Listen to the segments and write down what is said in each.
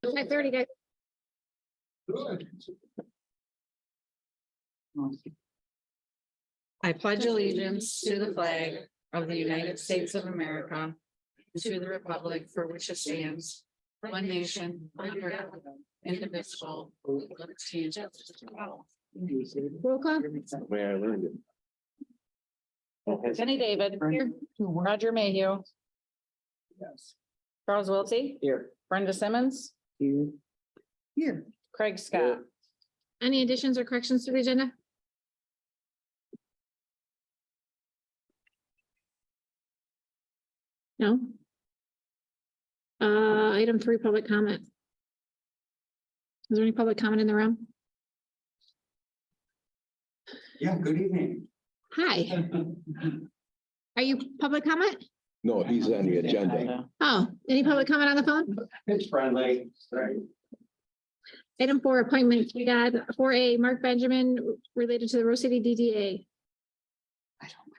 5:30, guys. I pledge allegiance to the flag of the United States of America, to the republic for which it stands, one nation, under God, indivisible, with liberty and justice for all. Roll call. The way I learned it. Jenny David. Here. Roger Mayhew. Yes. Charles Wiltie. Here. Brenda Simmons. Here. Here. Craig Scott. Any additions or corrections to the agenda? No. Item 3, public comment. Is there any public comment in the room? Yeah, good evening. Hi, are you public comment? No, he's on the agenda. Oh, any public comment on the phone? It's friendly, right? Item 4, appointments. We got 4A, Mark Benjamin, related to the Rose City DDA.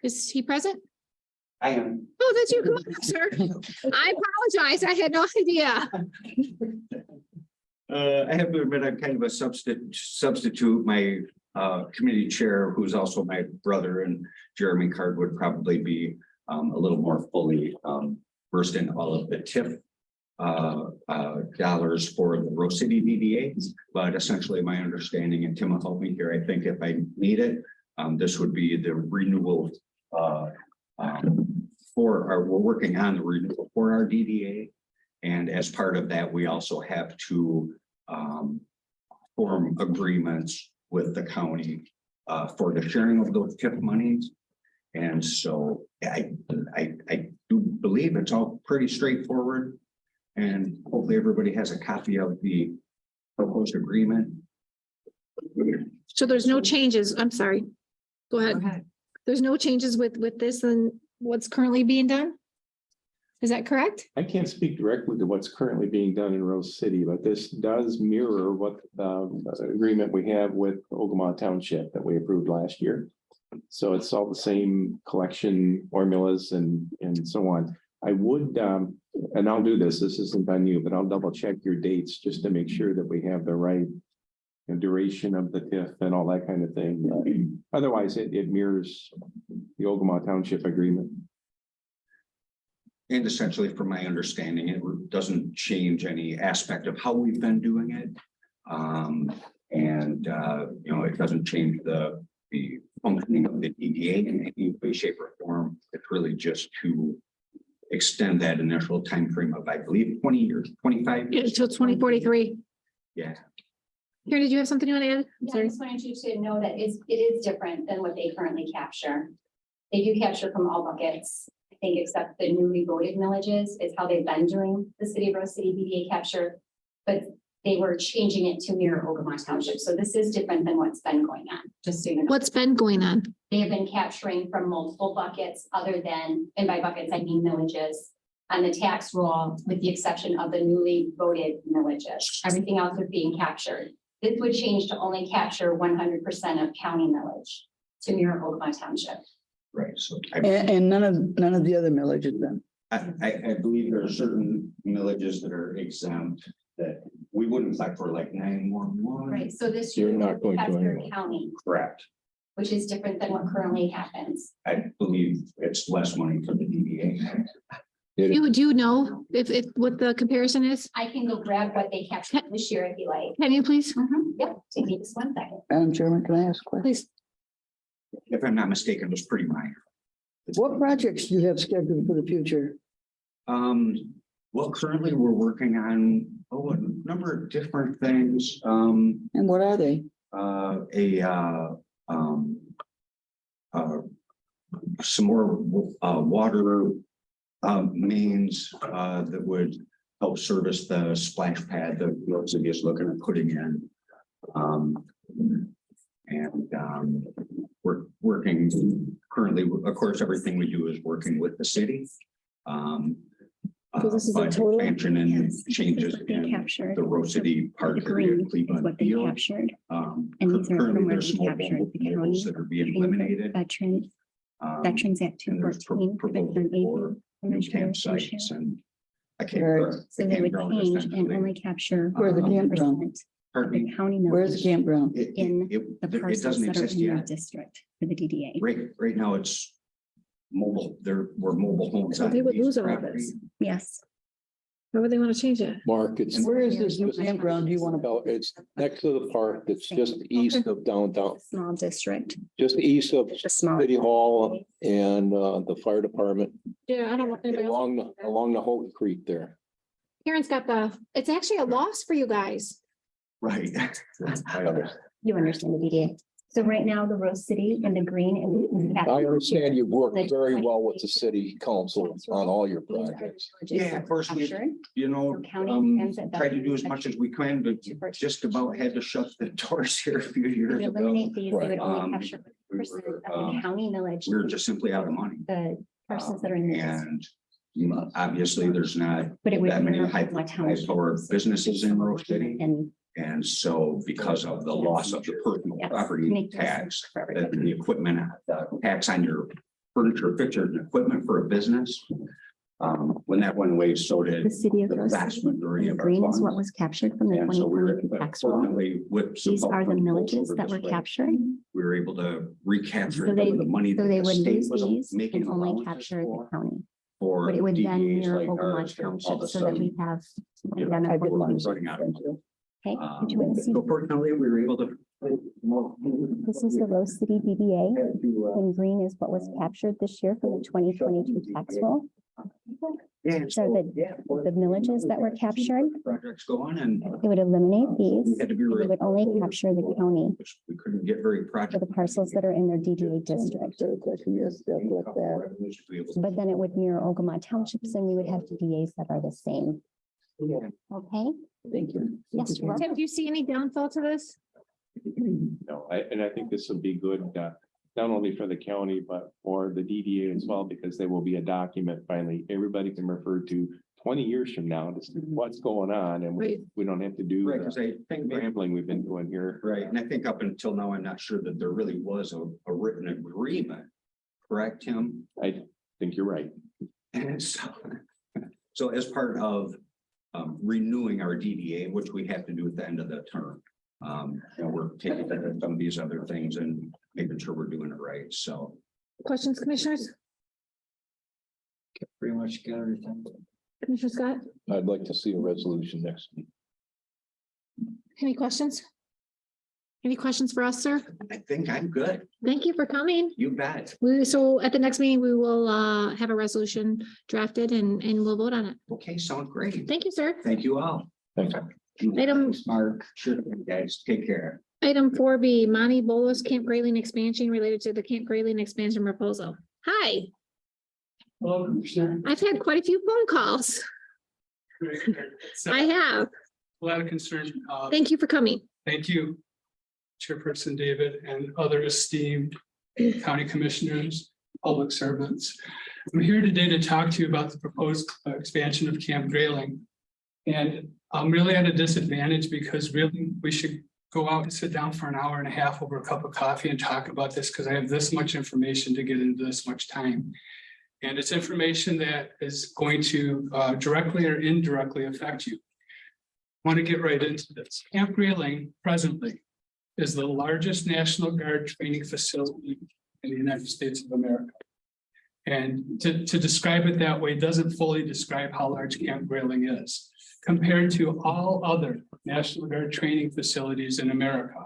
Is he present? I am. Oh, that's you, come on, sir. I apologize, I had no idea. I have to admit, I'm kind of a substitute. My committee chair, who's also my brother, and Jeremy Card would probably be a little more fully versed in all of the TIF dollars for the Rose City DDA. But essentially my understanding, and Tim will help me here, I think if I need it, this would be the renewal we're working on the renewal for our DDA. And as part of that, we also have to form agreements with the county for the sharing of those TIF monies. And so I do believe it's all pretty straightforward. And hopefully everybody has a copy of the proposed agreement. So there's no changes, I'm sorry. Go ahead. There's no changes with this and what's currently being done? Is that correct? I can't speak directly to what's currently being done in Rose City, but this does mirror what the agreement we have with Ogemaw Township that we approved last year. So it's all the same collection formulas and so on. I would, and I'll do this isn't on you, but I'll double check your dates just to make sure that we have the right duration of the TIF and all that kind of thing. Otherwise, it mirrors the Ogemaw Township agreement. And essentially, from my understanding, it doesn't change any aspect of how we've been doing it. It doesn't change the functioning of the DDA in any way, shape, or form. It's really just to extend that initial time frame of, I believe, 20 years, 25 years. Until 2043. Yeah. Karen, did you have something you want to add? Yeah, I Sorry. just wanted you to know that it is different than what they currently capture. They do capture from all buckets, I think, except the newly voted millages is how they've been doing the City of Rose City DDA capture, but they were changing it to mirror Ogemaw Township. So this is different than what's been going on, just so you know. What's been going on? They have been capturing from multiple buckets other than, and by buckets, I mean millages, on the tax roll, with the exception of the newly voted millages. Everything else is being captured. This would change to only capture 100% of county millage to mirror Ogemaw Township. Right. So And none of the other millages then. I believe there are certain villages that are exempt that we wouldn't apply for, like 911. Right, so this You're year not going to capture anywhere. county, Correct. which is different than what currently happens. I believe it's less money for the DDA. Do you know if what the comparison is? I can go grab what they captured this year if you like. Can you please? Yep, take me just 1 second. Madam Chairman, can I ask a question? Please. If I'm not mistaken, it was pretty minor. What projects do you have scheduled for the future? Well, currently we're working on a number of different things. And what are they? Some more water mains that would help service the splash pad that Rose City is looking at putting in. We're working currently, of course, everything we do is working with the city. So this is a But total- expansion and Yes, changes this is what they in captured. the Rose City Park The area, green is Cleveland what they Field. captured. And these are Currently, from where there's they small captured the mobiles county. that are being eliminated. Veterans Act And there's 214. proposal for new campsites and I can't. Right. So they would change and only capture. Where the campground? 100% of Pardon the me? county Where's the millage campground? in the It parcels doesn't that are exist in your yet. district for the DDA. Right now it's mobile, there were mobile homes. So on they would these lose all of properties. this. Yes. Why would they want to change it? Mark, it's, Where is this new campground you want to? it's next to the park. It's just east of downtown, Small district, just east of the small. City Hall and the fire department Yeah, I don't know. if anybody else- along the Houghton Creek there. Karen's got it's actually a loss for you guys. Right. You understand the DDA. So right now, the Rose City and the green and. I understand you've worked very well with the city council on all your projects. Yeah, of course, we, you know, So county ends at try to do as much as we can, but just about had to shut the doors here a few years Would ago. eliminate these, they would only Um, capture we 50% were, of the county millage. We were just simply out of money. The persons that are in this, And obviously, there's not but it would. that many mirror high what township power is. businesses in Rose City. And And so because of the loss of the personal yes, property make those tax, sense for that everybody. the equipment, the tax on your furniture, fixtures and equipment for a business. When that went away, so did The city of the Rose vast City, majority the of our green is what funds. was captured from the And twenty so we were, twenty tax roll. fortunately, with some These help are the from folks millages over that this were way, captured. we were able to recapture So some they, of the money so that they the would state lose was these making and only allowances capture the for. county. For But it would then DDAs mirror like Ogemaw ours, and all of Township a so that we sudden, have. you know, I did mine. running out of money. Okay, did you want to see? So fortunately, we were able to. This is the Rose City DDA, and green is what was captured this year from the twenty twenty-two tax roll. So the millages that were captured, Projects go on and it would eliminate we these. had to be. and It would only capture the county Which we couldn't get very for project. the parcels that are in their DDA district. But then it would mirror Ogemaw Townships and we would have DDAs that are the same. Okay? Thank you. Yes, you're welcome. Tim, do you see any downfall to this? No, I think this will be good, not only for the county, but for the DDA as well, because there will be a document finally everybody can refer to 20 years from now to see what's going on, and Right. we don't have to do Right, because I think, the rambling we've been doing here. right, and I think up until now, I'm not sure that there really was a written agreement. Correct, Tim? I think you're right. And so as part of renewing our DDA, which we have to do at the end of the term. We're taking a look at some of these other things and making sure we're doing it right, so. Questions, commissioners? Pretty much got everything. Commissioner Scott, I'd like to see a resolution next week. any questions? Any questions for us, sir? I think I'm good. Thank you for coming. You bet. So at the next meeting, we will have a resolution drafted and we'll vote on it. Okay, sounds great. Thank you, sir. Thank you all. Thanks. Item, Mark, sure, guys, take care. item 4B, Monty Bolos Camp Grayling expansion related to the Camp Grayling expansion proposal. Hi, I've had quite a few phone calls. I have. A lot of concern. Thank you for coming. Thank you, Chairperson David and other esteemed county commissioners, public servants. I'm here today to talk to you about the proposed expansion of Camp Grayling. And I'm really at a disadvantage because really we should go out and sit down for an hour and a half over a cup of coffee and talk about this because I have this much information to get into this much time. And it's information that is going to directly or indirectly affect you. I want to get right into this. Camp Grayling presently is the largest National Guard training facility in the United States of America. And to describe it that way doesn't fully describe how large Camp Grayling is compared to all other National Guard training facilities in America.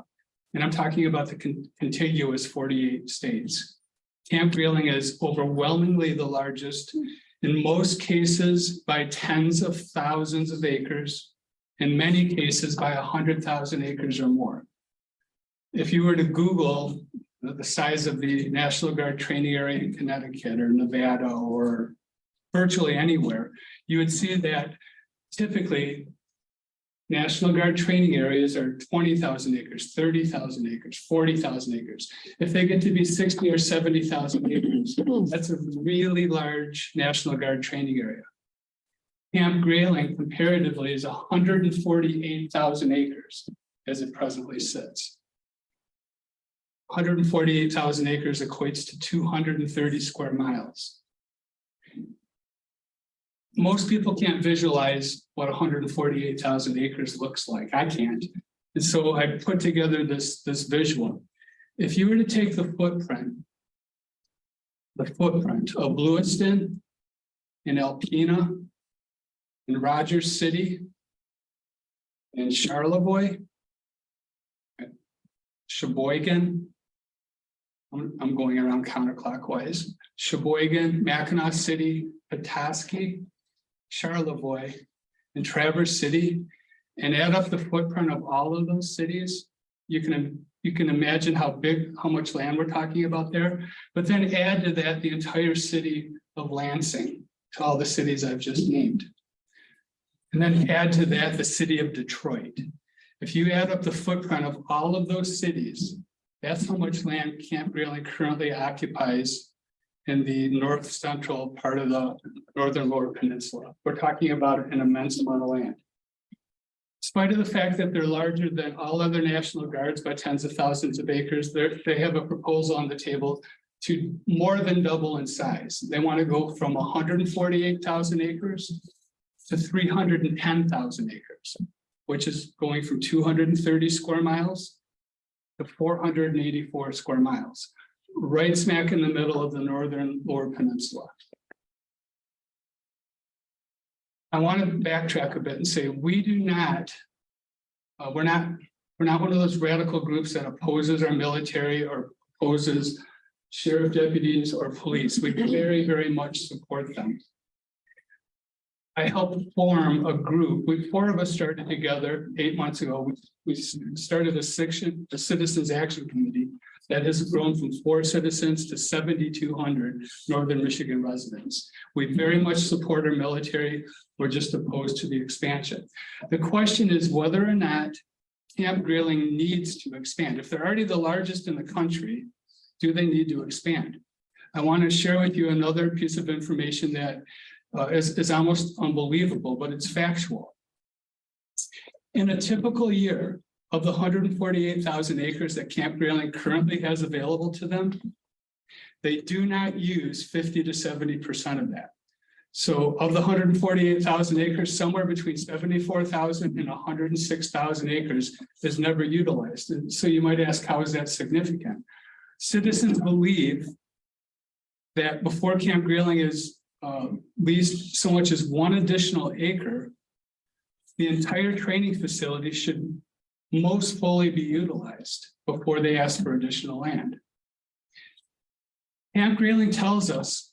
And I'm talking about the contiguous 48 states. Camp Grayling is overwhelmingly the largest, in most cases by tens of thousands of acres, in many cases by 100,000 acres or more. If you were to Google the size of the National Guard training area in Connecticut or Nevada or virtually anywhere, you would see that typically National Guard training areas are 20,000 acres, 30,000 acres, 40,000 acres. If they get to be 60 or 70,000 acres, that's a really large National Guard training area. Camp Grayling comparatively is 148,000 acres as it presently sits. 148,000 acres equates to 230 square miles. most people can't visualize what 148,000 acres looks like. I can't. And so I put together this visual. If you were to take the footprint of Lewiston and Alpena and Rogers City and Charlevoix, Sheboygan, I'm going around counterclockwise, Sheboygan, Mackinac City, Petoskey, Charlevoix, and Traverse City, and add up the footprint of all of those cities, you can imagine how much land we're talking about there. But then add to that the entire city of Lansing, to all the cities I've just named. And then add to that the city of Detroit. If you add up the footprint of all of those cities, that's how much land Camp Grayling currently occupies in the north central part of the northern Lower Peninsula. We're talking about an immense amount of land. In spite of the fact that they're larger than all other National Guards by tens of thousands of acres, they have a proposal on the table to more than double in size. They want to go from 148,000 acres to 310,000 acres, which is going from 230 square miles to 484 square miles, right smack in the middle of the northern Lower Peninsula. I want to backtrack a bit and say we do not, we're not one of those radical groups that opposes our military or opposes sheriff deputies or police. We very, very much support them. I helped form a group. Four of us started together 8 months ago. We started a Citizens Action Committee that has grown from 4 citizens to 7,200 Northern Michigan residents. We very much support our military. We're just opposed to the expansion. The question is whether or not Camp Grayling needs to expand. If they're already the largest in the country, do they need to expand? I want to share with you another piece of information that is almost unbelievable, but it's factual. In a typical year, of the 148,000 acres that Camp Grayling currently has available to them, they do not use 50 to 70% of that. So of the 148,000 acres, somewhere between 74,000 and 106,000 acres is never utilized. And so you might ask, how is that significant? Citizens believe that before Camp Grayling is leased so much as 1 additional acre, the entire training facility should most fully be utilized before they ask for additional land. Camp Grayling tells us,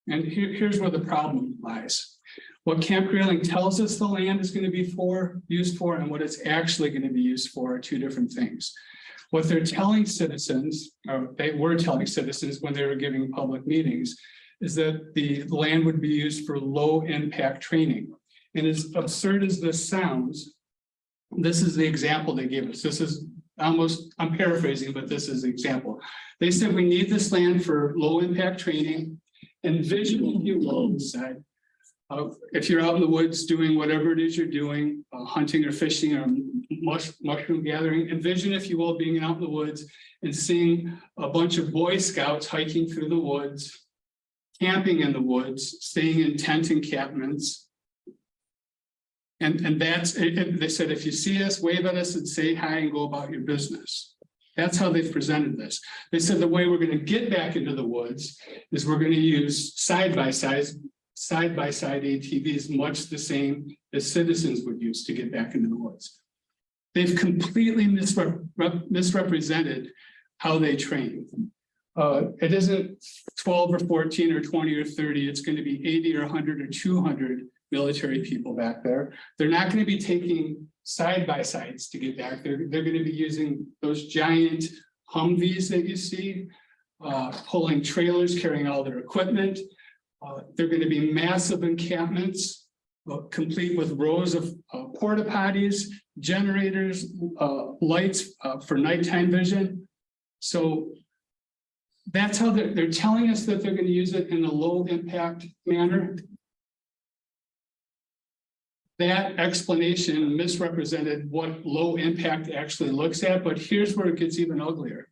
and here's where the problem lies. What Camp Grayling tells us the land is going to be used for, and what it's actually going to be used for are 2 different things. What they're telling citizens, or they were telling citizens when they were giving public meetings, is that the land would be used for low impact training. And as absurd as this sounds, this is the example they gave us. This is almost, I'm paraphrasing, but this is the example. They said we need this land for low impact training. Envision, if you will, said, if you're out in the woods doing whatever it is you're doing, hunting or fishing or mushroom gathering, envision, if you will, being out in the woods and seeing a bunch of Boy Scouts hiking through the woods, camping in the woods, staying in tent encampments. And that's it. They said, if you see us, wave at us and say hi and go about your business. That's how they've presented this. They said the way we're going to get back into the woods is we're going to use side-by-side ATVs, much the same as citizens would use to get back into the woods. They've completely misrepresented how they train. It isn't 12 or 14 or 20 or 30. It's going to be 80 or 100 or 200 military people back there. They're not going to be taking side-by-sides to get back there. They're going to be using those giant Humvees that you see, pulling trailers, carrying all their equipment. They're going to be massive encampments, complete with rows of porta potties, generators, lights for nighttime vision. So that's how they're telling us that they're going to use it in a low impact manner. That explanation misrepresented what low impact actually looks at, but here's where it gets even uglier.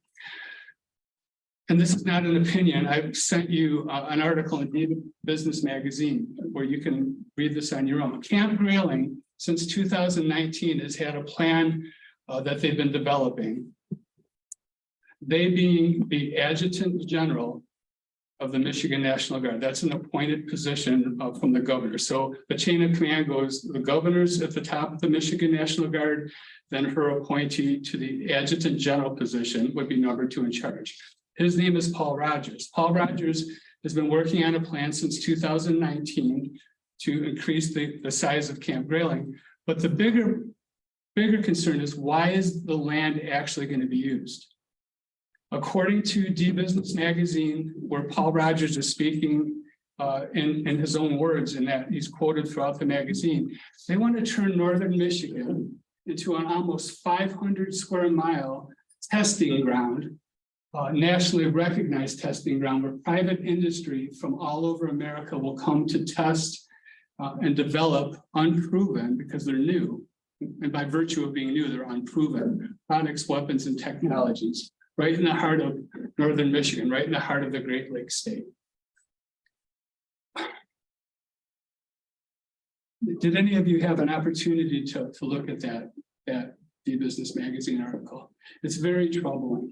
and this is not an opinion, I've sent you an article in Business Magazine where you can read this on your own. Camp Grayling, since 2019, has had a plan that they've been developing. They being the Adjutant General of the Michigan National Guard. That's an appointed position from the governor. So the chain of command goes, the governor's at the top of the Michigan National Guard, then her appointee to the Adjutant General position would be number 2 in charge. His name is Paul Rogers. Paul Rogers has been working on a plan since 2019 to increase the size of Camp Grayling. But the bigger concern is, why is the land actually going to be used? According to Business Magazine, where Paul Rogers is speaking in his own words, and that he's quoted throughout the magazine, they want to turn northern Michigan into an almost 500 square mile testing ground, nationally recognized testing ground, where private industry from all over America will come to test and develop unproven, because they're new, and by virtue of being new, they're unproven products, weapons, and technologies, right in the heart of northern Michigan, right in the heart of the Great Lakes state. Did any of you have an opportunity to look at that Business Magazine article? It's very troubling.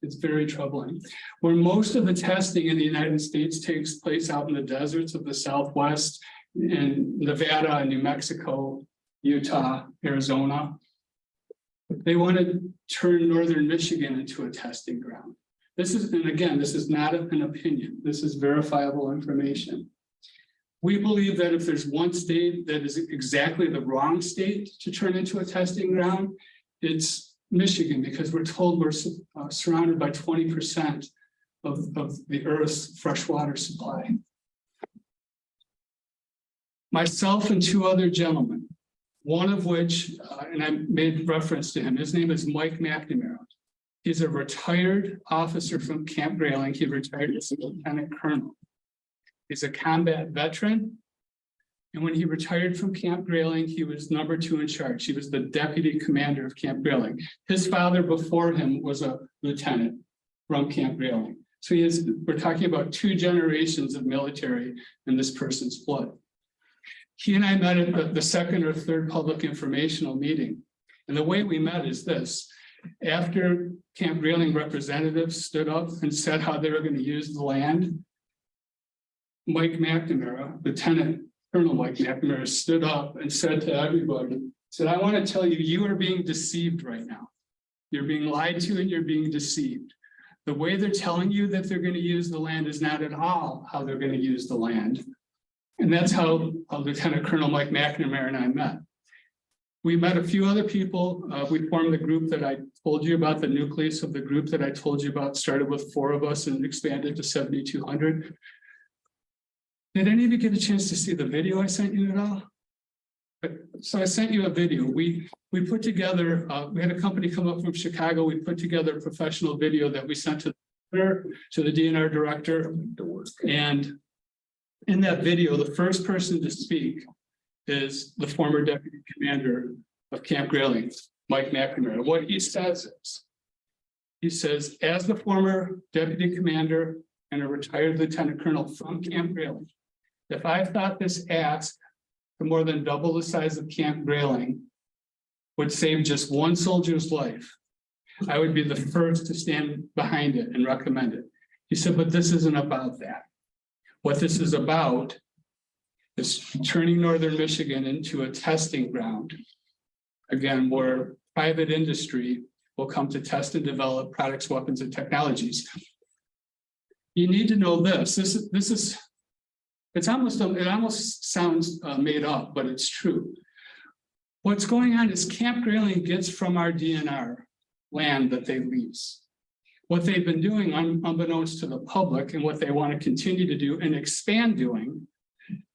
It's very troubling. Where most of the testing in the United States takes place out in the deserts of the Southwest, in Nevada and New Mexico, Utah, Arizona, they want to turn northern Michigan into a testing ground. This is, and again, this is not an opinion. This is verifiable information. We believe that if there's one state that is exactly the wrong state to turn into a testing ground, it's Michigan, because we're told we're surrounded by 20% of the Earth's freshwater supply. Myself and 2 other gentlemen, one of which, and I made reference to him, his name is Mike McNamara. He's a retired officer from Camp Grayling. He retired as a lieutenant colonel. He's a combat veteran. And when he retired from Camp Grayling, he was number 2 in charge. He was the deputy commander of Camp Grayling. His father before him was a lieutenant from Camp Grayling. So we're talking about 2 generations of military in this person's blood. He and I met at the 2nd or 3rd public informational meeting. And the way we met is this: after Camp Grayling representatives stood up and said how they were going to use the land, Mike McNamara, Lieutenant Colonel Mike McNamara, stood up and said to everybody, said, "I want to tell you, you are being deceived right now. You're being lied to and you're being deceived. The way they're telling you that they're going to use the land is not at all how they're going to use the land." And that's how Lieutenant Colonel Mike McNamara and I met. We met a few other people. We formed the group that I told you about. The nucleus of the group that I told you about started with 4 of us and expanded to 7,200. Did any of you get a chance to see the video I sent you at all? So I sent you a video. We put together, we had a company come up from Chicago. We put together a professional video that we sent to the DNR director. And in that video, the first person to speak is the former deputy commander of Camp Grayling, Mike McNamara. What he says is, he says, as the former deputy commander and a retired lieutenant colonel from Camp Grayling, if I thought this ask to more than double the size of Camp Grayling would save just 1 soldier's life, I would be the first to stand behind it and recommend it. He said, but this isn't about that. What this is about is turning northern Michigan into a testing ground, again, where private industry will come to test and develop products, weapons, and technologies. You need to know this. It almost sounds made up, but it's true. What's going on is Camp Grayling gets from our DNR land that they lease. What they've been doing, unbeknownst to the public, and what they want to continue to do and expand doing,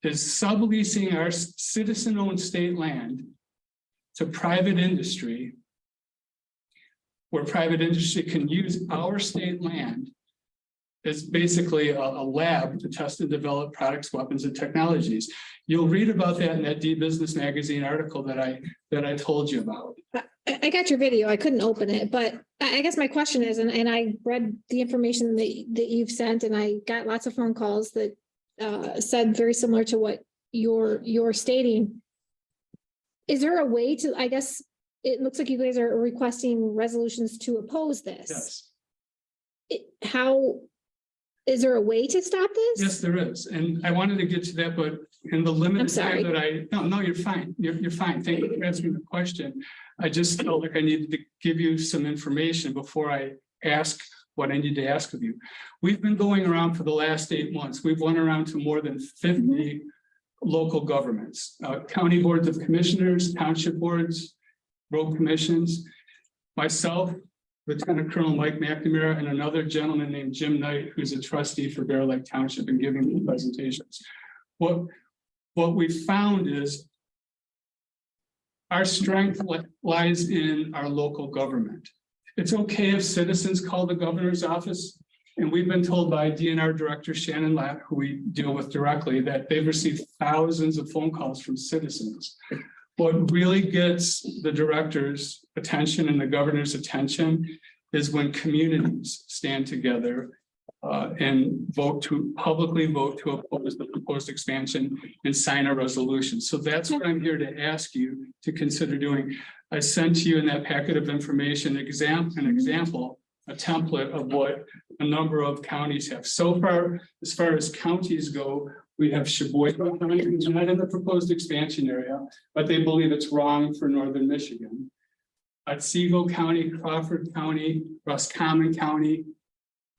is subleasing our citizen-owned state land to private industry, where private industry can use our state land as basically a lab to test and develop products, weapons, and technologies. You'll read about that in that Business Magazine article that I told you about. I got your video. I couldn't open it, but I guess my question is, and I read the information that you've sent, and I got lots of phone calls that said very similar to what you're stating. Is there a way to, I guess, it looks like you guys are requesting resolutions to oppose this. Yes. How, is there a way to stop this? Yes, there is. And I wanted to get to that, but in the limited sorry. time that no, you're fine. You're fine. Thank you for answering the question. I just felt like I needed to give you some information before I ask what I need to ask of you. We've been going around for the last 8 months. We've went around to more than 50 local governments, county boards of commissioners, township boards, road commissions, myself, Lieutenant Colonel Mike McNamara, and another gentleman named Jim Knight, who's a trustee for Bear Lake Township, and giving the presentations. What we found is our strength lies in our local government. It's okay if citizens call the governor's office, and we've been told by DNR Director Shannon Latt, who we deal with directly, that they've received thousands of phone calls from citizens. What really gets the director's attention and the governor's attention is when communities stand together and publicly vote to oppose the proposed expansion and sign a resolution. So that's what I'm here to ask you to consider doing. I sent to you in that packet of information an example, a template of what a number of counties have. So far as counties go, we have Sheboygan County, who's not in the proposed expansion area, but they believe it's wrong for northern Michigan. Otsego County, Crawford County, Roscommon County,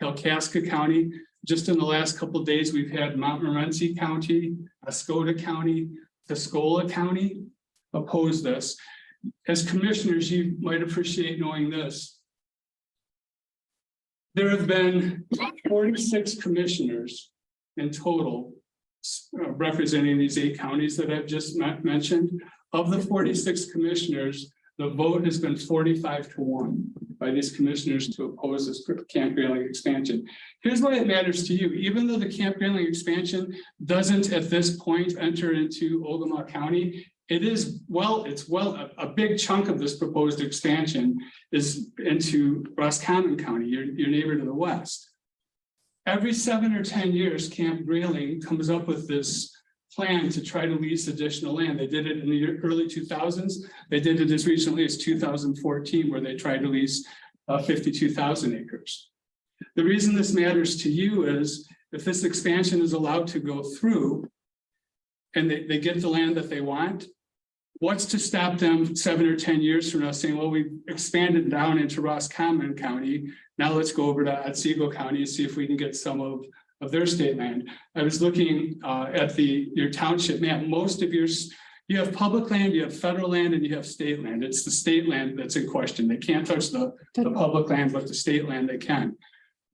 Kalkaska County. Just in the last couple of days, we've had Montmorency County, Ascota County, Tuscola County oppose this. As commissioners, you might appreciate knowing this. There have been 46 commissioners in total representing these 8 counties that I've just mentioned. Of the 46 commissioners, the vote has been 45-1 by these commissioners to oppose this Camp Grayling expansion. Here's why it matters to you. Even though the Camp Grayling expansion doesn't at this point enter into Ogemaw County, it's a big chunk of this proposed expansion is into Roscommon County, your neighbor to the west. Every 7 or 10 years, Camp Grayling comes up with this plan to try to lease additional land. They did it in the early 2000s. They did it as recently as 2014, where they tried to lease 52,000 acres. The reason this matters to you is if this expansion is allowed to go through and they get the land that they want, what's to stop them 7 or 10 years from now saying, well, we've expanded down into Roscommon County. Now let's go over to Otsego County and see if we can get some of their state land. I was looking at your township map. Most of you have public land, you have federal land, and you have state land. It's the state land that's in question. They can't touch the public land, but the state land they can.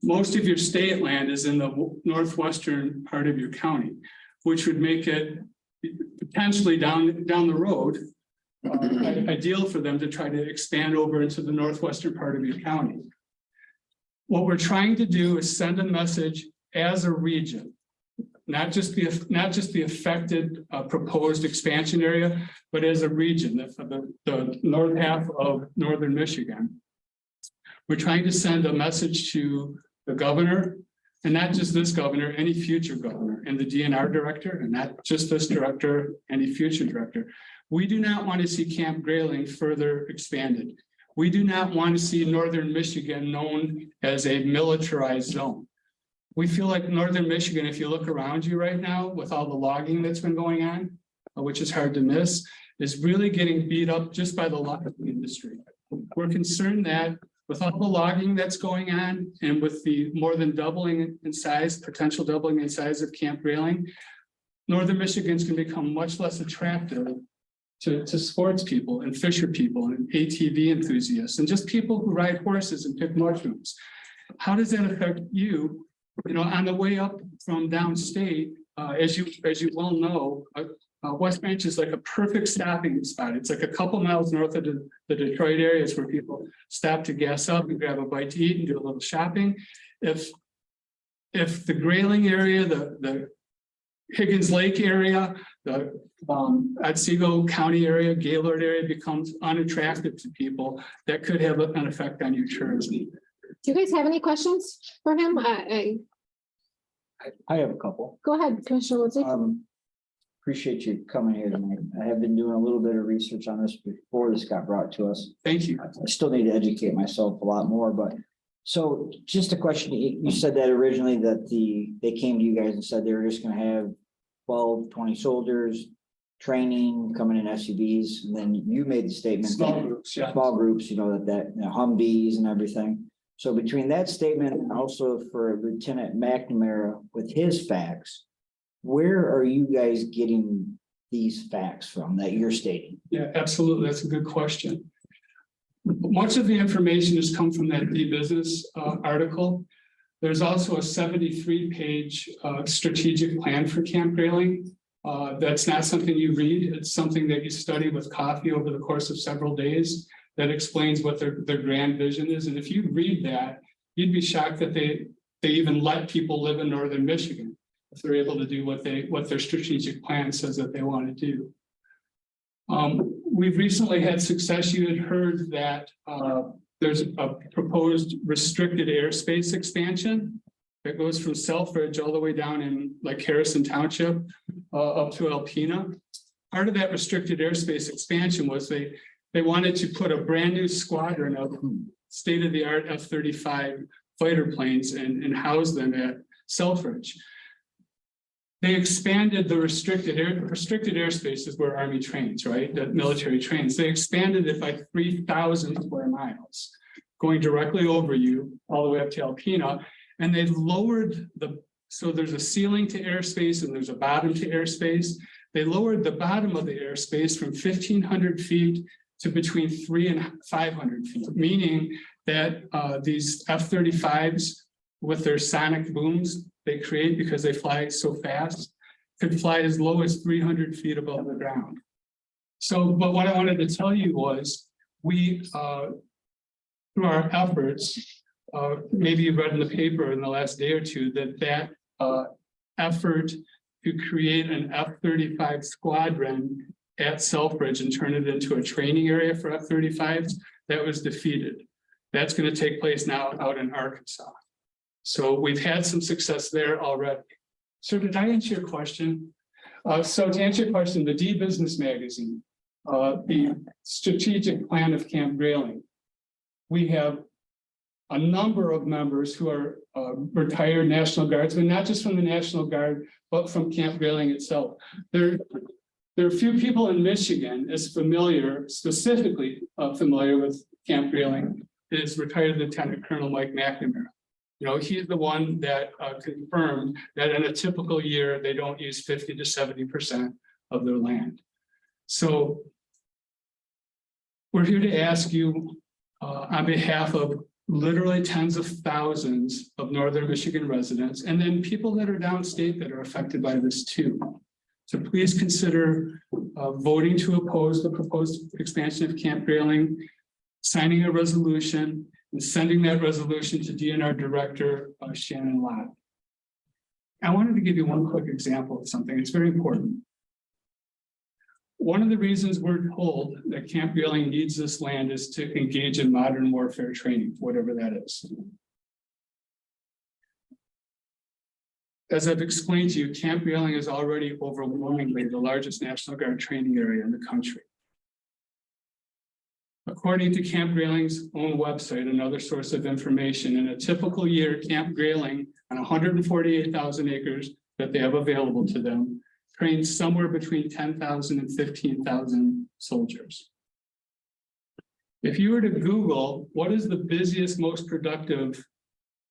Most of your state land is in the northwestern part of your county, which would make it potentially down the road ideal for them to try to expand over into the northwestern part of your county. What we're trying to do is send a message as a region, not just the affected proposed expansion area, but as a region, the north half of northern Michigan. We're trying to send a message to the governor, and not just this governor, any future governor, and the DNR director, and not just this director, any future director. We do not want to see Camp Grayling further expanded. We do not want to see northern Michigan known as a militarized zone. We feel like northern Michigan, if you look around you right now with all the logging that's been going on, which is hard to miss, is really getting beat up just by the logging industry. We're concerned that with all the logging that's going on and with the more than doubling in size, potential doubling in size of Camp Grayling, northern Michigan's can become much less attractive to sports people and fisher people and ATV enthusiasts and just people who ride horses and pick mushrooms. How does that affect you? You know, on the way up from downstate, as you well know, West Branch is like a perfect stopping spot. It's like a couple miles north of the Detroit areas where people stop to gas up and grab a bite to eat and do a little shopping. If the Grayling area, the Higgins Lake area, the Otsego County area, Gaylord area becomes unattractive to people, that could have an effect on your tourism. Do you guys have any questions for him? I have a couple. Go ahead, Commissioner Woodsey. Appreciate you coming here tonight. I have been doing a little bit of research on this before this got brought to us. Thank you. I still need to educate myself a lot more, but so just a question, you said that originally that they came to you guys and said they were just gonna have 12, 20 soldiers, training, coming in SUVs, and then you made the statement. Small groups, yeah. Small groups, you know, that you know, Humvees and everything. So between that statement and also for Lieutenant McNamara with his facts, where are you guys getting these facts from that you're stating? Yeah, absolutely. That's a good question. Much of the information has come from that e-business article. There's also a 73-page strategic plan for Camp Grayling. That's not something you read. It's something that you study with coffee over the course of several days that explains what their grand vision is. And if you read that, you'd be shocked that they even let people live in northern Michigan if they're able to do what their strategic plan says that they want to do. We've recently had success. You had heard that there's a proposed restricted airspace expansion that goes from Selfridge all the way down in like Harrison Township up to Alpena. Part of that restricted airspace expansion was they wanted to put a brand new squadron of state-of-the-art F-35 fighter planes and house them at Selfridge. They expanded the restricted airspace is where Army trains, right? That military trains. They expanded it by 3,000 square miles, going directly over you all the way up to Alpena. And they lowered so there's a ceiling to airspace and there's a bottom to airspace. They lowered the bottom of the airspace from 1,500 feet to between 300 and 500 feet, meaning that these F-35s with their sonic booms they create because they fly so fast could fly as low as 300 feet above the ground. So, but what I wanted to tell you was we, through our efforts, maybe you read in the paper in the last day or two that effort to create an F-35 squadron at Selfridge and turn it into a training area for F-35s, that was defeated. That's going to take place now out in Arkansas. So we've had some success there already. So did I answer your question? So to answer your question, the D Business Magazine, the strategic plan of Camp Grayling, we have a number of members who are retired National Guardsmen, not just from the National Guard, but from Camp Grayling itself. There are few people in Michigan as specifically familiar with Camp Grayling is retired Lieutenant Colonel Mike McNamara. You know, he's the one that confirmed that in a typical year, they don't use 50 to 70% of their land. So we're here to ask you on behalf of literally tens of thousands of northern Michigan residents, and then people that are downstate that are affected by this too, to please consider voting to oppose the proposed expansion of Camp Grayling, signing a resolution, and sending that resolution to DNR Director Shannon Lott. I wanted to give you one quick example of something. It's very important. One of the reasons we're told that Camp Grayling needs this land is to engage in modern warfare training, whatever that is. As I've explained to you, Camp Grayling is already overwhelmingly the largest National Guard training area in the country. According to Camp Grayling's own website, another source of information, in a typical year, Camp Grayling on 148,000 acres that they have available to them, trains somewhere between 10,000 and 15,000 soldiers. If you were to Google, what is the busiest, most productive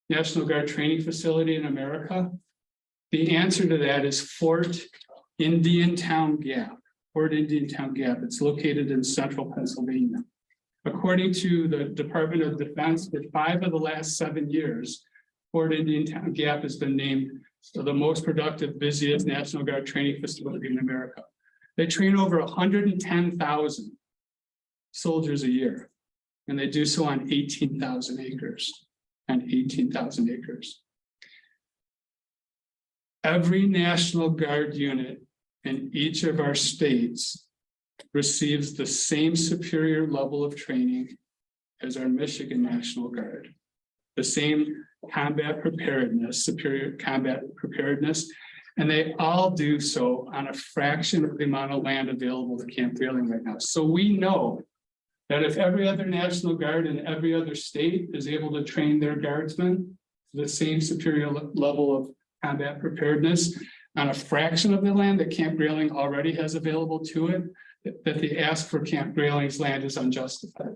National Guard training facility in America? The answer to that is Fort Indiantown Gap. Fort Indiantown Gap. It's located in central Pennsylvania. According to the Department of Defense, for 5 of the last 7 years, Fort Indiantown Gap has been named the most productive, busiest National Guard training facility in America. They train over 110,000 soldiers a year, and they do so on 18,000 acres. And 18,000 acres. every National Guard unit in each of our states receives the same superior level of training as our Michigan National Guard. The same combat preparedness, superior combat preparedness, and they all do so on a fraction of the amount of land available to Camp Grayling right now. So we know that if every other National Guard in every other state is able to train their guardsmen to the same superior level of combat preparedness on a fraction of the land that Camp Grayling already has available to it, that the ask for Camp Grayling's land is unjustified.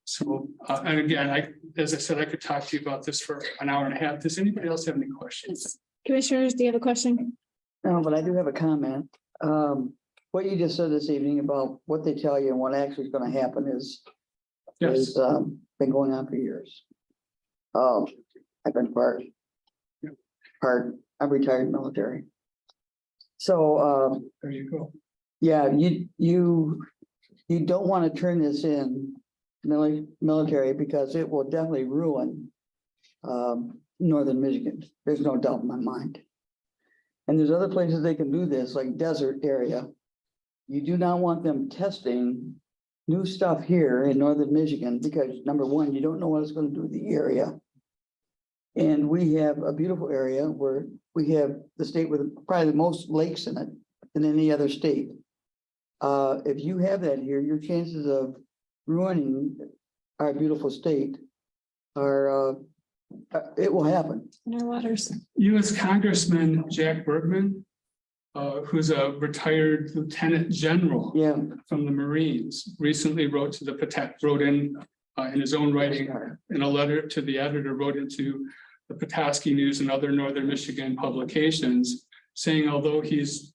So, and again, as I said, I could talk to you about this for an hour and a half. Does anybody else have any questions? Commissioners, do you have a question? No, but I do have a comment. What you just said this evening about what they tell you and what actually is gonna happen is Yes, been going on for years. I've been I'm retired military. So, there you go. yeah, you don't want to turn this in military because it will definitely ruin northern Michigan. There's no doubt in my mind. And there's other places they can do this, like desert area. You do not want them testing new stuff here in northern Michigan because number one, you don't know what it's going to do to the area. And we have a beautiful area where we have the state with probably the most lakes in it than any other state. If you have that here, your chances of ruining our beautiful state are, it will happen. In our waters. U.S. Congressman Jack Bergman, who's a retired lieutenant general Yeah. from the Marines, recently wrote in his own writing, in a letter to the editor, wrote into the Petoskey News and other northern Michigan publications, saying although he's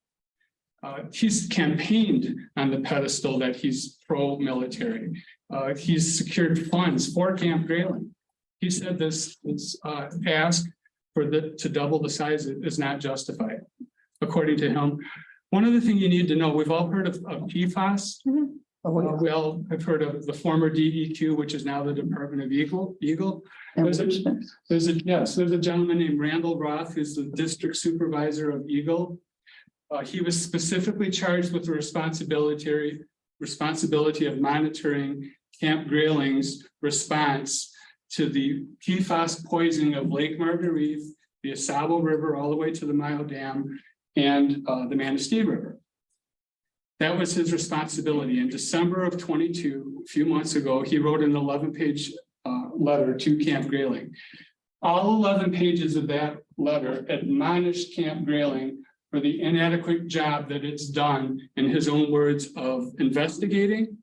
campaigned on the pedestal that he's pro-military, he's secured funds for Camp Grayling. He said this ask to double the size is not justified, according to him. One other thing you need to know, we've all heard of PFAS. We all have heard of the former DEQ, which is now the Department of Eagle. There's a gentleman named Randall Roth, who's the district supervisor of Eagle. He was specifically charged with the responsibility of monitoring Camp Grayling's response to the PFAS poisoning of Lake Marguerite, the Asabo River, all the way to the Mayo Dam, and the Manistee River. That was his responsibility. In December of 22, a few months ago, he wrote an 11-page letter to Camp Grayling. All 11 pages of that letter admonished Camp Grayling for the inadequate job that it's done, in his own words, of investigating,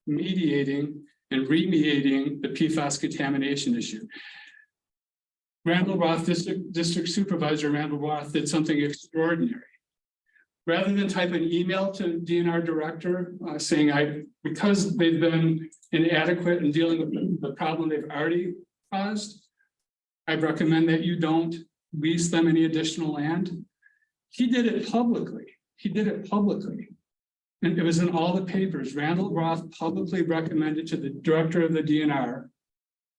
mediating, and remediating the PFAS contamination issue. Randall Roth, District Supervisor Randall Roth, did something extraordinary. Rather than type an email to DNR director saying, because they've been inadequate in dealing with the problem they've already caused, I recommend that you don't lease them any additional land. He did it publicly. And it was in all the papers. Randall Roth publicly recommended to the director of the DNR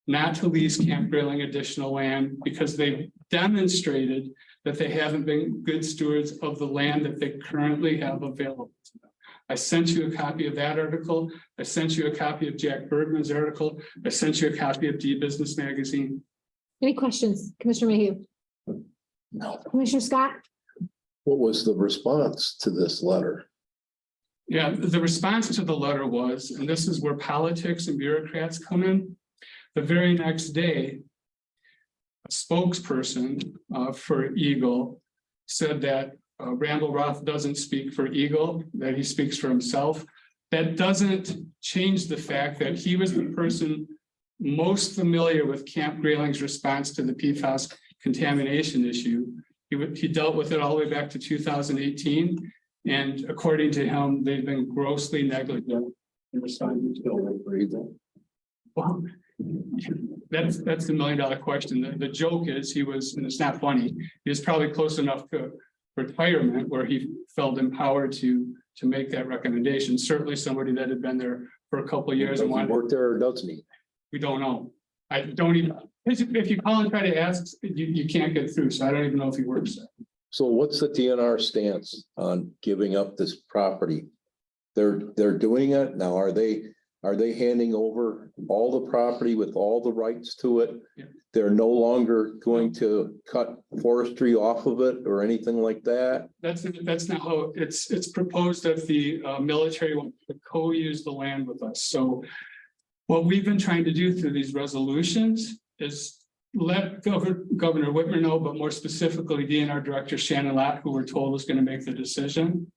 not to lease Camp Grayling additional land because they've demonstrated that they haven't been good stewards of the land that they currently have available to them. I sent you a copy of that article. I sent you a copy of Jack Bergman's article. I sent you a copy of D-Business Magazine. Any questions, Commissioner Mayhew? No. Commissioner Scott? What was the response to this letter? Yeah, the response to the letter was, and this is where politics and bureaucrats come in. The very next day, a spokesperson for Eagle said that Randall Roth doesn't speak for Eagle, that he speaks for himself. That doesn't change the fact that he was the person most familiar with Camp Grayling's response to the PFAS contamination issue. He dealt with it all the way back to 2018. And according to him, they've been grossly negligent in responding to it. Well, that's the $1 million question. The joke is he was, and it's not funny, he was probably close enough to retirement where he felt empowered to make that recommendation. Certainly somebody that had been there for a couple of years and wanted. Work there or doesn't he? We don't know. I don't even, if you call and try to ask, you can't get through. So I don't even know if he works there. So what's the DNR stance on giving up this property? They're doing it now. Are they handing over all the property with all the rights to it? Yeah. They're no longer going to cut forestry off of it or anything like that? That's not how it's proposed that the military will co-use the land with us. So what we've been trying to do through these resolutions is let Governor Whitmer know, but more specifically DNR Director Shannon Lott, who we're told is going to make the decision,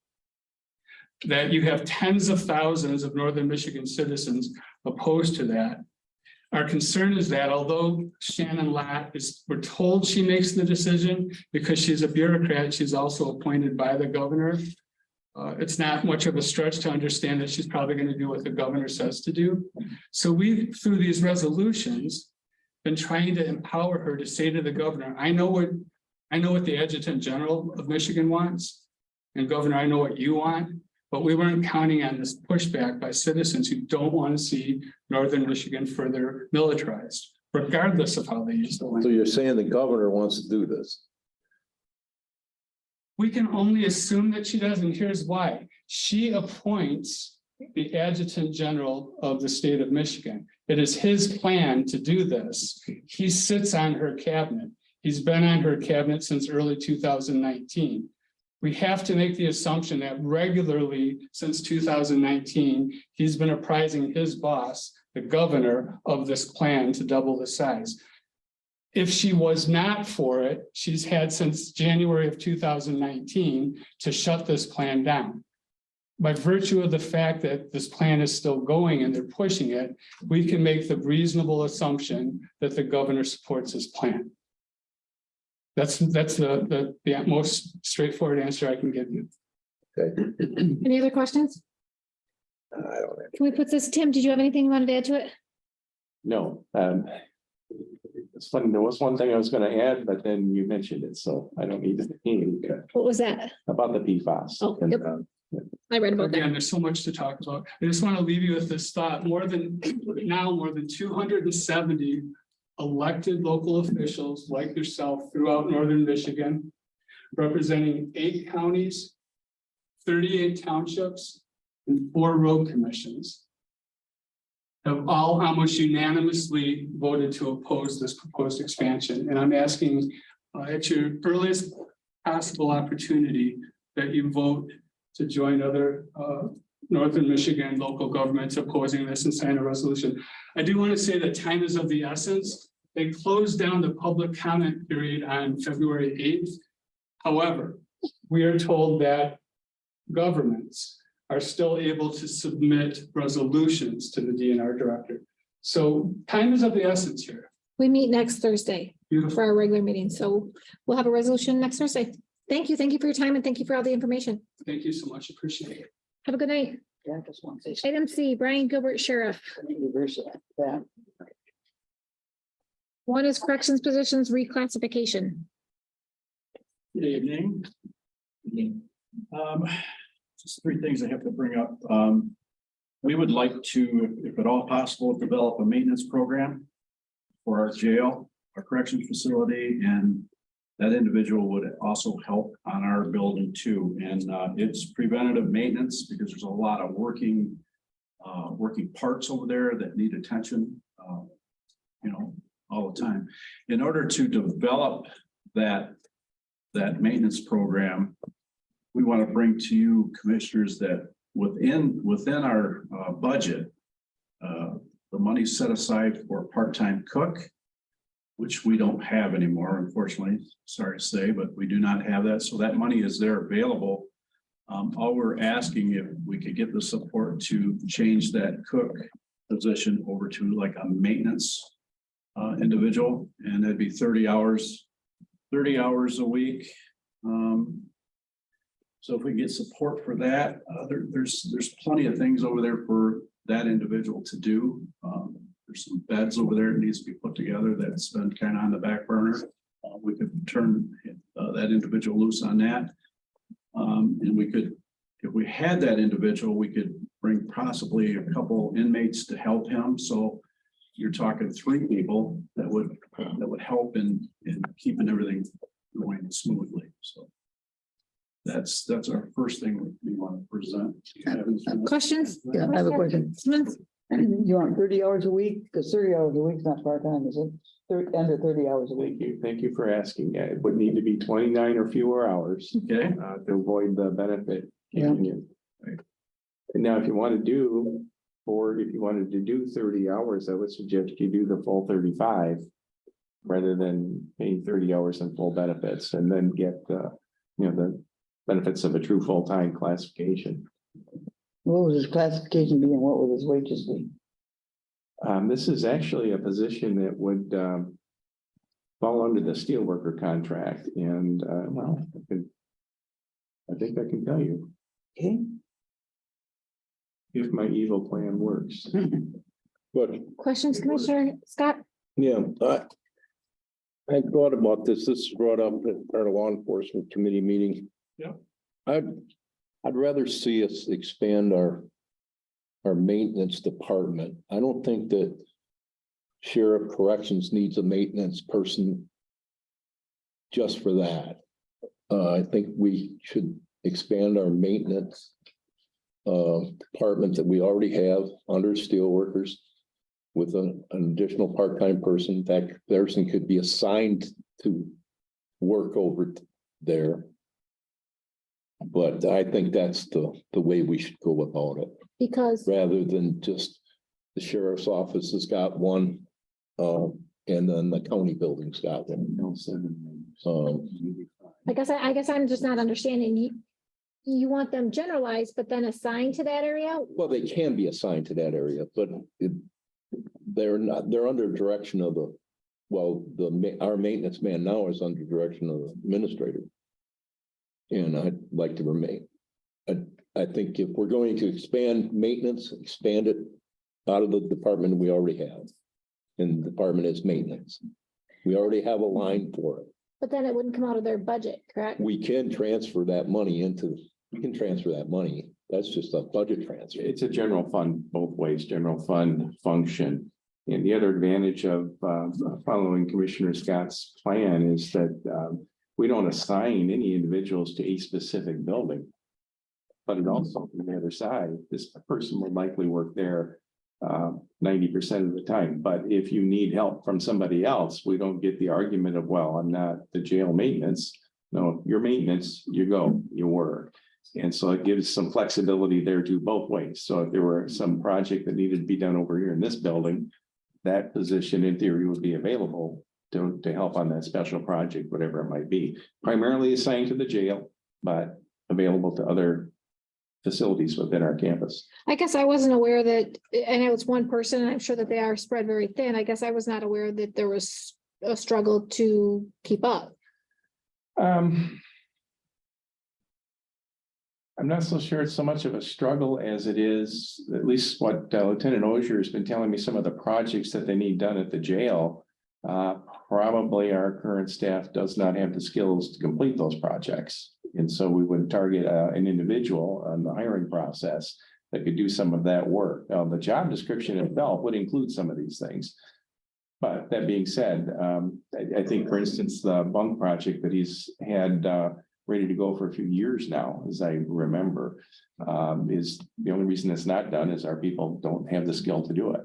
that you have tens of thousands of Northern Michigan citizens opposed to that. Our concern is that although Shannon Lott we're told she makes the decision because she's a bureaucrat, she's also appointed by the governor. It's not much of a stretch to understand that she's probably going to do what the governor says to do. So we, through these resolutions, been trying to empower her to say to the governor, I know what the Adjutant General of Michigan wants, and Governor, I know what you want. But we weren't counting on this pushback by citizens who don't want to see Northern Michigan further militarized, regardless of how they use the So land. you're saying the governor wants to do this? We can only assume that she does, and here's why. She appoints the Adjutant General of the state of Michigan. It is his plan to do this. He sits on her cabinet. He's been on her cabinet since early 2019. We have to make the assumption that regularly since 2019, he's been apprising his boss, the governor, of this plan to double the size. If she was not for it, she's had since January of 2019 to shut this plan down. By virtue of the fact that this plan is still going and they're pushing it, we can make the reasonable assumption that the governor supports his plan. That's the most straightforward answer I can give you. Okay. Any other questions? I don't know. Can we put this, Tim, did you have anything you wanted to add to it? No, it's funny, there was one thing I was gonna add, but then you mentioned it, so I don't need to What was that? about the PFAS. Oh, And, yep. I read about that. Again, there's so much to talk about. I just want to leave you with this thought. More than 270 elected local officials like yourself throughout Northern Michigan, representing 8 counties, 38 townships, and 4 road commissions, have all almost unanimously voted to oppose this proposed expansion. And I'm asking at your earliest possible opportunity that you vote to join other Northern Michigan local governments opposing this and sign a resolution. I do want to say that time is of the essence. They closed down the public comment period on February 8th. However, we are told that governments are still able to submit resolutions to the DNR director. So time is of the essence here. We meet next Thursday Beautiful. for our regular meeting, so we'll have a resolution next Thursday. Thank you. Thank you for your time and thank you for all the information. Thank you so much. Appreciate it. Have a good night. Yeah, just want to say Item C, Brian Gilbert, Sheriff. something reverse of that. One is corrections positions reclassification. Good evening. Just 3 things I have to bring up. We would like to, if at all possible, develop a maintenance program for our jail, our corrections facility, and that individual would also help on our building too. And it's preventative maintenance because there's a lot of working parts over there that need attention, all the time. In order to develop that maintenance program, we want to bring to you commissioners that within our budget, the money set aside for a part-time cook, which we don't have anymore, unfortunately, sorry to say, but we do not have that. So that money is there available. All we're asking if we could get the support to change that cook position over to like a maintenance individual, and that'd be 30 hours a week. So if we get support for that, there's plenty of things over there for that individual to do. There's some beds over there that needs to be put together that's been kind of on the back burner. We could turn that individual loose on that. And we could, if we had that individual, we could bring possibly a couple inmates to help him. So you're talking 3 people that would help in keeping everything going smoothly. So That's our first thing we want to present. Questions? Yeah, I have a question. Comments? You want 30 hours a week? Because 30 hours a week is not part-time, is it? Under 30 hours a week. Thank you for asking. It would need to be 29 or fewer hours Okay, to avoid the benefit. Yeah. union. And now, if you want to do, or if you wanted to do 30 hours, I would suggest you do the full 35 rather than paying 30 hours in full benefits and then get the benefits of a true full-time classification. What was his classification be and what would his wages be? This is actually a position that would fall under the steelworker contract, and well, I think I can tell you Okay. if my evil plan works. But Questions, Commissioner Scott? yeah, I thought about this. This is brought up at our law enforcement committee meeting. Yeah. I'd rather see us expand our maintenance department. I don't think that Sheriff Corrections needs a maintenance person just for that. I think we should expand our maintenance department that we already have under steelworkers with an additional part-time person. That person could be assigned to work over there. But I think that's the way we should go about it, Because, rather than just the sheriff's office has got one, and then the county building's got one. I guess I'm just not understanding. You want them generalized, but then assigned to that area? Well, they can be assigned to that area, but they're not, they're under direction of our maintenance man now is under direction of the administrator. And I'd like to remain. I think if we're going to expand maintenance, expand it out of the department we already have. And the department is maintenance. We already have a line for it. But then it wouldn't come out of their budget, correct? We can transfer that money That's just a budget transfer. It's a general fund both ways, general fund function. And the other advantage of following Commissioner Scott's plan is that we don't assign any individuals to a specific building. But it also, from the other side, this person will likely work there 90% of the time. But if you need help from somebody else, we don't get the argument of, well, I'm not the jail maintenance. No, your maintenance, you go, you work. And so it gives some flexibility there to both ways. So if there were some project that needed to be done over here in this building, that position in theory would be available to help on that special project, whatever it might be. Primarily assigned to the jail, but available to other facilities within our campus. I guess I wasn't aware that, I know it's one person, and I'm sure that they are spread very thin. I guess I was not aware that there was a struggle to keep up. I'm not so sure it's so much of a struggle as it is, at least what Lieutenant Ogier has been telling me, some of the projects that they need done at the jail. Probably our current staff does not have the skills to complete those projects. And so we would target an individual on the hiring process that could do some of that work. Now, the job description itself would include some of these things. But that being said, I think, for instance, the bunk project that he's had ready to go for a few years now, as I remember, is the only reason it's not done is our people don't have the skill to do it.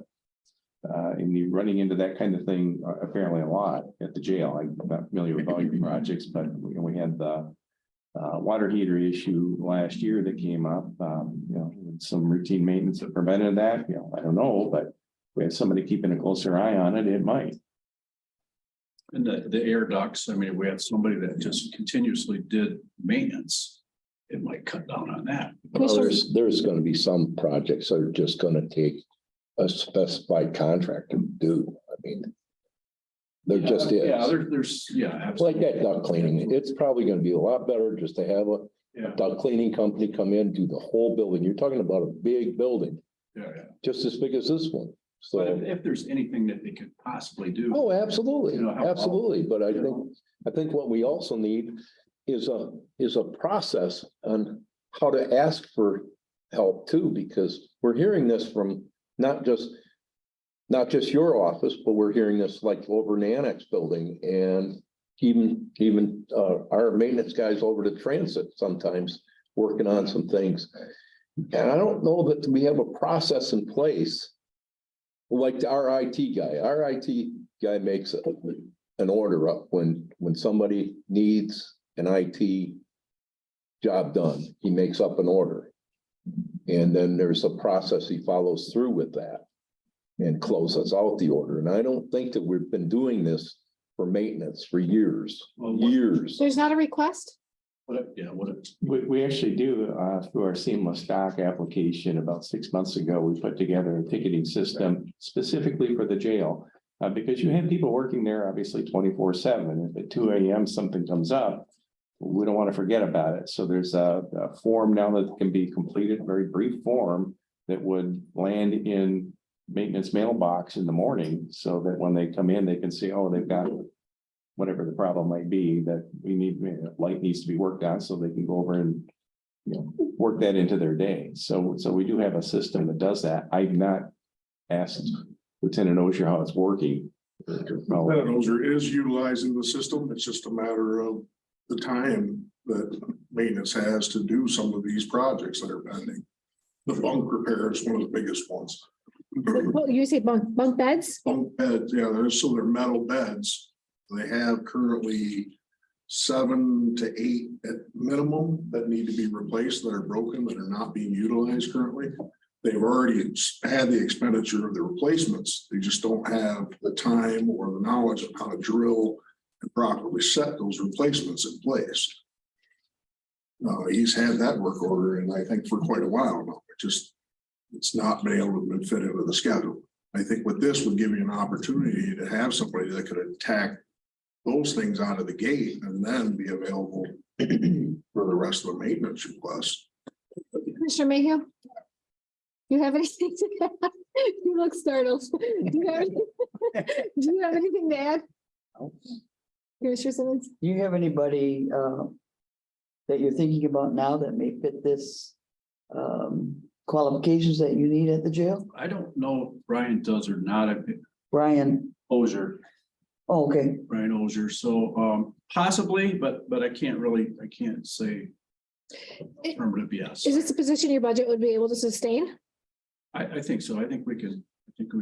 And you're running into that kind of thing apparently a lot at the jail. I'm not familiar with all your projects, but we had the water heater issue last year that came up. Some routine maintenance that prevented that. I don't know, but if we have somebody keeping a closer eye on it, it might. and the air ducts, I mean, if we had somebody that just continuously did maintenance, it might cut down on that. Well, there's gonna be some projects that are just gonna take a specified contractor to do. I mean, there just is. Yeah, there's, yeah. It's like that duct cleaning. It's probably gonna be a lot better just to have a Yeah, duct cleaning company come in, do the whole building. You're talking about a big building, yeah. just as big as this one. But So, if there's anything that they could possibly do. oh, absolutely, You know, how- absolutely. But I think what we also need is a process on how to ask for help too, because we're hearing this from not just your office, but we're hearing this like over in the annex building, and even our maintenance guys over to transit sometimes working on some things. And I don't know that we have a process in place. Like our IT guy makes an order up when somebody needs an IT job done, he makes up an order. And then there's a process he follows through with that and closes out the order. And I don't think that we've been doing this for maintenance for years, years. There's not a request? We actually do, through our seamless dock application about 6 months ago, we put together a ticketing system specifically for the jail. Because you have people working there obviously 24/7. If at 2 a.m. something comes up, we don't want to forget about it. So there's a form now that can be completed, a very brief form that would land in maintenance mailbox in the morning so that when they come in, they can see, oh, they've got whatever the problem might be that we need, light needs to be worked on, so they can go over and, work that into their day. So we do have a system that does that. I've not asked Lieutenant Ogier how it's working. Lieutenant Ogier is utilizing the system. It's just a matter of the time that maintenance has to do some of these projects that are pending. The bunk repair is one of the biggest ones. You say bunk beds? Bunk beds, yeah, they're metal beds. They have currently 7 to 8 at minimum that need to be replaced, that are broken, that are not being utilized currently. They've already had the expenditure of the replacements. They just don't have the time or the knowledge of how to drill and properly set those replacements in place. He's had that work order, and I think for quite a while now. It's not been able to fit into the schedule. I think with this would give you an opportunity to have somebody that could attack those things out of the gate and then be available for the rest of the maintenance requests. Commissioner Mayhew? You have anything to add? You look startled. Do you have anything to add? Commissioner Simmons? Do you have anybody that you're thinking about now that may fit this qualifications that you need at the jail? I don't know if Brian does or not. Brian? Ozier, Oh, okay. Brian Ozier. So possibly, but I can't say affirmative yes. Is this a position your budget would be able to sustain? I think so. I think we can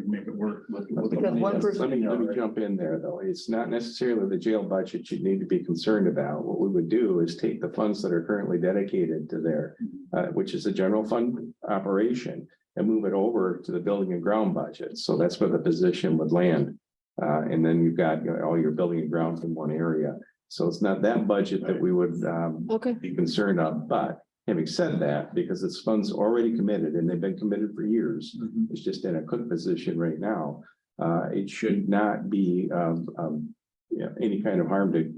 make it work. Because one person- Let me jump in there, though. It's not necessarily the jail budget you need to be concerned about. What we would do is take the funds that are currently dedicated to there, which is a general fund operation, and move it over to the building and ground budget. So that's where the position would land. And then you've got all your building and grounds in one area. So it's not that budget that we would Okay. be concerned of. But having said that, because it's funds already committed and they've been committed for years, it's just in a cook position right now. It should not be any kind of harm to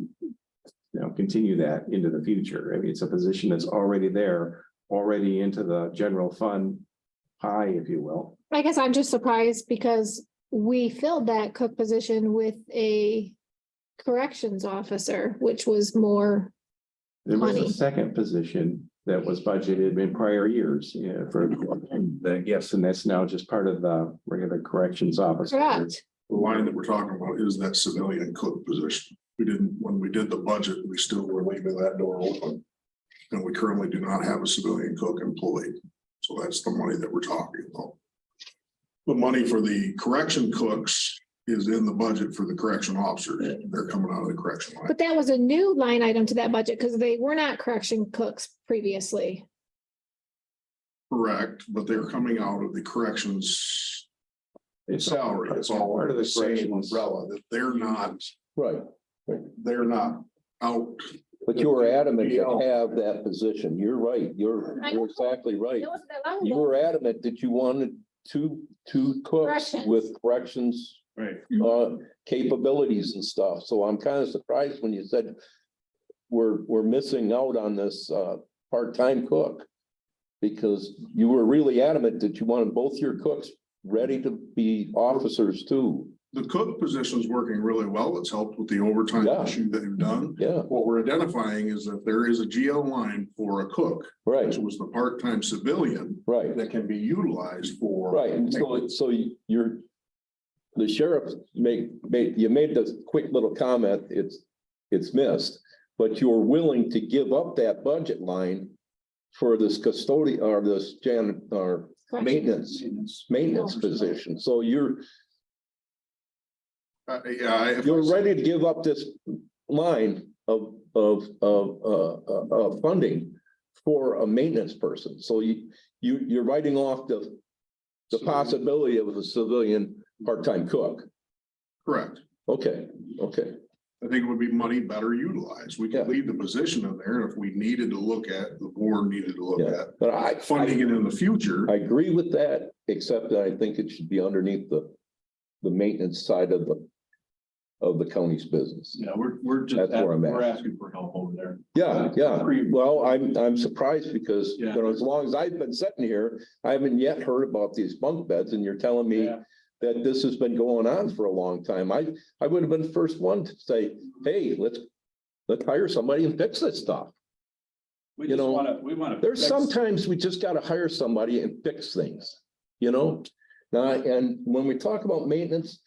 continue that into the future. I mean, it's a position that's already there, already into the general fund pie, if you will. I guess I'm just surprised because we filled that cook position with a corrections officer, which was more There was money. a second position that was budgeted in prior years, for the, yes, and that's now just part of the regular corrections officer. Correct. The line that we're talking about is that civilian cook position. When we did the budget, we still were leaving that door open. And we currently do not have a civilian cook employed. So that's the money that we're talking about. The money for the correction cooks is in the budget for the correction officers. They're coming out of the correction line. But that was a new line item to that budget because they were not correction cooks previously. Correct, but they're coming out of the corrections salary. It's all part of the same corrections. umbrella, that they're not out. But you were adamant to have that position. You're right. You're exactly right. It wasn't that long You ago. were adamant that you wanted two cooks Corrections. with corrections Right. capabilities and stuff. So I'm kind of surprised when you said we're missing out on this part-time cook. Because you were really adamant that you wanted both your cooks ready to be officers too. The cook position's working really well. It's helped with the overtime Yeah. issue that you've done. Yeah, What we're identifying is that there is a GL line for a cook, right, which was the part-time civilian right, that can be utilized for. right. And so the sheriff you made the quick little comment. it's missed, but you're willing to give up that budget line for this custodian or this or Correct. maintenance position. So you're If ready to give up this line of funding for a maintenance person. So you're writing off the possibility of a civilian part-time cook. Correct. Okay. I think it would be money better utilized. We Yeah. could leave the position in there if we needed to look at, the board needed to look Yeah, at but funding it in the future. I agree with that, except that I think it should be underneath the maintenance side of the county's business. Yeah, we're just, That's where I'm at. we're asking for help over there. Yeah. Well, I'm surprised because, Yeah. as long as I've been sitting here, I haven't yet heard about these bunk beds, and you're telling me Yeah. that this has been going on for a long time. I would have been the first one to say, hey, let's hire somebody and fix this stuff. We You just know, wanna. There's fix- sometimes we just gotta hire somebody and fix things, Now, and when we talk about maintenance,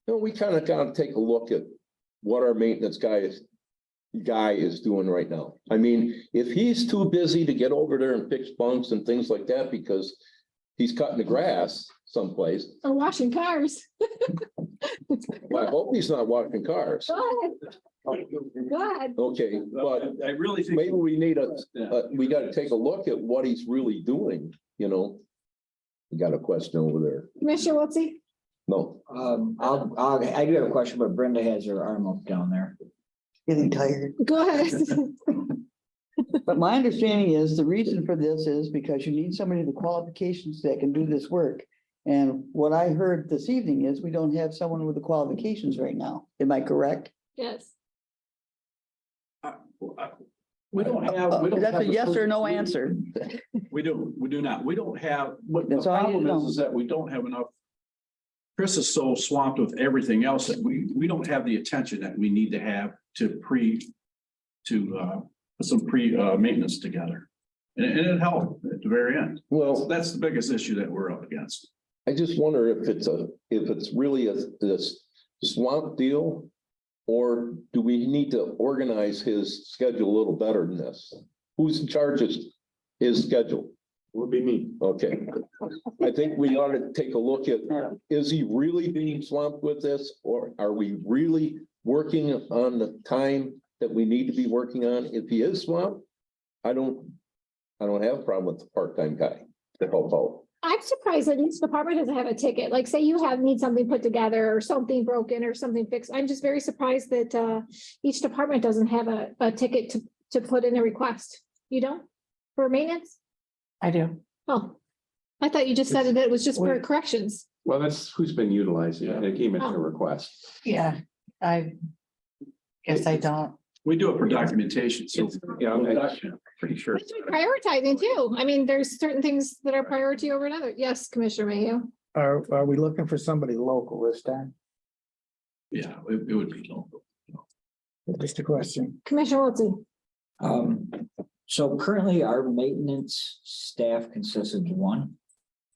we kind of gotta take a look at what our maintenance guy is doing right now. I mean, if he's too busy to get over there and fix bunks and things like that because he's cutting the grass someplace, Or washing cars. well, I hope he's not washing cars. Go ahead. Okay, but I really think. maybe we need Yeah. we gotta take a look at what he's really doing, We got a question over there. Commissioner Wiltie? No, I do have a question, but Brenda has her arm up down there. Getting tired. Go ahead. But my understanding is the reason for this is because you need somebody with the qualifications that can do this work. And what I heard this evening is we don't have someone with the qualifications right now. Am I correct? Yes. We don't have. we don't That's have a the yes or no we- answer. We do not. We don't have, what the That's all I need to problem know. is that we don't have enough. Chris is so swamped with everything else that we don't have the attention that we need to have to put some maintenance together. And it helped at the very end. well, That's the biggest issue that we're up against. I just wonder if it's really this swamp deal. Or do we need to organize his schedule a little better than this? Who's in charge of his schedule? Would be me. Okay. I think we ought to take a look at, is he really being swamped with this? Or are we really working on the time that we need to be working on? If he is swamped, I don't have a problem with the part-time guy to help out. I'm surprised that each department doesn't have a ticket. Like, say you need something put together or something broken or something fixed. I'm just very surprised that each department doesn't have a ticket to put in a request. You don't? For maintenance? I do. Oh, I thought you just said that it was just for corrections. Well, that's who's been utilizing it. It came in Oh. a request. Yeah, I guess I don't. We do it for documentation, so. Yeah, I'm pretty sure. It's prioritizing too. I mean, there's certain things that are priority over another. Yes, Commissioner Mayhew. Are we looking for somebody local this time? Yeah, it would be local. Just a question. Commissioner Wiltie. So currently our maintenance staff consists of one.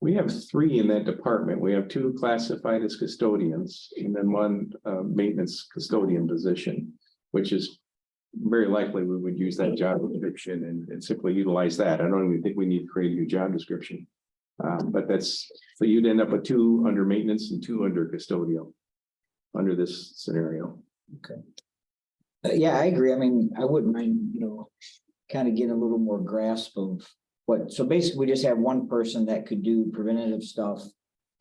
We have 3 in that department. We have 2 classified as custodians and then 1 maintenance custodian position, which is very likely we would use that job description and simply utilize that. I don't even think we need to create a new job description. But so you'd end up with 2 under maintenance and 2 under custodial under this scenario. Yeah, I agree. I mean, I wouldn't mind, kind of getting a little more grasp of so basically we just have one person that could do preventative stuff.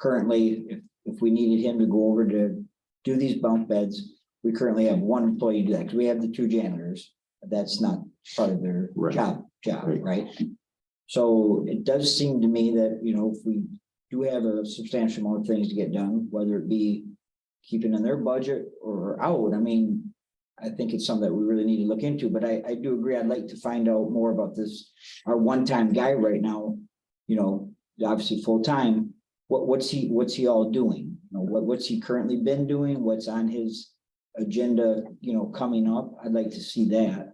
Currently, if we needed him to go over to do these bunk beds, we currently have one employee do that because we have the 2 janitors. That's not part of their Right. job, Right. right? So it does seem to me that, if we do have a substantial amount of things to get done, whether it be keeping in their budget or out, I mean, I think it's something that we really need to look into, but I do agree. I'd like to find out more about this. Our one-time guy right now, obviously full-time, what's he all doing? What's he currently been doing? What's on his agenda, coming up? I'd like to see that.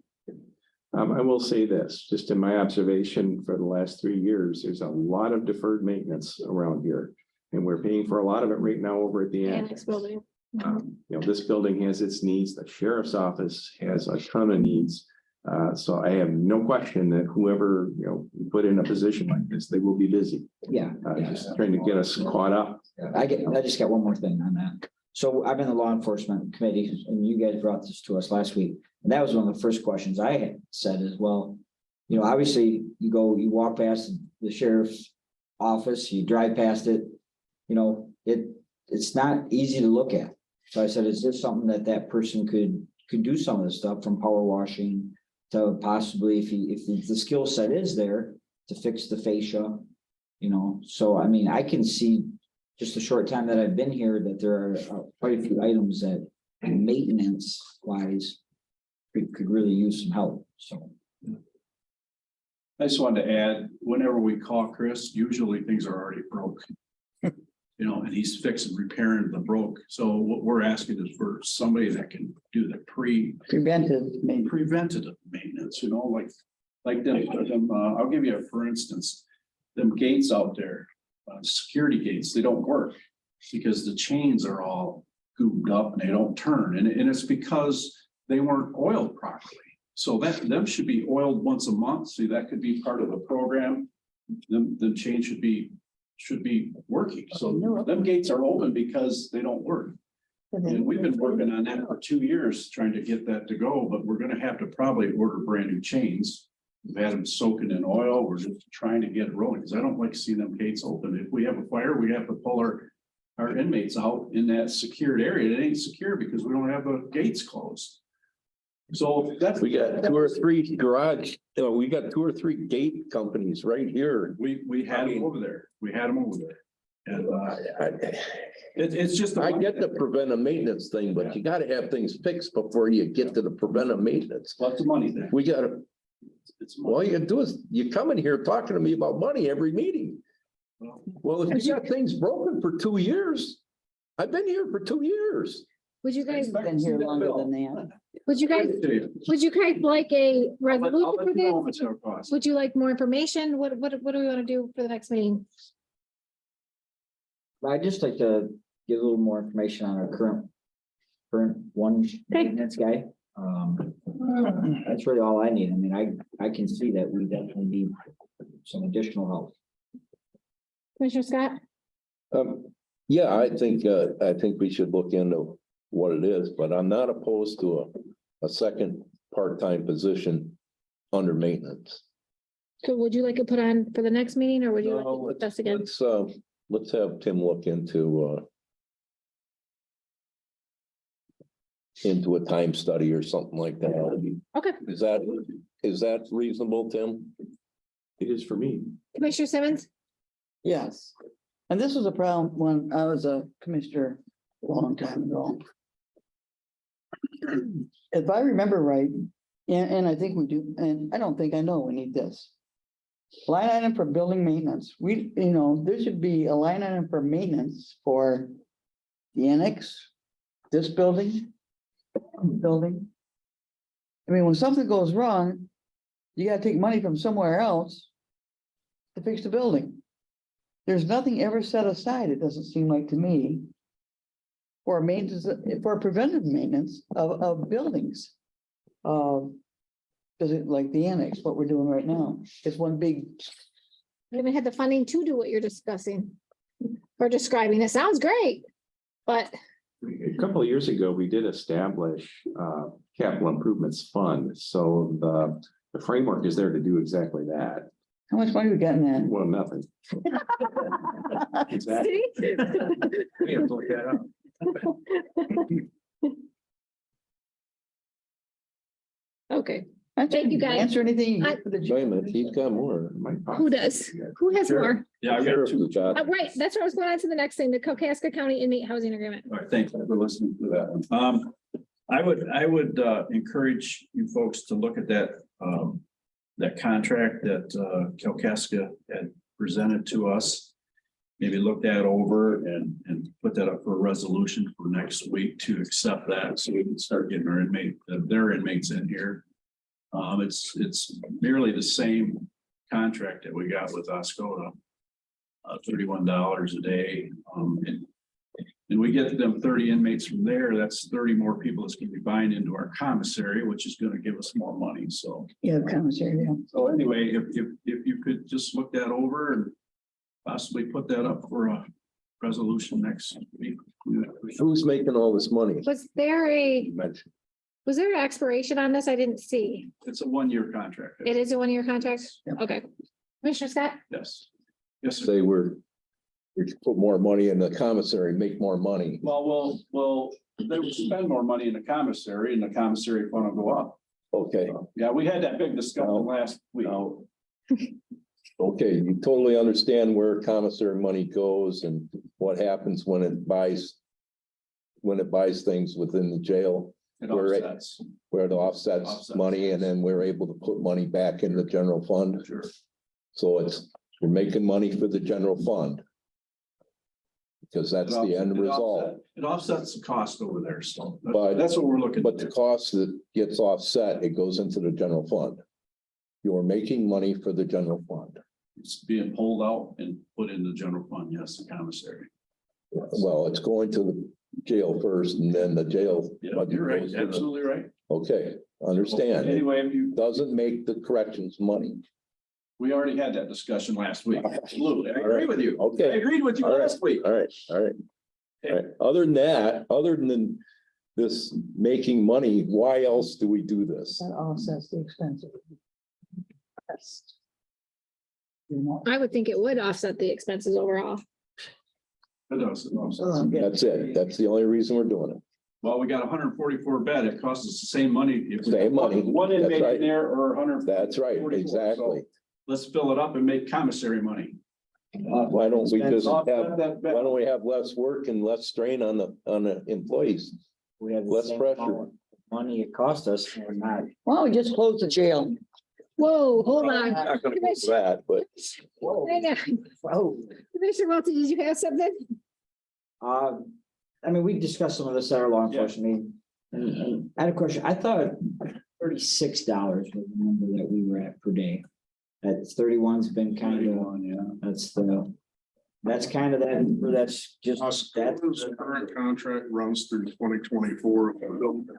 I will say this, just in my observation for the last 3 years, there's a lot of deferred maintenance around here. And we're paying for a lot of it right now over at the end. Annex building. You know, this building has its needs, the sheriff's office has a ton of needs. So I have no question that whoever, you know, we put in a position like this, they will be busy. Yeah. Just trying to get us caught up. I just got one more thing on that. So I'm in the law enforcement committee and you guys brought this to us last week. And that was one of the first questions I had said as well. You know, obviously you walk past the sheriff's office, you drive past it, you know, it's not easy to look at. So I said, is this something that person could do some of the stuff from power washing to possibly if the skill set is there to fix the fascia, you know? So, I mean, I can see just the short time that I've been here that there are quite a few items that maintenance wise could really use some help. So. I just wanted to add, whenever we call Chris, usually things are already broke. You know, and he's fixing, repairing the broke. So what we're asking is for somebody that can do the Preventive, maybe. preventative maintenance, you know, like them, I'll give you a, for instance, them gates out there, security gates, they don't work because the chains are all gooped up and they don't turn. And it's because they weren't oiled properly. So them should be oiled once a month. See, that could be part of the program. The chain should be working. So them gates are open because they don't work. And we've been working on that for 2 years, trying to get that to go, but we're gonna have to probably order brand new chains. We've had them soaking in oil. We're just trying to get it rolling because I don't like seeing them gates open. If we have a fire, we have to pull our inmates out in that secured area. It ain't secure because we don't have the gates closed. So that's. We got 2 or 3 garage, we got 2 or 3 gate companies right here. We had them over there. We had them over there. And it's just. I get the preventive maintenance thing, but you gotta have things fixed before you get to the preventive maintenance. Lots of money there. We gotta, all you do is, you come in here talking to me about money every meeting. Well, if you got things broken for 2 years, I've been here for 2 years. Would you guys, Been here longer than that. would you guys like a resolution for this? Would you like more information? What do we want to do for the next meeting? I'd just like to get a little more information on our current one maintenance guy. That's really all I need. I mean, I can see that we definitely need some additional help. Commissioner Scott? Yeah, I think we should look into what it is, but I'm not opposed to a second part-time position under maintenance. So would you like it put on for the next meeting or would you like to discuss again? Let's have Tim look into a time study or something like that. Okay. Is that reasonable, Tim? It is for me. Commissioner Simmons? Yes. And this was a problem when I was a commissioner a long time ago. If I remember right, and I think we do, and I don't think I know we need this. Line item for building maintenance. There should be a line item for maintenance for the annex, this building. I mean, when something goes wrong, you gotta take money from somewhere else to fix the building. There's nothing ever set aside, it doesn't seem like to me, for maintenance, for preventive maintenance of buildings. Does it like the annex, what we're doing right now? It's one big. We haven't had the funding to do what you're discussing or describing. It sounds great, but A couple of years ago, we did establish capital improvements fund. So the framework is there to do exactly that. How much money we got in that? Well, nothing. Exactly. See? We have to look that up. Okay, Thank Thank you, guys. Answer anything. I- Wait a minute, he's got more. who does? Who has more? Yeah, I got two. Right, that's what I was going on to the next thing, the Cocasco County inmate housing agreement. All right, thanks for listening to that one. I would encourage you folks to look at that contract that Kalkaska had presented to us. Maybe look that over and put that up for a resolution for next week to accept that, so we can start getting their inmates in here. It's merely the same contract that we got with Oscoda. $31 a day. And And we get them 30 inmates from there, that's 30 more people that's gonna be buying into our commissary, which is gonna give us more money, so. Yeah, commissary, yeah. So anyway, if you could just look that over and possibly put that up for a resolution next week. Who's making all this money? Was there You mentioned. was there an expiration on this? I didn't see. It's a 1-year contract. It is a one-year contract? Yeah. Okay. Commissioner Scott? Yes. Yes, sir. Say we should put more money in the commissary, make more money. Well, they would spend more money in the commissary and the commissary fund will go up. Okay, Yeah, we had that big discussion last week. okay, you totally understand where commissary money goes and what happens when it buys things within the jail, It We're right. offsets. where it offsets Offsets. money, and then we're able to put money back in the general fund. Sure. So you're making money for the general fund. Because that's the end result. It offsets the cost over there, so But- that's what we're looking. But the cost that gets offset, it goes into the general fund. You're making money for the general fund. It's being pulled out and put in the general fund, yes, the commissary. Well, it's going to the jail first and then the jail. Yeah, you're right, absolutely right. Okay, understand. It Anyway, if you, doesn't make the corrections money. we already had that discussion last week. Absolutely, I agree with you. I Okay, agreed with you All right. last week. all right, all right. All right. Other than that, other than this making money, why else do we do this? That offsets the expenses. Yes. You know, I would think it would offset the expenses overall. It does, it offsets. That's it. That's the only reason we're doing it. Well, we got 144 bed, it costs us the same money. If we Same money. One That's inmate right. in there or 100. That's right, 44, exactly. so let's fill it up and make commissary money. Why don't we just Offset have, that bed. why don't we have less work and less strain on the employees? We have the Less same pressure. amount of money it cost us, and we're not. Why don't we just close the jail? Whoa, hold on. I'm not gonna go for that, but Hang on. Oh. Commissioner Welty, did you have something? I mean, we discussed some of this at our law enforcement meeting. And I had a question. I thought $36 was the number that we were at per day. That 31's been kind of, that's kind of that, that's just, that's. Oscoda's current contract runs through 2024,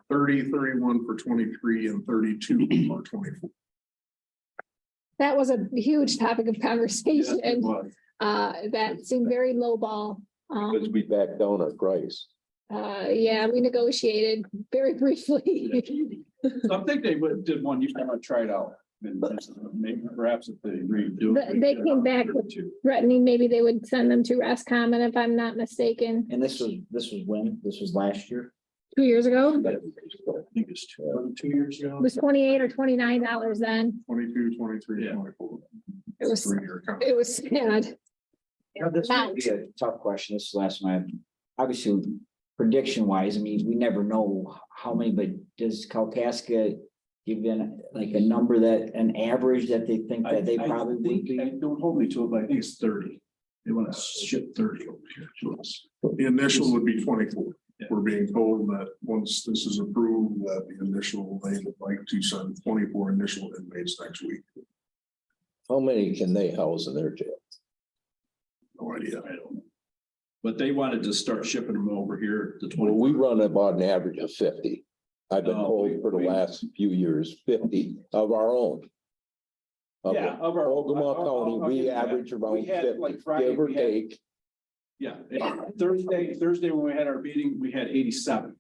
31 for 23 and 32 for 24. That was a huge topic of Yes, conversation. it was. That seemed very low ball. because we back down our price. Yeah, we negotiated very briefly. So I think they did one, you kind of try it out. And maybe perhaps if they agreed to do it. They came back with threatening maybe they would send them to Roscommon if I'm not mistaken, And this was when? This was last year? 2 years ago. I think it's 2 years ago. It was $28 or $29 then. 22, 23, Yeah. 24. It was, 3-year contract. it was sad. You know, this might be a tough question. This is the last one. Obviously, prediction wise, I mean, we never know how many, but does Kalkaska give them like a number that, an average that they think that they probably would be? Don't hold me to it, but I think it's 30. They want to ship 30 over here to us. The initial would be 24. Yeah. We're being told that once this is approved, that the initial, they would like to send 24 initial inmates next week. How many can they house in their jail? No idea. I don't know. But they wanted to start shipping them over here to Well, 20. we run about an average of 50. I've been No, told for the we- last few years, 50 of our own. Of Yeah, of our. Ogemaw County, I'll give we you that. average We around had, 50, like, Friday, give or we had- take. Yeah, Thursday when we had our meeting, we had 87.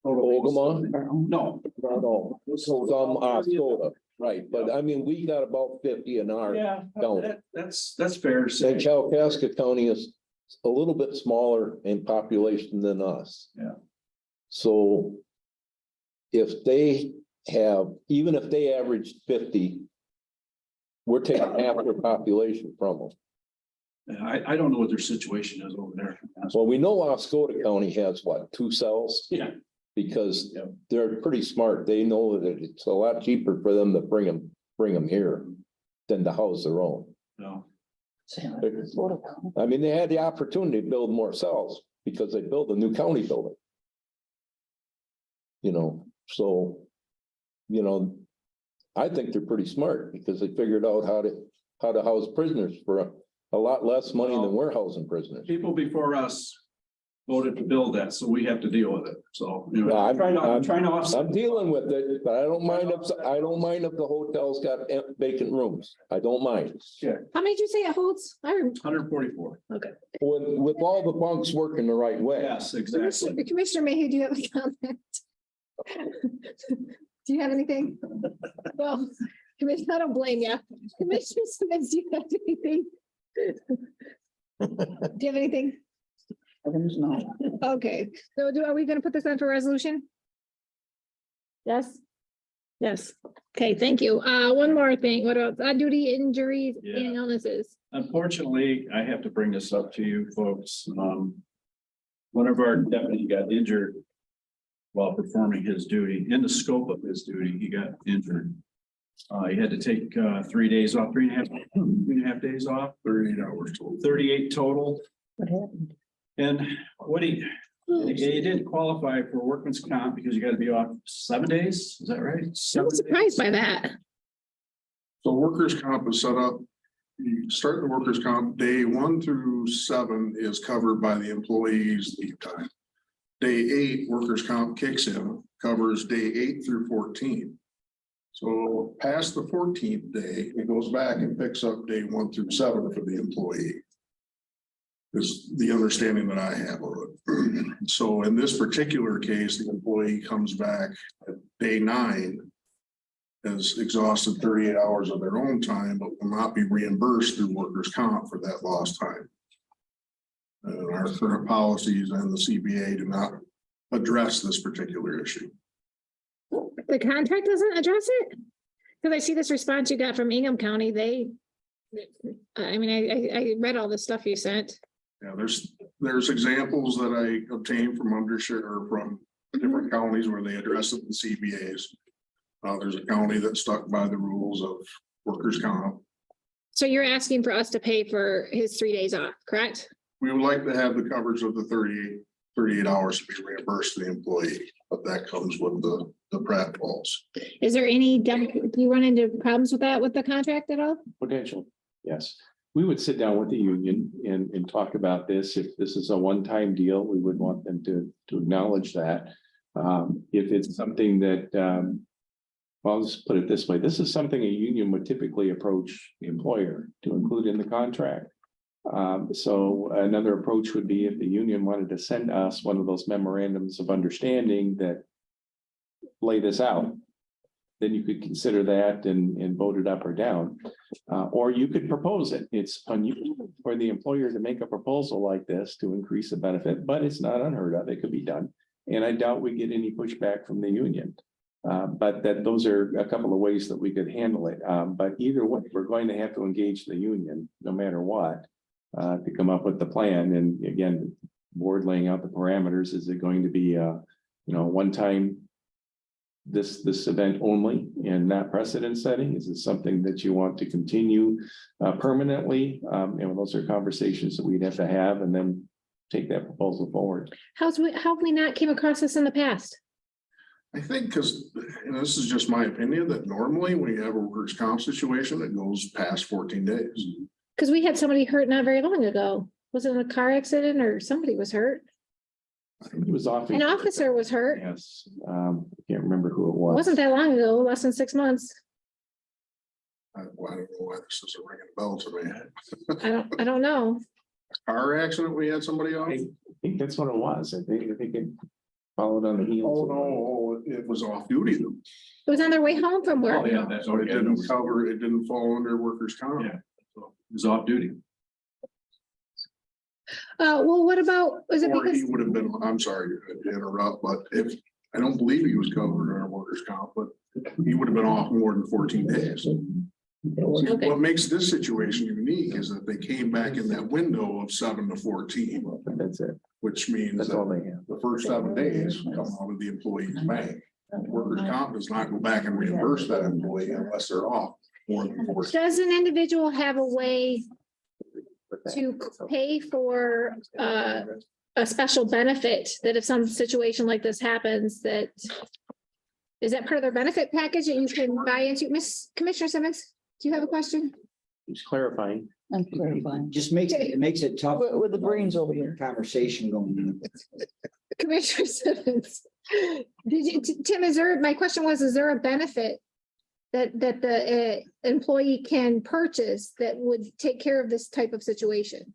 Total Ogemaw? 87. No. No, some Oscoda, right, but I mean, we got about 50 in our. Yeah, County. that's fair to say. And Kalkaska County is a little bit smaller in population than us. Yeah. So if they have, even if they average 50, we're taking half their population from them. I don't know what their situation is over there. Well, we know Oscoda County has what, 2 cells? Yeah, Because Yeah. they're pretty smart. They know that it's a lot cheaper for them to bring them here than to house their own. no, I mean, they had the opportunity to build more cells because they built a new county building. You know, so, you know, I think they're pretty smart because they figured out how to house prisoners for a lot less money than we're housing prisoners. people before us voted to build that, so we have to deal with it, so. You know, No, I'm- I'm trying to offset. I'm dealing with it, but I don't mind if the hotel's got vacant rooms. I don't mind. How many did you say it holds? 144. With all the bunks working the right way. Yes, exactly. Commissioner Mayhew, do you have a comment? Do you have anything? Well, Commissioner, I don't blame you. Commissioner Simmons, do you have anything? Do you have anything? Heavens, no. Okay, so are we gonna put this on for resolution? Yes? Yes. Okay, thank you. One more thing. What else? On duty injuries Yeah. and illnesses. Unfortunately, I have to bring this up to you folks. One of our deputies got injured while performing his duty. In the scope of his duty, he got injured. He had to take 3 days off, 3.5 days off, 38 hours total. 38 total. What happened? And what he didn't qualify for workman's comp because you got to be off 7 days. Is that right? I'm surprised by that. So workers' comp is set up. You start the workers' comp, day 1 through 7 is covered by the employee's leave time. Day 8, workers' comp kicks in, covers day 8 through 14. So past the 14th day, it goes back and picks up day 1 through 7 for the employee. Is the understanding that I have of it. So in this particular case, the employee comes back at day 9. Has exhausted 38 hours of their own time, but will not be reimbursed through workers' comp for that lost time. Our current policies and the CBA do not address this particular issue. The contract doesn't address it? Because I see this response you got from Ingham County, I read all the stuff you sent. Yeah, there's examples that I obtained from or from different counties where they address it in CBAs. There's a county that stuck by the rules of workers' comp. So you're asking for us to pay for his 3 days off, correct? We would like to have the coverage of the 38 hours to be reimbursed to the employee, but that comes with the pratfalls. Is there any, do you run into problems with that with the contract at all? Potential, yes. We would sit down with the union and talk about this. If this is a one-time deal, we would want them to acknowledge that. If it's something that, well, I'll just put it this way, this is something a union would typically approach the employer to include in the contract. So another approach would be if the union wanted to send us one of those memorandums of understanding that lay this out, then you could consider that and vote it up or down. Or you could propose it. It's unusual for the employer to make a proposal like this to increase the benefit, but it's not unheard of. It could be done. And I doubt we get any pushback from the union. But those are a couple of ways that we could handle it. But either way, we're going to have to engage the union no matter what to come up with the plan. And again, board laying out the parameters. Is it going to be one time this event only and not precedent setting? Is it something that you want to continue permanently? Those are conversations that we'd have to have and then take that proposal forward. How have we not came across this in the past? I think because, this is just my opinion, that normally when you have a workers' comp situation, it goes past 14 days. Because we had somebody hurt not very long ago. Was it a car accident or somebody was hurt? I think it was off. An officer was hurt. Yes, I can't remember who it It was. wasn't that long ago, less than 6 months. I don't know why this is a ringing bell to me. I don't know. Car accident, we had somebody on? I think that's what it was. I think it followed on the heels. Oh, no, it was off duty though. It was on their way home from work. Oh, yeah, that's So what it didn't cover, it didn't fall under workers' comp. Yeah. It was off duty. Well, what about, was it Or because, he would have been, I'm sorry to interrupt, but I don't believe he was covered under workers' comp, but he would have been off more than 14 days. Okay. What makes this situation unique is that they came back in that window of 7 to 14, That's it. which means That's all that they have. the first 7 days come out of the employee's bank. Workers' comp does not go back and reimburse that employee unless they're off more than 14. does an individual have a way to pay for a special benefit that if some situation like this happens, that is that part of their benefit package that you can buy into? Miss Commissioner Simmons, do you have a question? Just clarifying, I'm clarifying. Just it makes it tough. With the brains over here. Conversation going. Commissioner Simmons. Tim, my question was, is there a benefit that the employee can purchase that would take care of this type of situation?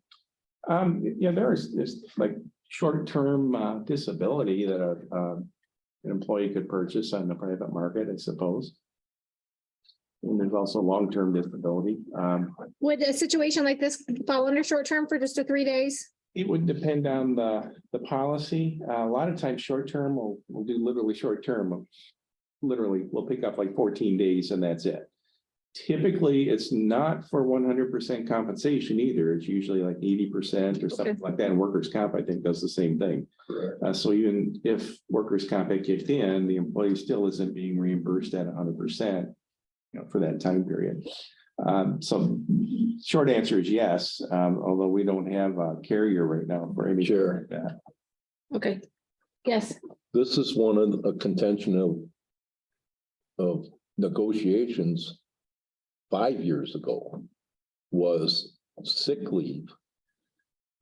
Yeah, there's like short-term disability that an employee could purchase on the private market, I suppose. And there's also long-term disability. Would a situation like this fall under short-term for just 3 days? It would depend on the policy. A lot of times, short-term, we'll do literally short-term. Literally, we'll pick up like 14 days and that's it. Typically, it's not for 100% compensation either. It's usually like 80% or something like that. And workers' comp, I think, does the same thing. So even if workers' comp had kicked in, the employee still isn't being reimbursed at 100%, for that time period. So short answer is yes, although we don't have a carrier right now for anything like that. Okay, yes. This is one of a contention of negotiations 5 years ago was sick leave.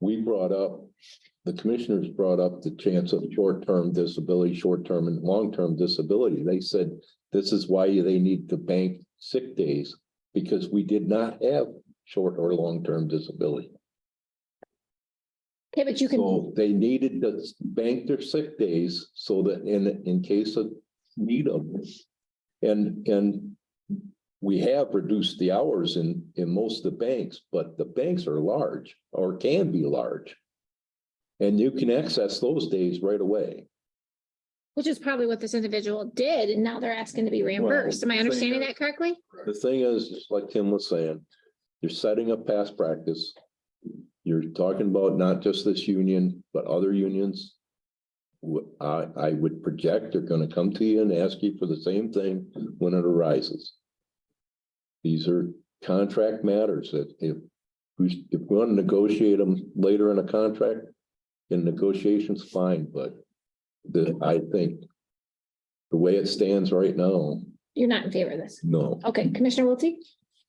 The commissioners brought up the chance of short-term disability, short-term and long-term disability. They said, this is why they need to bank sick days, because we did not have short or long-term disability. Okay, but you can, So they needed to bank their sick days so that in case of need of them. And we have reduced the hours in most of the banks, but the banks are large or can be large. And you can access those days right away. which is probably what this individual did, and now they're asking to be reimbursed. Am I understanding that correctly? The thing is, just like Tim was saying, you're setting up past practice. You're talking about not just this union, but other unions. I would project they're gonna come to you and ask you for the same thing when it arises. These are contract matters that if we want to negotiate them later in a contract, in negotiations, fine, but I think the way it stands right now, You're not in favor of this. no. Okay, Commissioner Wiltie?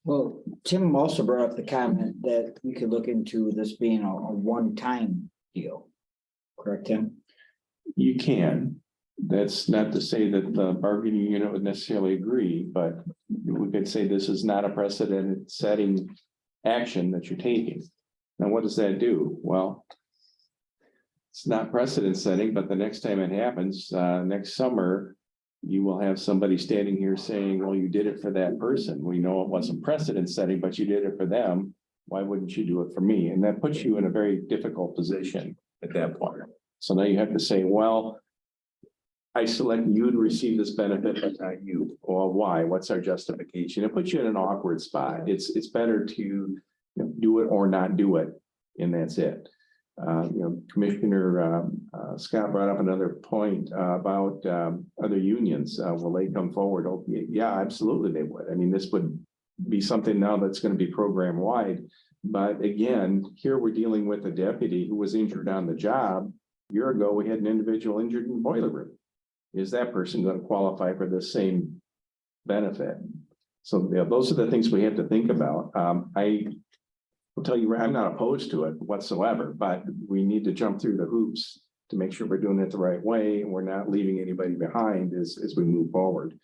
Well, Tim also brought up the comment that we could look into this being a one-time deal. Correct, Tim? You can. That's not to say that the bargaining unit would necessarily agree, but we could say this is not a precedent setting action that you're taking. Now, what does that do? Well, it's not precedent setting, but the next time it happens, next summer, you will have somebody standing here saying, well, you did it for that person. We know it wasn't precedent setting, but you did it for them. Why wouldn't you do it for me? And that puts you in a very difficult position at that point. So now you have to say, well, I select you to receive this benefit, but not you. Well, why? What's our justification? It puts you in an awkward spot. It's better to do it or not do it, and that's it. Commissioner Scott brought up another point about other unions. Will they come forward? Oh, yeah, absolutely they would. I mean, this would be something now that's going to be program wide. But again, here we're dealing with a deputy who was injured on the job. A year ago, we had an individual injured in the boiler room. Is that person going to qualify for the same benefit? So those are the things we have to think about. I will tell you, I'm not opposed to it whatsoever, but we need to jump through the hoops to make sure we're doing it the right way and we're not leaving anybody behind as we move forward.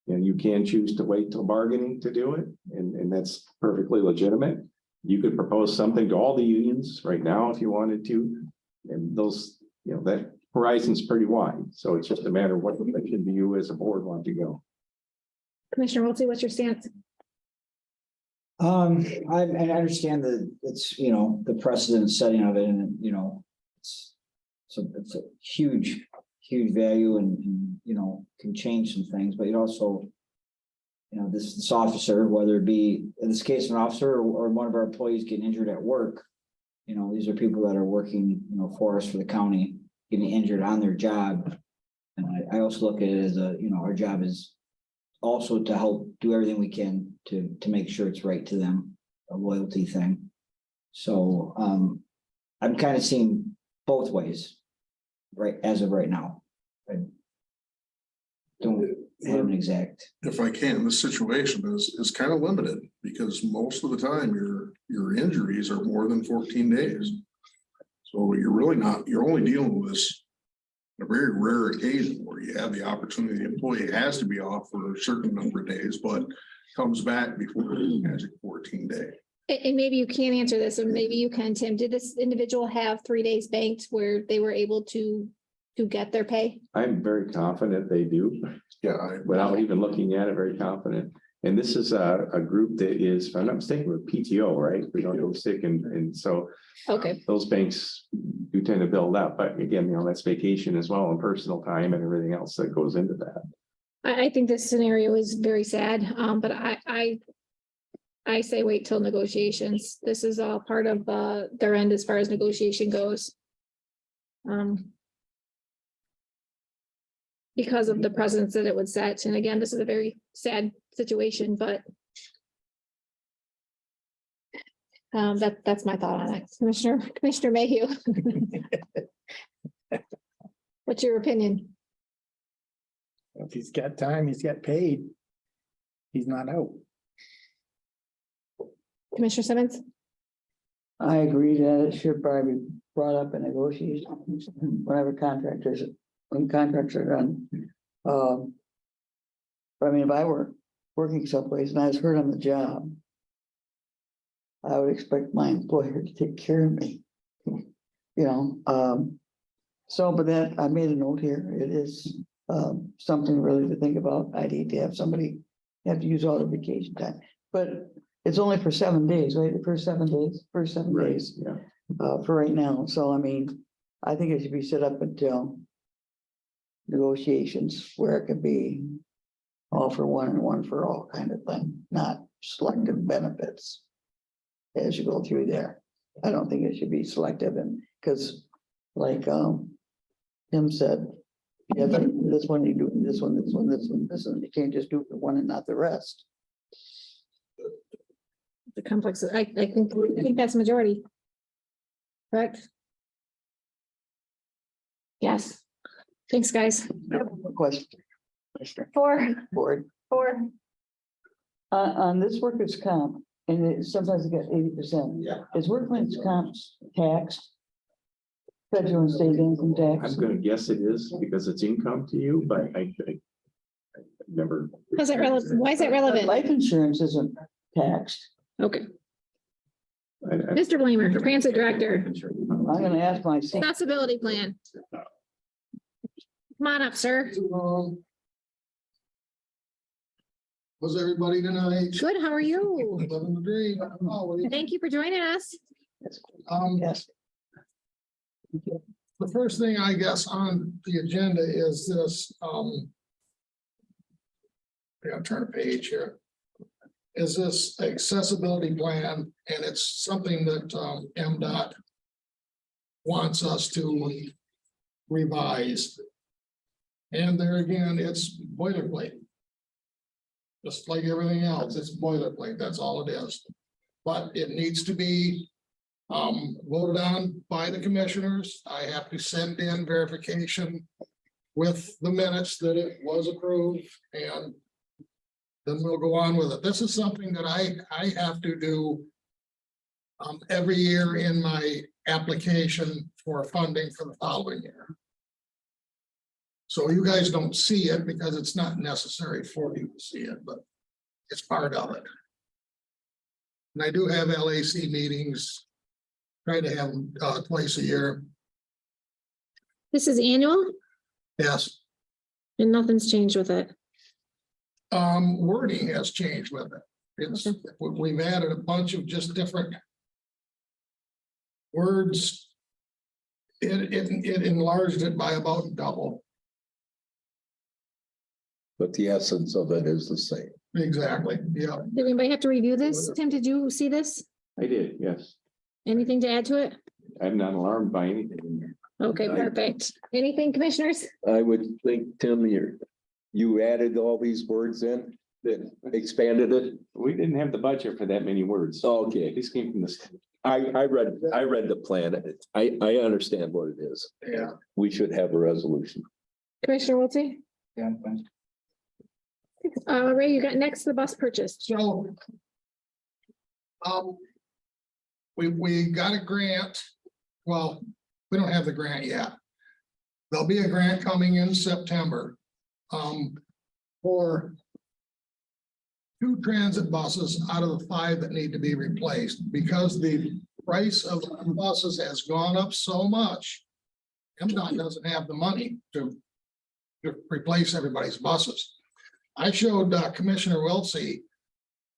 And you can choose to wait till bargaining to do it, and that's perfectly legitimate. You could propose something to all the unions right now if you wanted to, and those, that horizon's pretty wide. So it's just a matter of what direction do you as a board want to go. Commissioner Wiltie, what's your stance? I understand that it's, the precedent setting of it, and, it's a huge value and, can change some things, but it also, this officer, whether it be in this case, an officer or one of our employees getting injured at work, these are people that are working, for us, for the county, getting injured on their job. And I also look at it as our job is also to help do everything we can to make sure it's right to them, a loyalty thing. So I'm kind of seeing both ways, right, as of right now. I don't have an exact. if I can, this situation is kind of limited because most of the time your injuries are more than 14 days. So you're really not, you're only dealing with this a very rare occasion where you have the opportunity, the employee has to be off for a certain number of days, but comes back before the magic 14 day. And maybe you can't answer this, or maybe you can, Tim. Did this individual have 3 days banked where they were able to get their pay? I'm very confident they do, Yeah, without even looking at it, very confident. And this is a group that is, if I'm not mistaken, with PTO, right? We don't go sick and so Okay, those banks do tend to build up, but again, that's vacation as well and personal time and everything else that goes into that. I think this scenario is very sad, but I say wait till negotiations. This is all part of their end as far as negotiation goes. Because of the precedents that it would set. And again, this is a very sad situation, but that's my thought on it. Commissioner Mayhew. What's your opinion? If he's got time, he's got paid. He's not out. Commissioner Simmons? I agree that it should probably be brought up in negotiations whenever when contracts are done. But I mean, if I were working someplace and I was hurt on the job, I would expect my employer to take care of me. So, but that, I made a note here. It is something really to think about. I'd hate to have somebody have to use all their vacation time, but it's only for 7 days, right? The first 7 days, Yeah. for right now. So I mean, I think it should be set up until negotiations where it could be all for one and one for all kind of thing, not selective benefits as you go through there. I don't think it should be selective, and because like Tim said, yeah, this one you do, this one, you can't just do it for one and not the rest. The complex, I think that's majority. Correct? Yes. Thanks, guys. Question. Board. On this workers' comp, and sometimes it got 80%. Yeah. Is workman's comp taxed? Federal and state income tax? I'm gonna guess it is because it's income to you, but I never. How's that relevant? Why is that relevant? Life insurance isn't taxed. Okay. Mr. Blamer, Transit Director, I'm gonna ask my. Accessibility Plan. Come on up, sir. Was everybody tonight? Good, how are you? Living the dream. Oh, Thank you for joining us. Yes. The first thing I guess on the agenda is this, I gotta turn a page here. Is this accessibility plan, and it's something that MDOT wants us to revise. And there again, it's boilerplate. Just like everything else, it's boilerplate, that's all it is. But it needs to be voted on by the commissioners. I have to send in verification with the minutes that it was approved, and then we'll go on with it. This is something that I have to do every year in my application for funding for the following year. So you guys don't see it because it's not necessary for you to see it, but it's part of it. And I do have LAC meetings, try to have them twice a year. This is annual Yes, and nothing's changed with it. wording has changed with it. It's, we've added a bunch of just different words. It enlarged it by about double. But the essence of it is the same. Exactly, yeah. Did anybody have to review this? Tim, did you see this? I did, yes. Anything to add to it? I'm not alarmed by anything in there. Okay, perfect. Anything, commissioners? I would think, Tim, you added all these words in that expanded it. We didn't have the budget for that many words. Okay, This came from this. I read the plan. I understand what it is. Yeah. We should have a resolution. Commissioner Wiltie? Yeah. Ray, you got next, the bus purchase. So. We got a grant. Well, we don't have the grant yet. There'll be a grant coming in September. For 2 transit buses out of the 5 that need to be replaced, because the price of buses has gone up so much. MDOT doesn't have the money to replace everybody's buses. I showed Commissioner Wiltsey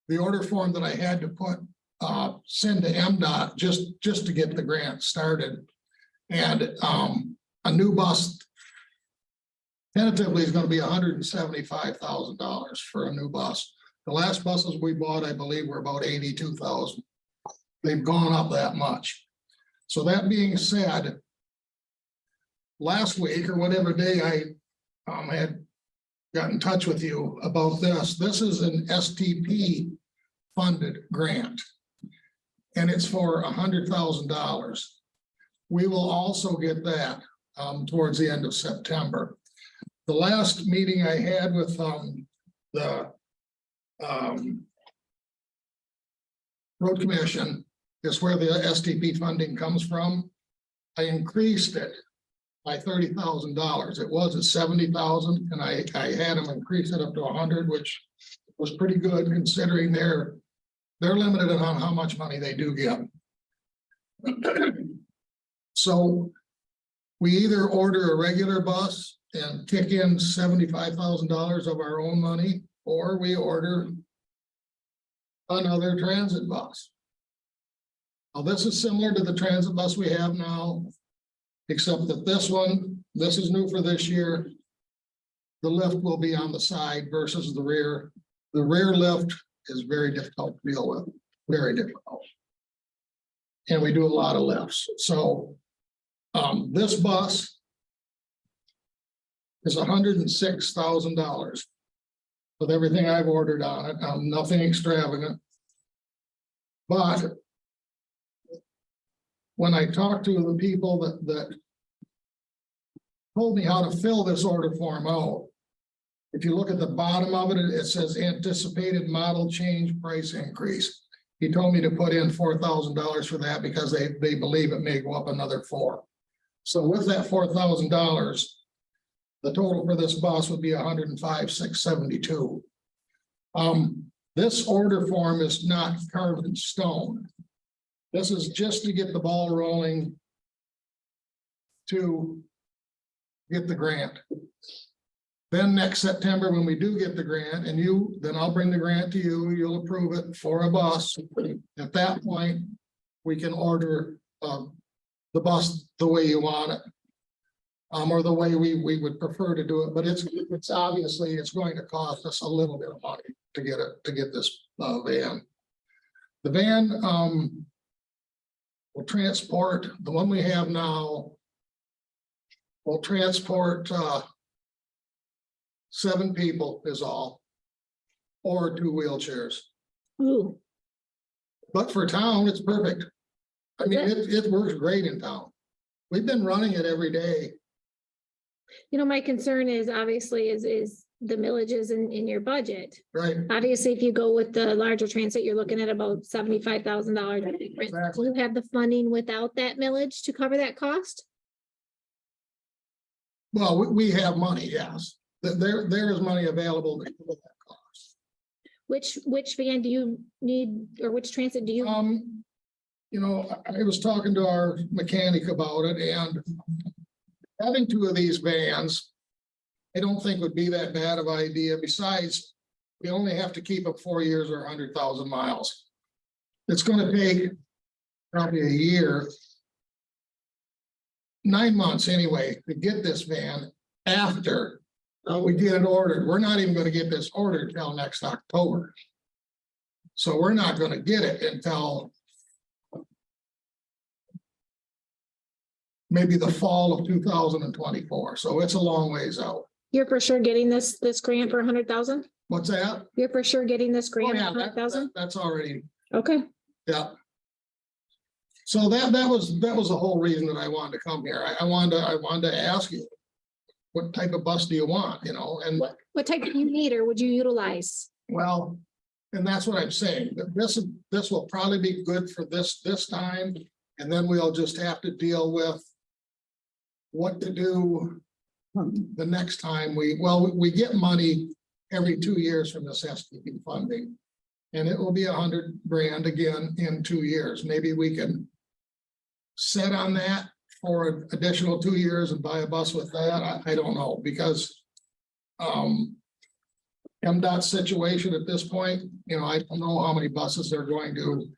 the order form that I had to send to MDOT just to get the grant started. And a new bus tentatively is going to be $175,000 for a new bus. The last buses we bought, I believe, were about 82,000. They've gone up that much. So that being said, last week or whatever day I had got in touch with you about this. This is an STP funded grant. And it's for $100,000. We will also get that towards the end of September. The last meeting I had with the Road Commission is where the STP funding comes from. I increased it by $30,000. It was at 70,000, and I had them increase it up to 100, which was pretty good considering they're limited on how much money they do get. So we either order a regular bus and kick in $75,000 of our own money, or we order another transit bus. Now, this is similar to the transit bus we have now, except that this is new for this year. The lift will be on the side versus the rear. The rear lift is very difficult to deal with, very difficult. And we do a lot of lifts. So this bus is $106,000 with everything I've ordered on it. Nothing extravagant. But when I talked to the people that told me how to fill this order form out, if you look at the bottom of it, it says anticipated model change price increase. He told me to put in $4,000 for that because they believe it may go up another $4,000. So with that $4,000, the total for this bus would be $105,672. This order form is not carved in stone. This is just to get the ball rolling to get the grant. Then next September, when we do get the grant then I'll bring the grant to you, you'll approve it for a bus. At that point, we can order the bus the way you want it. Or the way we would prefer to do it, but it's obviously it's going to cost us a little bit of money to get this van. The van will transport, the one we have now will transport 7 people is all, or 2 wheelchairs. Ooh, But for town, it's perfect. I mean, it works great in town. We've been running it every day. you know, my concern is obviously is the millages in your budget. Right. Obviously, if you go with the larger transit, you're looking at about $75,000. Exactly. Do you have the funding without that millage to cover that cost? Well, we have money, yes. There is money available to cover that cost. Which van do you need, or which transit do you? You know, I was talking to our mechanic about it, and having 2 of these vans, I don't think would be that bad of an idea. Besides, we only have to keep them 4 years or 100,000 miles. It's going to take probably a year, 9 months anyway, to get this van after we get it ordered. We're not even going to get this ordered till next October. So we're not going to get it until maybe the fall of 2024. So it's a long ways out. You're for sure getting this grant for 100,000? What's that? You're for sure getting this Oh, grant for yeah, 100,000? that's already, Okay, yeah. So that was the whole reason that I wanted to come here. I wanted to ask you, what type of bus do you want, you know, and What type do you need or would you utilize? well, and that's what I'm saying, that this will probably be good for this time, and then we'll just have to deal with what to do the next time we get money every 2 years from this STP funding. And it will be $100,000 again in 2 years. Maybe we can set on that for an additional 2 years and buy a bus with that. I don't know, because MDOT's situation at this point, you know, I don't know how many buses they're going to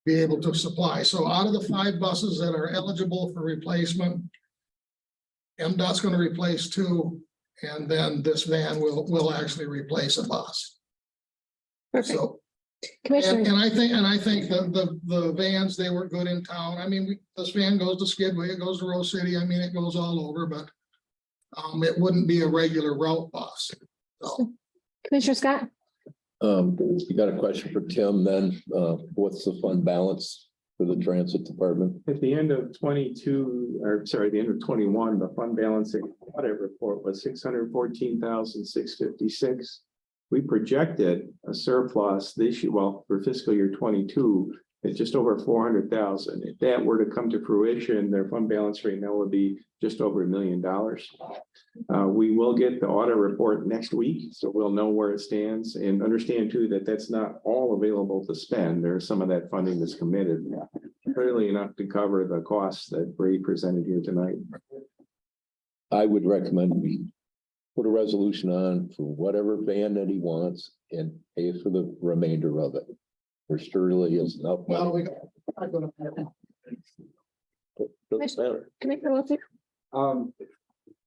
be able to supply. So out of the 5 buses that are eligible for replacement, MDOT's going to replace 2, and then this van will actually replace a bus. Perfect. So, Commissioner, and I think the vans, they were good in town. I mean, this van goes to Skidway, it goes to Rose City. I mean, it goes all over, but it wouldn't be a regular route bus. So, Commissioner Scott, You got a question for Tim then? What's the fund balance for the transit department? At the end of 22, or sorry, the end of 21, the fund balancing audit report was 614,656. We projected a surplus this year, well, for fiscal year 22, at just over 400,000. If that were to come to fruition, their fund balance right now would be just over $1 million. We will get the audit report next week, so we'll know where it stands, and understand too that that's not all available to spend. There's some of that funding that's committed, clearly enough to cover the costs that Brady presented here tonight. I would recommend we put a resolution on for whatever van that he wants and pay for the remainder of it. There surely is enough well, money. Doesn't matter. Commissioner Wiltie,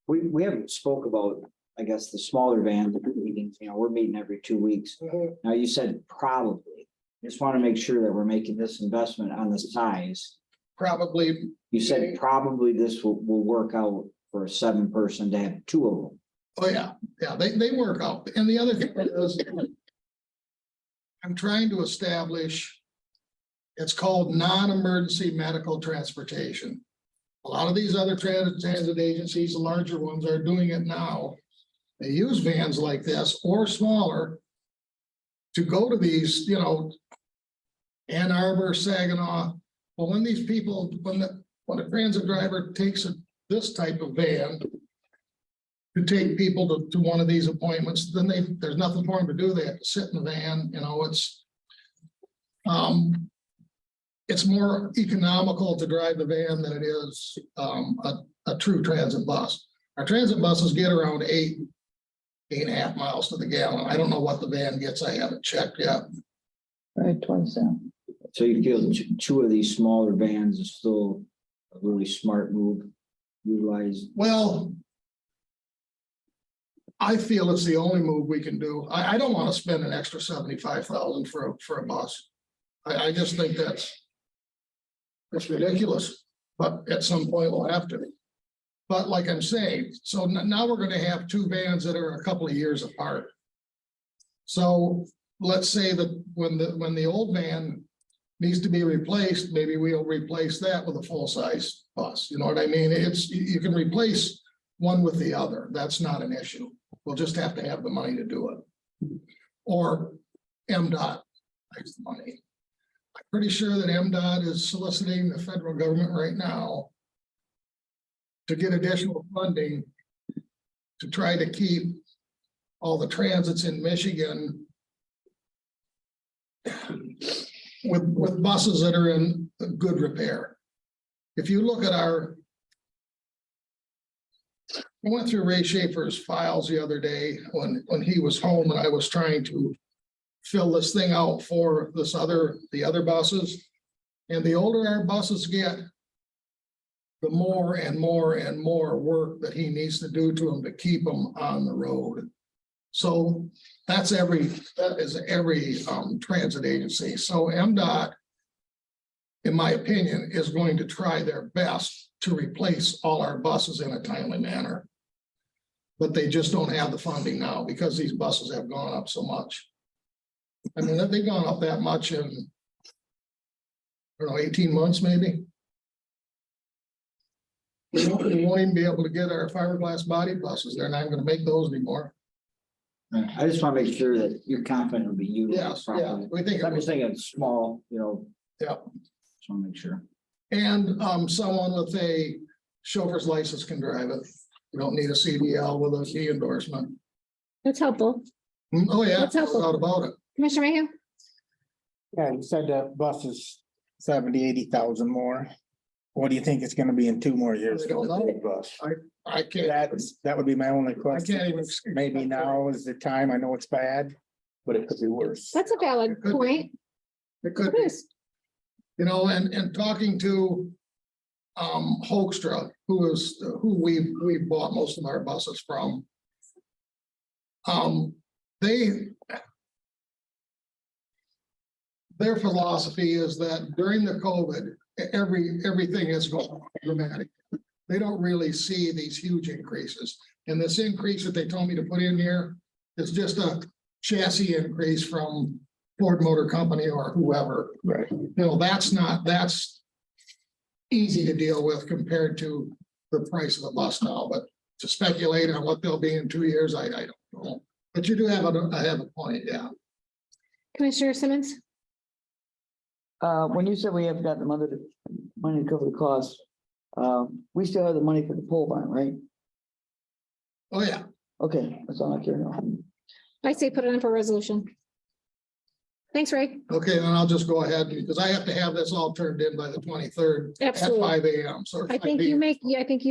We haven't spoke about, I guess, the smaller vans meetings, you know, we're meeting every 2 weeks. Now, you said probably, just want to make sure that we're making this investment on the size. probably, You said probably this will work out for a 7-person to have 2 of them. oh yeah, they work out. And the other thing is, I'm trying to establish, it's called non-emergency medical transportation. A lot of these other transit agencies, the larger ones, are doing it now. They use vans like this or smaller to go to these, you know, Ann Arbor, Saginaw. Well, when these people, when a transit driver takes this type of van to take people to one of these appointments, then there's nothing for them to do. They have to sit in the van, you know, it's more economical to drive the van than it is a true transit bus. Our transit buses get around 8.5 miles to the gallon. I don't know what the van gets. I haven't checked yet. Right, 27. So you feel 2 of these smaller vans is still a really smart move, utilize. Well, I feel it's the only move we can do. I don't want to spend an extra 75,000 for a bus. I just think that's ridiculous, but at some point we'll have to. But like I'm saying, so now we're going to have 2 vans that are a couple of years apart. So let's say that when the old van needs to be replaced, maybe we'll replace that with a full-size bus. You know what I mean? You can replace one with the other. That's not an issue. We'll just have to have the money to do it. Or MDOT takes the money. I'm pretty sure that MDOT is soliciting the federal government right now to get additional funding to try to keep all the transits in Michigan with buses that are in good repair. If you look at I went through Ray Schaefer's files the other day when he was home and I was trying to fill this thing out for the other buses. And the older our buses get, the more and more and more work that he needs to do to them to keep them on the road. So that is every transit agency. So MDOT, in my opinion, is going to try their best to replace all our buses in a timely manner. But they just don't have the funding now because these buses have gone up so much. I mean, they've gone up that much in, I don't know, 18 months maybe. We won't even be able to get our fiberglass body buses. They're not gonna make those anymore. I just want to make sure that you're confident it'll be utilized Yes, yeah, properly. we think. it I'm just was- thinking it's small, you know. Yeah. Just want to make sure. And someone with a chauffeur's license can drive it. You don't need a CDL with a C endorsement. That's helpful. Oh, yeah, That's no helpful. doubt about it. Commissioner Mayhew? Yeah, you said the bus is 70,000, 80,000 more. What do you think it's gonna be in 2 more years? I don't know. Bus. I can't. That would be my only I question. can't even. Maybe now is the time. I know it's bad, but it could be worse. That's a valid It could be. point. It could It be. is. You know, and talking to Hoekstra, who we bought most of our buses from. Their philosophy is that during the COVID, everything is going dramatic. They don't really see these huge increases. And this increase that they told me to put in here is just a chassis increase from Ford Motor Company or whoever. Right. You know, that's easy to deal with compared to the price of a bus now, but to speculate on what they'll be in 2 years, I don't know. But you do have a point, yeah. Commissioner Simmons? When you said we haven't got the money to cover the cost, we still have the money for the pole barn, right? Oh, yeah. Okay, that's all I care about. I say put it in for resolution. Thanks, Ray. Okay, then I'll just go ahead because I have to have this all turned in by the 23rd at Absolutely. 5 a.m. So. I think you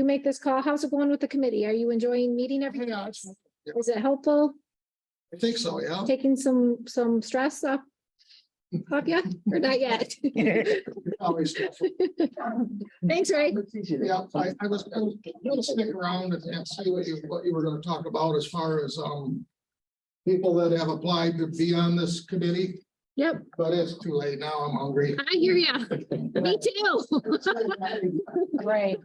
make this call. How's it going with the committee? Are you enjoying meeting every day? Yeah, Is it helpful? I think so, yeah. Taking some stress off you or not yet? Always. Thanks, Ray. Yeah, I was gonna stick around and see what you were gonna talk about as far as people that have applied to be on this committee, Yep, but it's too late now. I'm hungry. I hear ya. Me too. Right.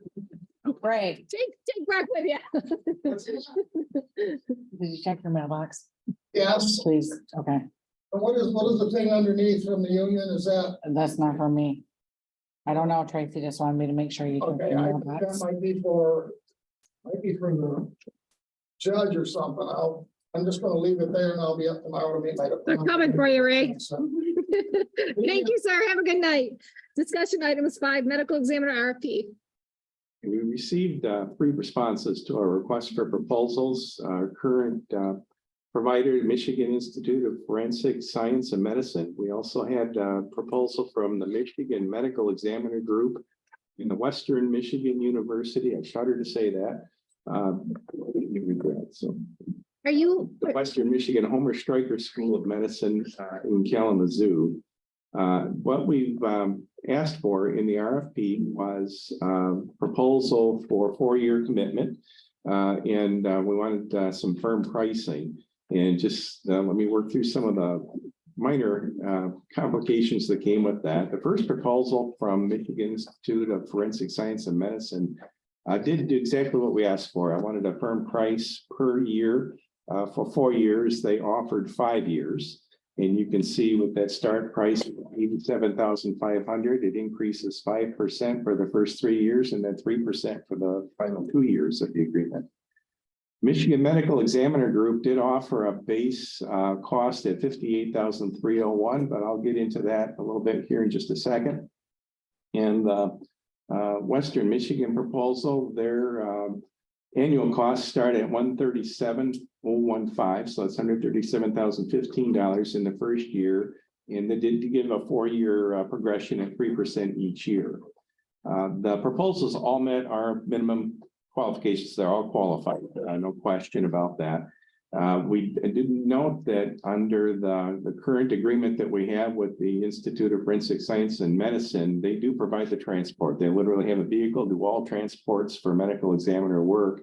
Right. Take Brock with you. Did you check your mailbox? Yes, Please. Okay. but what is the thing underneath from the union? Is that, That's not for me. I don't know. Tracy just wanted me to make sure you. checked okay, your that mailbox. might be for the judge or something. I'm just gonna leave it there and I'll be up tomorrow to meet my. They're coming for you, Ray. Thank you, sir. Have a good night. Discussion items 5, medical examiner RFP. We received 3 responses to our request for proposals. Our current provider, Michigan Institute of Forensic Science and Medicine. We also had a proposal from the Michigan Medical Examiner Group in the Western Michigan University. I shudder to say that. You regret, so. Are you, The Western Michigan Homer Stryker School of Medicine in Kalamazoo. What we've asked for in the RFP was proposal for 4-year commitment. And we wanted some firm pricing. And just let me work through some of the minor complications that came with that. The first proposal from Michigan Institute of Forensic Science and Medicine did do exactly what we asked for. I wanted a firm price per year. For 4 years, they offered 5 years. And you can see with that start price, $87,500, it increases 5% for the first 3 years and then 3% for the final 2 years of the agreement. Michigan Medical Examiner Group did offer a base cost at $58,301, but I'll get into that a little bit here in just a second. And the Western Michigan proposal, their annual costs start at $137,015, so that's $137,015 in the first year, and they did give a 4-year progression at 3% each year. The proposals all met our minimum qualifications; they're all qualified, no question about that. We did note that under the current agreement that we have with the Institute of Forensic Science and Medicine, they do provide the transport. They literally have a vehicle, do all transports for medical examiner work.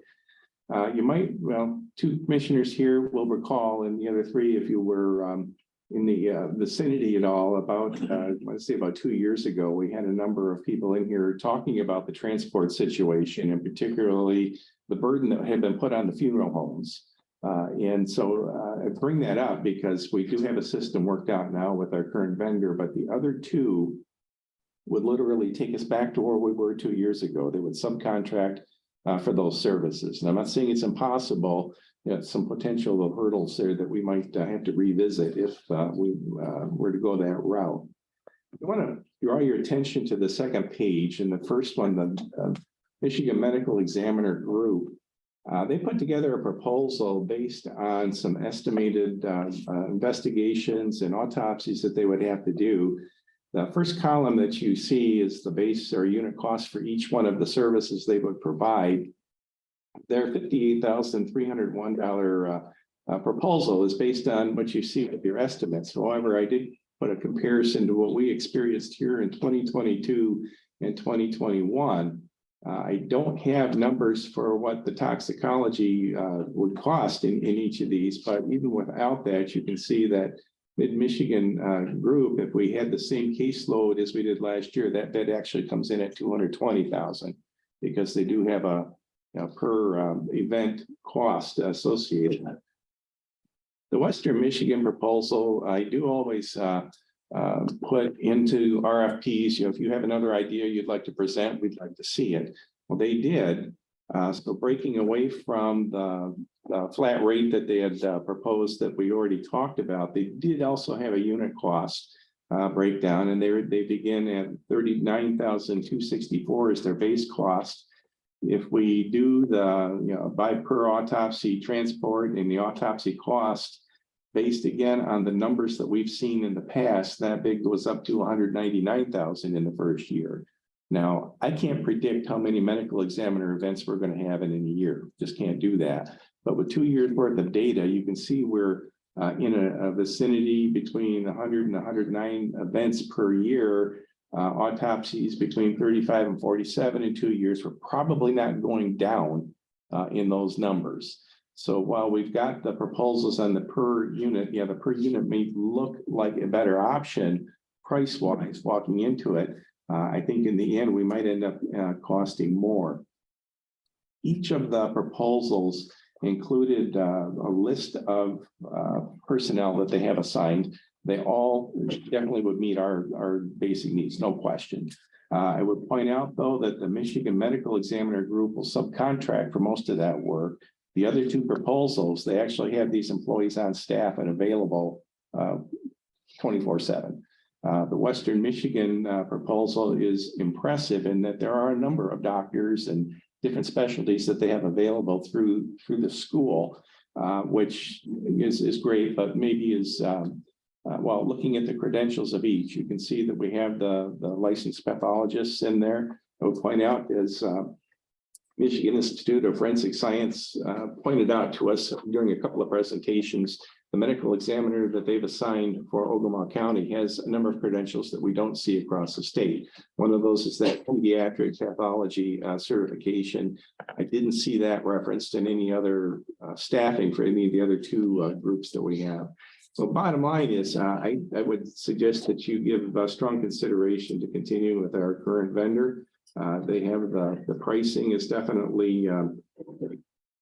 You might, well, 2 commissioners here will recall, and the other 3, if you were in the vicinity at all, about, I want to say about 2 years ago, we had a number of people in here talking about the transport situation, and particularly the burden that had been put on the funeral homes. And so I bring that up because we do have a system worked out now with our current vendor, but the other 2 would literally take us back to where we were 2 years ago. They would subcontract for those services. And I'm not saying it's impossible. Some potential hurdles there that we might have to revisit if we were to go that route. I want to draw your attention to the second page, and the first one, the Michigan Medical Examiner Group. They put together a proposal based on some estimated investigations and autopsies that they would have to do. The first column that you see is the base or unit cost for each one of the services they would provide. Their $58,301 proposal is based on what you see with your estimates. However, I did put a comparison to what we experienced here in 2022 and 2021. I don't have numbers for what the toxicology would cost in each of these, but even without that, you can see that Mid-Michigan group, if we had the same caseload as we did last year, that bed actually comes in at $220,000 because they do have a per event cost associated. The Western Michigan proposal, I do always put into RFPs, if you have another idea you'd like to present, we'd like to see it. Well, they did. So breaking away from the flat rate that they had proposed that we already talked about, they did also have a unit cost breakdown, and they begin at $39,264 is their base cost. If we do the by per autopsy transport and the autopsy cost based again on the numbers that we've seen in the past, that big goes up to $199,000 in the first year. Now, I can't predict how many medical examiner events we're going to have in a year. Just can't do that. But with 2 years worth of data, you can see we're in a vicinity between 100 and 109 events per year. Autopsies between 35 and 47 in 2 years. We're probably not going down in those numbers. So while we've got the proposals on the per unit, the per unit may look like a better option price-wise walking into it. I think in the end, we might end up costing more. Each of the proposals included a list of personnel that they have assigned. They all definitely would meet our basic needs, no question. I would point out, though, that the Michigan Medical Examiner Group will subcontract for most of that work. The other two proposals, they actually have these employees on staff and available 24/7. The Western Michigan proposal is impressive in that there are a number of doctors and different specialties that they have available through the school, which is great, but maybe is well, looking at the credentials of each, you can see that we have the licensed pathologists in there. I would point out as Michigan Institute of Forensic Science pointed out to us during a couple of presentations, the medical examiner that they've assigned for Ogemaw County has a number of credentials that we don't see across the state. One of those is that pediatric pathology certification. I didn't see that referenced in any other staffing for any of the other two groups that we have. So bottom line is, I would suggest that you give strong consideration to continue with our current vendor. They have the pricing is definitely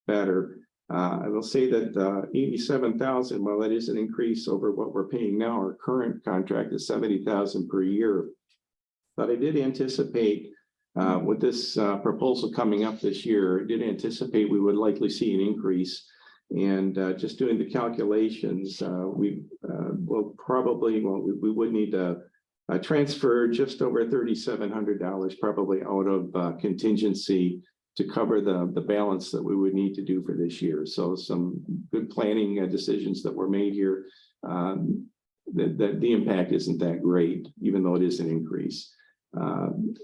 better. I will say that 87,000, while that is an increase over what we're paying now, our current contract is 70,000 per year. But I did anticipate with this proposal coming up this year, I did anticipate we would likely see an increase. And just doing the calculations, we will probably, we would need to transfer just over $3,700 probably out of contingency to cover the balance that we would need to do for this year. So some good planning decisions that were made here. The impact isn't that great, even though it is an increase.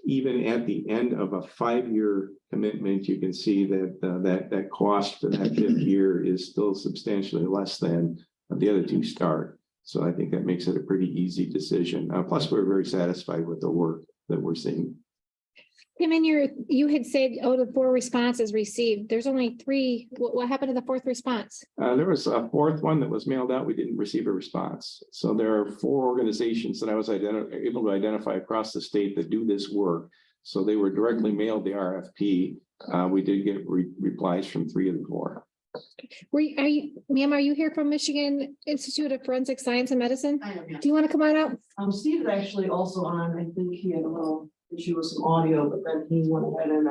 Even at the end of a 5-year commitment, you can see that that cost for that 5th year is still substantially less than the other two start. So I think that makes it a pretty easy decision. Plus, we're very satisfied with the work that we're seeing. Tim, you had said, the 4 responses received. There's only 3. What happened to the 4th response? There was a 4th one that was mailed out. We didn't receive a response. So there are 4 organizations that I was able to identify across the state that do this work. So they were directly mailed the RFP. We did get replies from 3 of the 4. Ma'am, are you here from Michigan Institute of Forensic Science and Medicine? I am, yeah. Do you want to come on out? Steve is actually also on, I think he had a little issue with some audio, but then he went ahead and,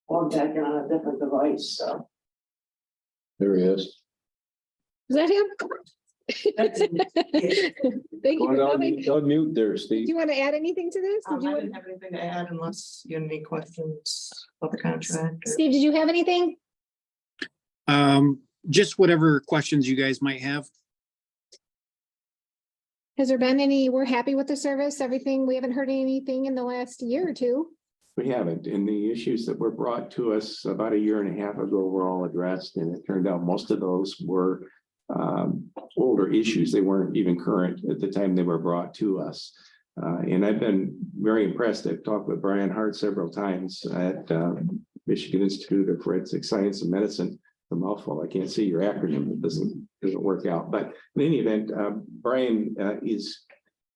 logged back in on a different device, so. There he is. Is that him? That's him, yeah. Thank you for coming. Unmute there, Do Steve. you want to add anything to this? I Did you want- didn't have anything to add unless you have any questions about the contract. or- Steve, did you have anything? Just whatever questions you guys might have. Has there been any, we're happy with the service, everything? We haven't heard anything in the last year or two. We haven't, and the issues that were brought to us about a year and a half ago were all addressed, and it turned out most of those were older issues. They weren't even current at the time they were brought to us. And I've been very impressed. I've talked with Brian Hart several times at Michigan Institute of Forensic Science and Medicine. A mouthful. I can't see your acronym. It doesn't work out. But in any event, Brian is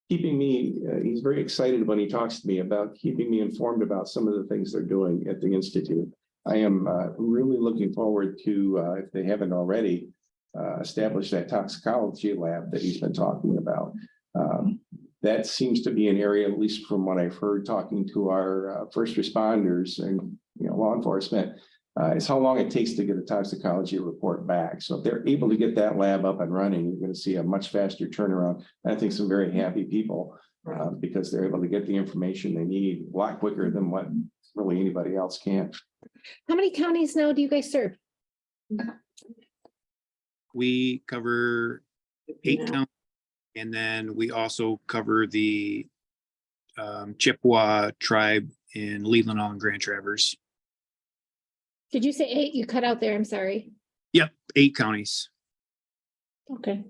keeping me, he's very excited when he talks to me about keeping me informed about some of the things they're doing at the Institute. I am really looking forward to, if they haven't already, establish that toxicology lab that he's been talking about. That seems to be an area, at least from what I've heard, talking to our first responders and law enforcement, is how long it takes to get a toxicology report back. So if they're able to get that lab up and running, you're going to see a much faster turnaround. I think some very happy people because they're able to get the information they need a lot quicker than what really anybody else can. How many counties now do you guys serve? We cover 8 Yeah. counties, and then we also cover the Chippewa tribe in Leelanau and Grand Traverse. Did you say 8? You cut out there. I'm sorry. Yep, 8 counties. Okay.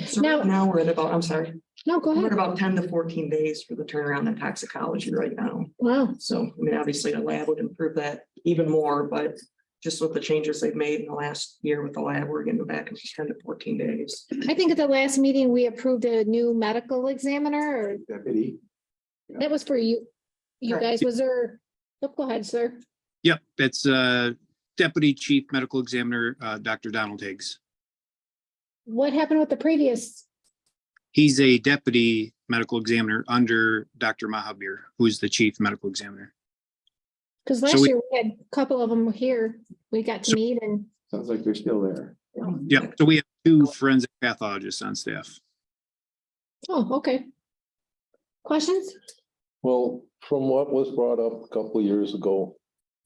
So Now- right now we're at about, I'm sorry, No, go we're at ahead. about 10 to 14 days for the turnaround in toxicology right now. Wow. So, I mean, obviously a lab would improve that even more, but just with the changes they've made in the last year with the lab, we're getting back in 10 to 14 days. I think at the last meeting, we approved a new medical examiner, or Deputy. that was for you. You Correct. guys, was there? Oh, go ahead, sir. Yep, that's Deputy Chief Medical Examiner, Dr. Donald Higgs. What happened with the previous? He's a deputy medical examiner under Dr. Mahabir, who's the chief medical examiner. Because So last we- year we had a couple of them here. We got to So- meet and, Sounds like they're still there. Yep, so we have 2 forensic pathologists on staff. oh, okay. Questions? Well, from what was brought up a couple of years ago,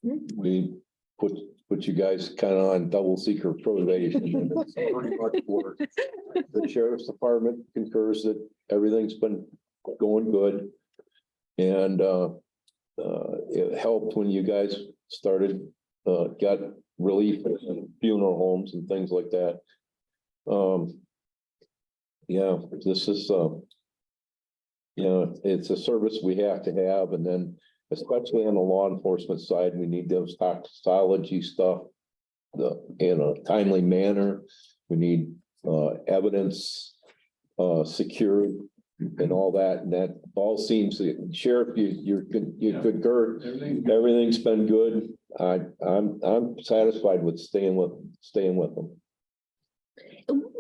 Hmm. we put you guys kind of on double secret probation. And it's pretty much worked. The sheriff's department concurs that everything's been going good. And it helped when you guys started, got relief in funeral homes and things like that. Yeah, this is, it's a service we have to have, and then especially on the law enforcement side, we need those toxicology stuff in a timely manner. We need evidence secured and all that, and that all seems, Sheriff, you concur, everything's been good. I'm satisfied with staying with them.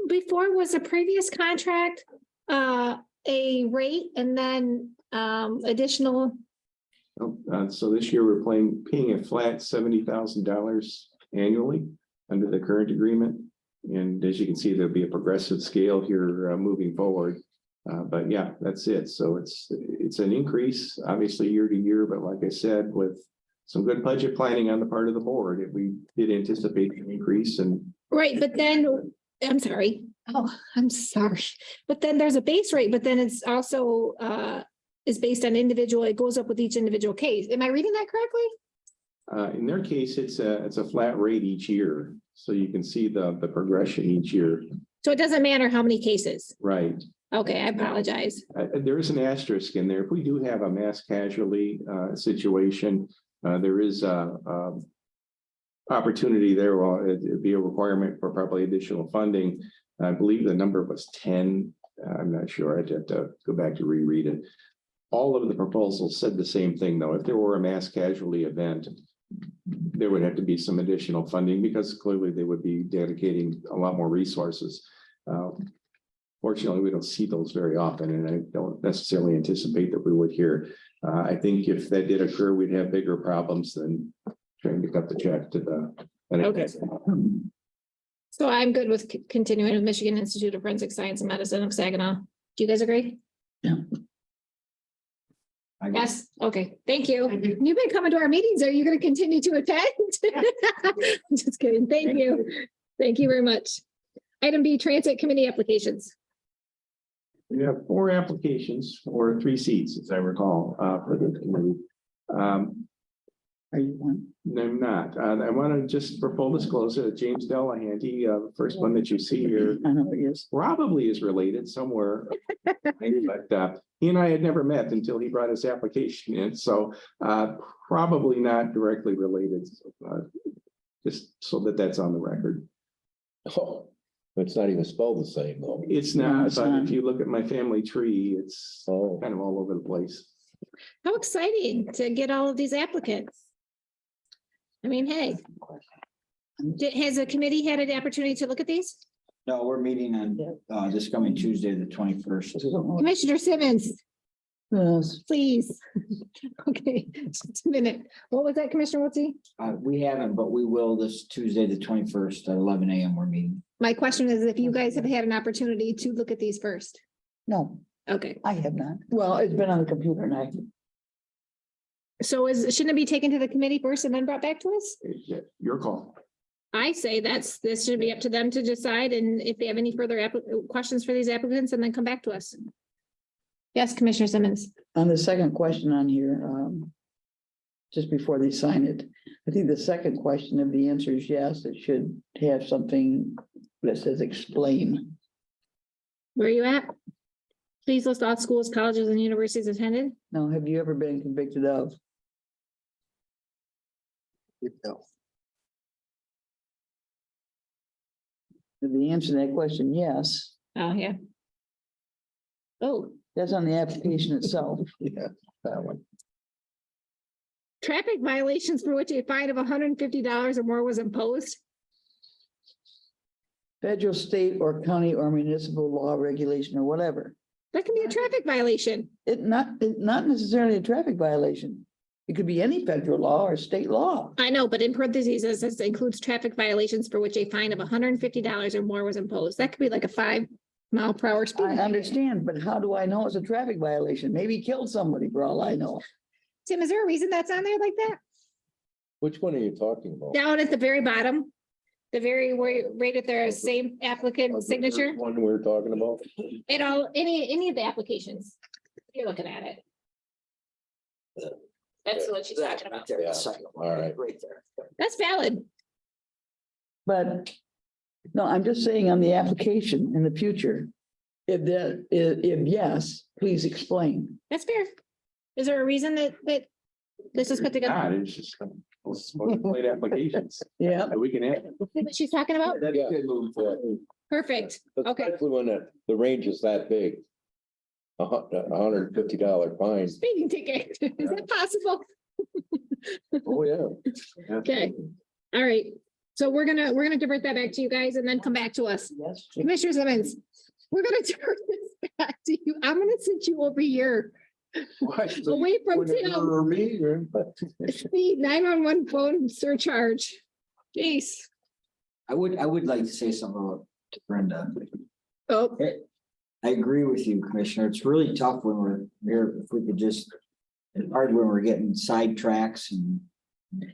Before, was a previous contract a rate and then additional? So this year we're paying a flat $70,000 annually under the current agreement. And as you can see, there'll be a progressive scale here moving forward. But yeah, that's it. So it's an increase, obviously year to year, but like I said, with some good budget planning on the part of the board, we did anticipate an increase and. Right, but then, I'm sorry. Oh, I'm sorry. But then there's a base rate, but then it's also is based on individual, it goes up with each individual case. Am I reading that correctly? In their case, it's a flat rate each year. So you can see the progression each year. So it doesn't matter how many cases. Right. Okay, I apologize. There is an asterisk in there. If we do have a mass casualty situation, there is a opportunity there. Well, it'd be a requirement for probably additional funding. I believe the number was 10. I'm not sure. I'd have to go back to reread it. All of the proposals said the same thing, though. If there were a mass casualty event, there would have to be some additional funding because clearly they would be dedicating a lot more resources. Fortunately, we don't see those very often, and I don't necessarily anticipate that we would here. I think if that did occur, we'd have bigger problems than trying to cut the check to the. Okay. So I'm good with continuing with Michigan Institute of Forensic Science and Medicine of Saginaw. Do you guys agree? Yeah. Yes, okay, thank you. You've been coming to our meetings. Are you gonna continue to attend? Just kidding. Thank you. Thank you very much. Item B, Transit Committee applications. We have 4 applications for 3 seats, as I recall, for the committee. Are you one? No, I'm not. I want to just for full disclosure, James Delahanty, first one that you see here, I know it is. probably is related somewhere. But he and I had never met until he brought his application in, so probably not directly related. Just so that that's on the record. Oh, it's not even spelled the same though. It's No, not, it's but not. if you look at my family tree, it's Oh, kind of all over the place. How exciting to get all of these applicants. I mean, hey. Has the committee had an opportunity to look at these? No, we're meeting on this coming Tuesday, the 21st. Commissioner Simmons, Yes. please. Okay, just a minute. What was that, Commissioner Wiltie? We haven't, but we will this Tuesday, the 21st at 11 a.m. we're meeting. My question is if you guys have had an opportunity to look at these first. No, Okay, I have not. Well, it's been on the computer and so shouldn't it be taken to the committee first and then brought back to us? Your call. I say this should be up to them to decide, and if they have any further questions for these applicants, and then come back to us. Yes, Commissioner Simmons. on the second question on here, just before they sign it, I think the second question, if the answer is yes, it should have something that says explain. Where are you at? Please list all schools, colleges, and universities attended. Now, have you ever been convicted of? No. If the answer to that question, yes, Oh, yeah. Oh, that's on the application itself. yeah, that one. traffic violations for which a fine of $150 or more was imposed. Federal, state, or county or municipal law, regulation, or whatever. That can be a traffic violation. It's not necessarily a traffic violation. It could be any federal law or state law. I know, but in parentheses, it says includes traffic violations for which a fine of $150 or more was imposed. That could be like a 5-mile-per-hour speed. I understand, but how do I know it's a traffic violation? Maybe he killed somebody for all I know. Tim, is there a reason that's on there like that? Which one are you talking about? Down at the very bottom, the very right at their same applicant signature, One we're talking about? it all, any of the applications. You're looking at it. That's what she's talking about. Yeah, all right. Right there. That's valid. But no, I'm just saying on the application in the future, if yes, please explain. That's fair. Is there a reason that this is put together? God, it's just late applications. Yeah. We can add. What she's talking about? Yeah. Perfect. Okay. Especially when the range is that big. $150 fine. Speeding ticket. Is that possible? Oh, yeah. Okay. All right. So we're gonna divert that back to you guys and then come back to us. Yes. Commissioner Simmons, we're gonna divert this back to you. I'm gonna sit you over here. Away from Tim. Speed 911 phone surcharge. Jeez. I would like to say something to Brenda. Oh, I agree with you, Commissioner. It's really tough when we're here, if we could just, it's hard when we're getting sidetracks and.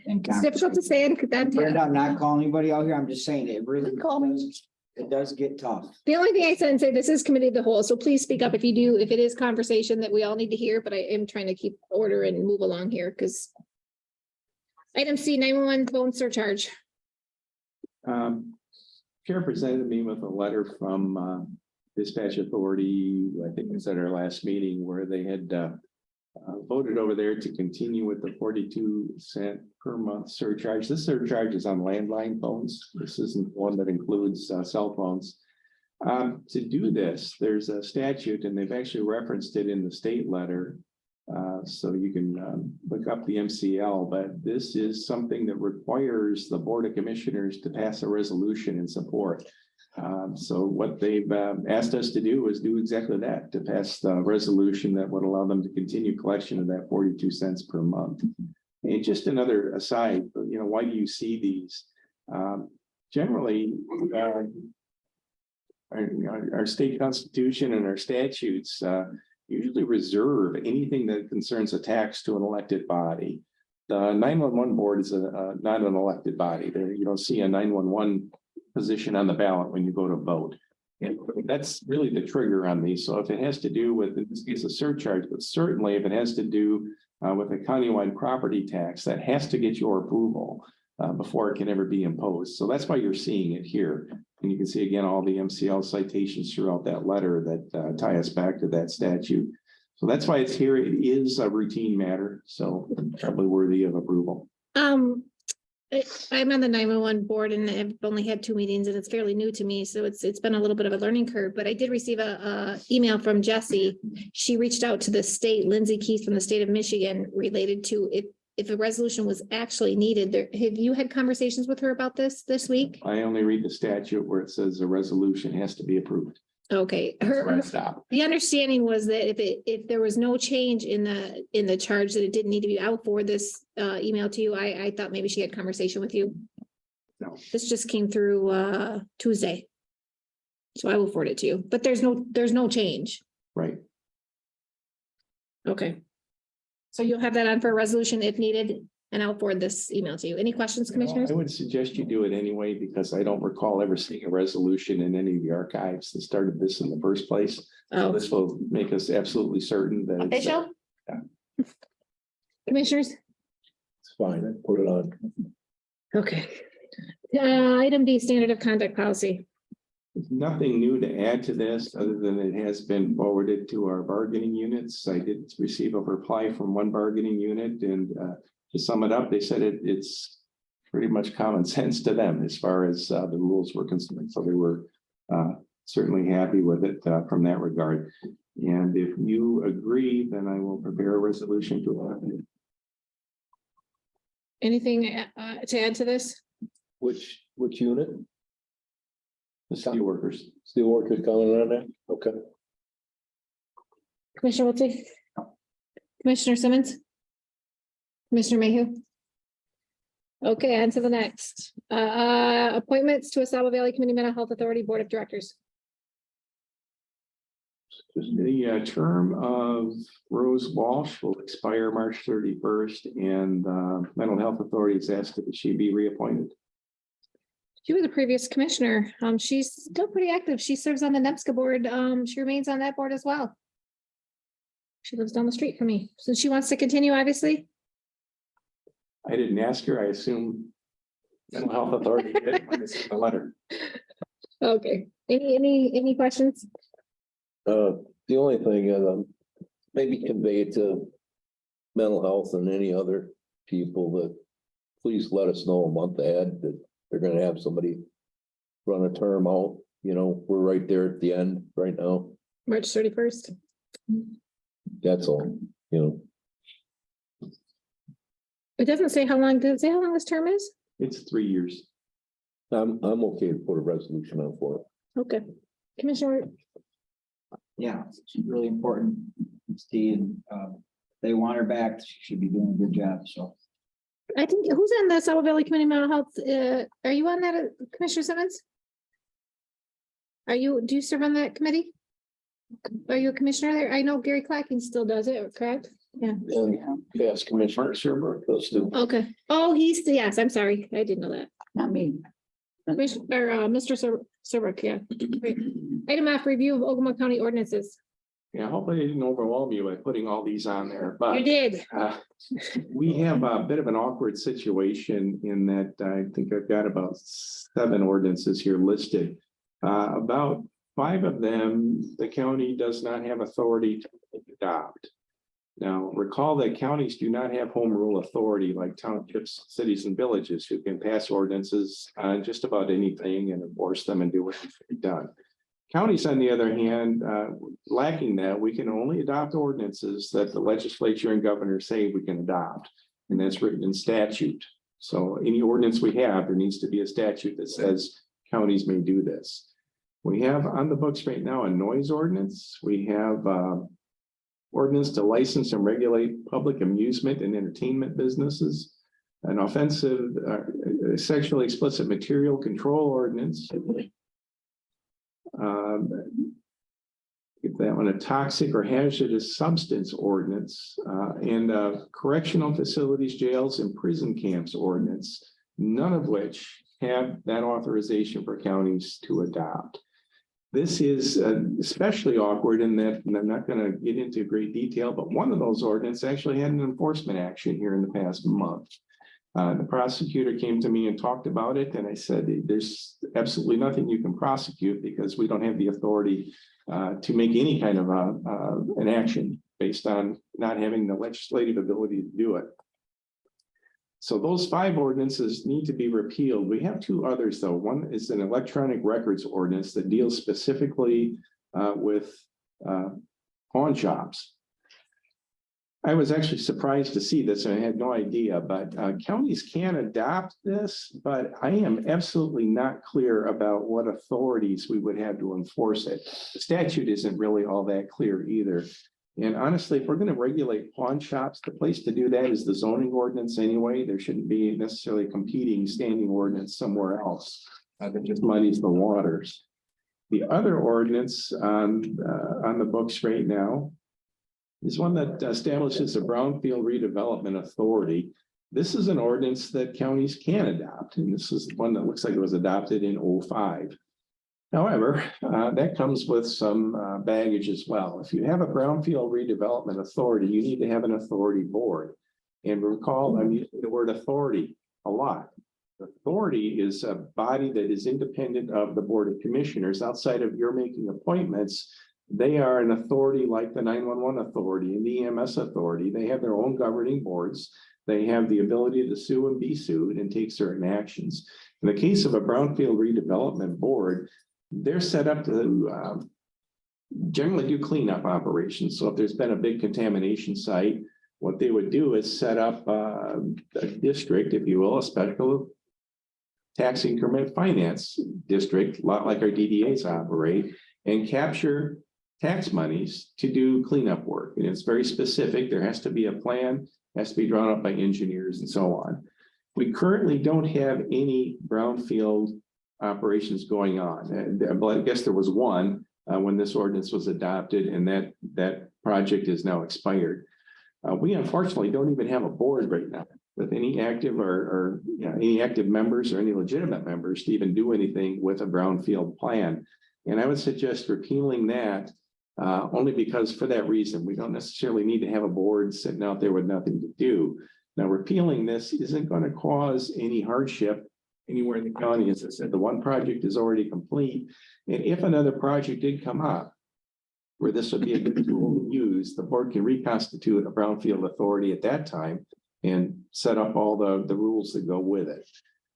it's difficult to say it. Brenda, I'm not calling anybody out here. I'm just saying it really. Call me. It does get tough. The only thing I said and say, this is committee of the whole, so please speak up if you do, if it is conversation that we all need to hear, but I am trying to keep order and move along here, because. Item C, 911 phone surcharge. Chair presented me with a letter from Dispatch Authority, I think it was at our last meeting, where they had voted over there to continue with the 42-cent per month surcharge. This surcharge is on landline phones. This isn't one that includes cell phones. To do this, there's a statute, and they've actually referenced it in the state letter, So you can look up the MCL, but this is something that requires the Board of Commissioners to pass a resolution in support. So what they've asked us to do is do exactly that, to pass the resolution that would allow them to continue collection of that 42 cents per month. And just another aside, why do you see these? Generally, our state constitution and our statutes usually reserve anything that concerns a tax to an elected body. The 911 board is not an elected body. There, you don't see a 911 position on the ballot when you go to vote. And that's really the trigger on these. So if it has to do with, in this case, a surcharge, but certainly if it has to do with a countywide property tax, that has to get your approval before it can ever be imposed. So that's why you're seeing it here. And you can see again, all the MCL citations throughout that letter that tie us back to that statute. So that's why it's here. It is a routine matter, so probably worthy of approval. I'm on the 911 board and I've only had 2 meetings and it's fairly new to me. So it's been a little bit of a learning curve, but I did receive a email from Jessie. She reached out to the state, Lindsay Keith from the state of Michigan, related to if a resolution was actually needed. Have you had conversations with her about this week? I only read the statute where it says a resolution has to be approved. Okay, That's where I stop. the understanding was that if there was no change in the charge, that it didn't need to be out for this email to you. I thought maybe she had conversation with you. No. This just came through Tuesday. So I will forward it to you, but there's no change. Right. Okay. So you'll have that on for a resolution if needed, and I'll forward this email to you. Any questions, commissioners? I would suggest you do it anyway, because I don't recall ever seeing a resolution in any of the archives that started this in the first place. Oh, This will make us absolutely certain that it's, official? yeah. Commissioners? It's fine, I put it on. Okay. Item D, standard of conduct policy. There's nothing new to add to this, other than it has been forwarded to our bargaining units. I did receive a reply from one bargaining unit, and to sum it up, they said it's pretty much common sense to them as far as the rules were concerned. So they were certainly happy with it from that regard. And if you agree, then I will prepare a resolution to adopt it. Anything to add to this? Which unit? The steel workers. Steel workers coming on that? Okay. Commissioner Wiltie? Commissioner Simmons? Commissioner Mayhew? Okay, on to the next. Appointments to a Saddle Valley Community Mental Health Authority Board of Directors. The term of Rose Walsh will expire March 31st, and Mental Health Authority has asked that she be reappointed. She was a previous commissioner. She's still pretty active. She serves on the NEPSCA board. She remains on that board as well. She lives down the street from me. So she wants to continue, obviously. I didn't ask her. I assume Mental Health Authority did when I sent the letter. Okay. Any questions? The only thing is, maybe convey to mental health and any other people that please let us know a month ahead that they're gonna have somebody run a term out. We're right there at the end right now. March 31st. That's all, It doesn't say how long, does it say how long this term is? It's 3 years. I'm okay to put a resolution on for it. Okay. Commissioner, Yeah, it's really important. Steve, they want her back. She should be doing a good job, so. I think, who's on the Saddle Valley Community Mental Health? Are you on that, Commissioner Simmons? Do you serve on that committee? Are you a commissioner there? I know Gary Clacking still does it, correct? Yeah. And yes, Commissioner Sherber, those two. Okay. Oh, yes, I'm sorry. I didn't know that. Not me. Mr. Serbrook, yeah. Great. Item F, review of Ogemaw County ordinances. Yeah, hopefully I didn't overwhelm you by putting all these on there, but. You did. We have a bit of an awkward situation in that I think I've got about 7 ordinances here listed. About 5 of them, the county does not have authority to adopt. Now, recall that counties do not have home rule authority like townships, cities, and villages who can pass ordinances on just about anything and enforce them and do what needs to be done. Counties, on the other hand, lacking that, we can only adopt ordinances that the legislature and governor say we can adopt. And that's written in statute. So any ordinance we have, there needs to be a statute that says counties may do this. We have on the books right now a noise ordinance. We have ordinance to license and regulate public amusement and entertainment businesses, an offensive sexually explicit material control ordinance. If that one, a toxic or hazardous substance ordinance, and correctional facilities, jails, and prison camps ordinance, none of which have that authorization for counties to adopt. This is especially awkward in that, and I'm not going to get into great detail, but one of those ordinances actually had an enforcement action here in the past month. The prosecutor came to me and talked about it, and I said, there's absolutely nothing you can prosecute because we don't have the authority to make any kind of an action based on not having the legislative ability to do it. So those 5 ordinances need to be repealed. We have 2 others, though. One is an electronic records ordinance that deals specifically with pawn shops. I was actually surprised to see this, and I had no idea, but counties can adopt this, but I am absolutely not clear about what authorities we would have to enforce it. The statute isn't really all that clear either. And honestly, if we're going to regulate pawn shops, the place to do that is the zoning ordinance anyway. There shouldn't be necessarily competing standing ordinance somewhere else. That just muddies the waters. The other ordinance on the books right now is one that establishes a brownfield redevelopment authority. This is an ordinance that counties can adopt, and this is one that looks like it was adopted in 2005. However, that comes with some baggage as well. If you have a brownfield redevelopment authority, you need to have an authority board. And recall, I'm using the word authority a lot. Authority is a body that is independent of the Board of Commissioners. Outside of your making appointments, they are an authority like the 911 authority and the EMS authority. They have their own governing boards. They have the ability to sue and be sued and take certain actions. In the case of a brownfield redevelopment board, they're set up to generally do cleanup operations. So if there's been a big contamination site, what they would do is set up a district, if you will, a special tax increment finance district, a lot like our DDAs operate, and capture tax monies to do cleanup work. And it's very specific. There has to be a plan, has to be drawn up by engineers and so on. We currently don't have any brownfield operations going on. But I guess there was one when this ordinance was adopted, and that project is now expired. We unfortunately don't even have a board right now with any active or any active members or any legitimate members to even do anything with a brownfield plan. And I would suggest repealing that only because for that reason, we don't necessarily need to have a board sitting out there with nothing to do. Now, repealing this isn't going to cause any hardship anywhere in the county. As I said, the one project is already complete. And if another project did come up where this would be a good tool to use, the board can reconstitute a brownfield authority at that time and set up all the rules that go with it.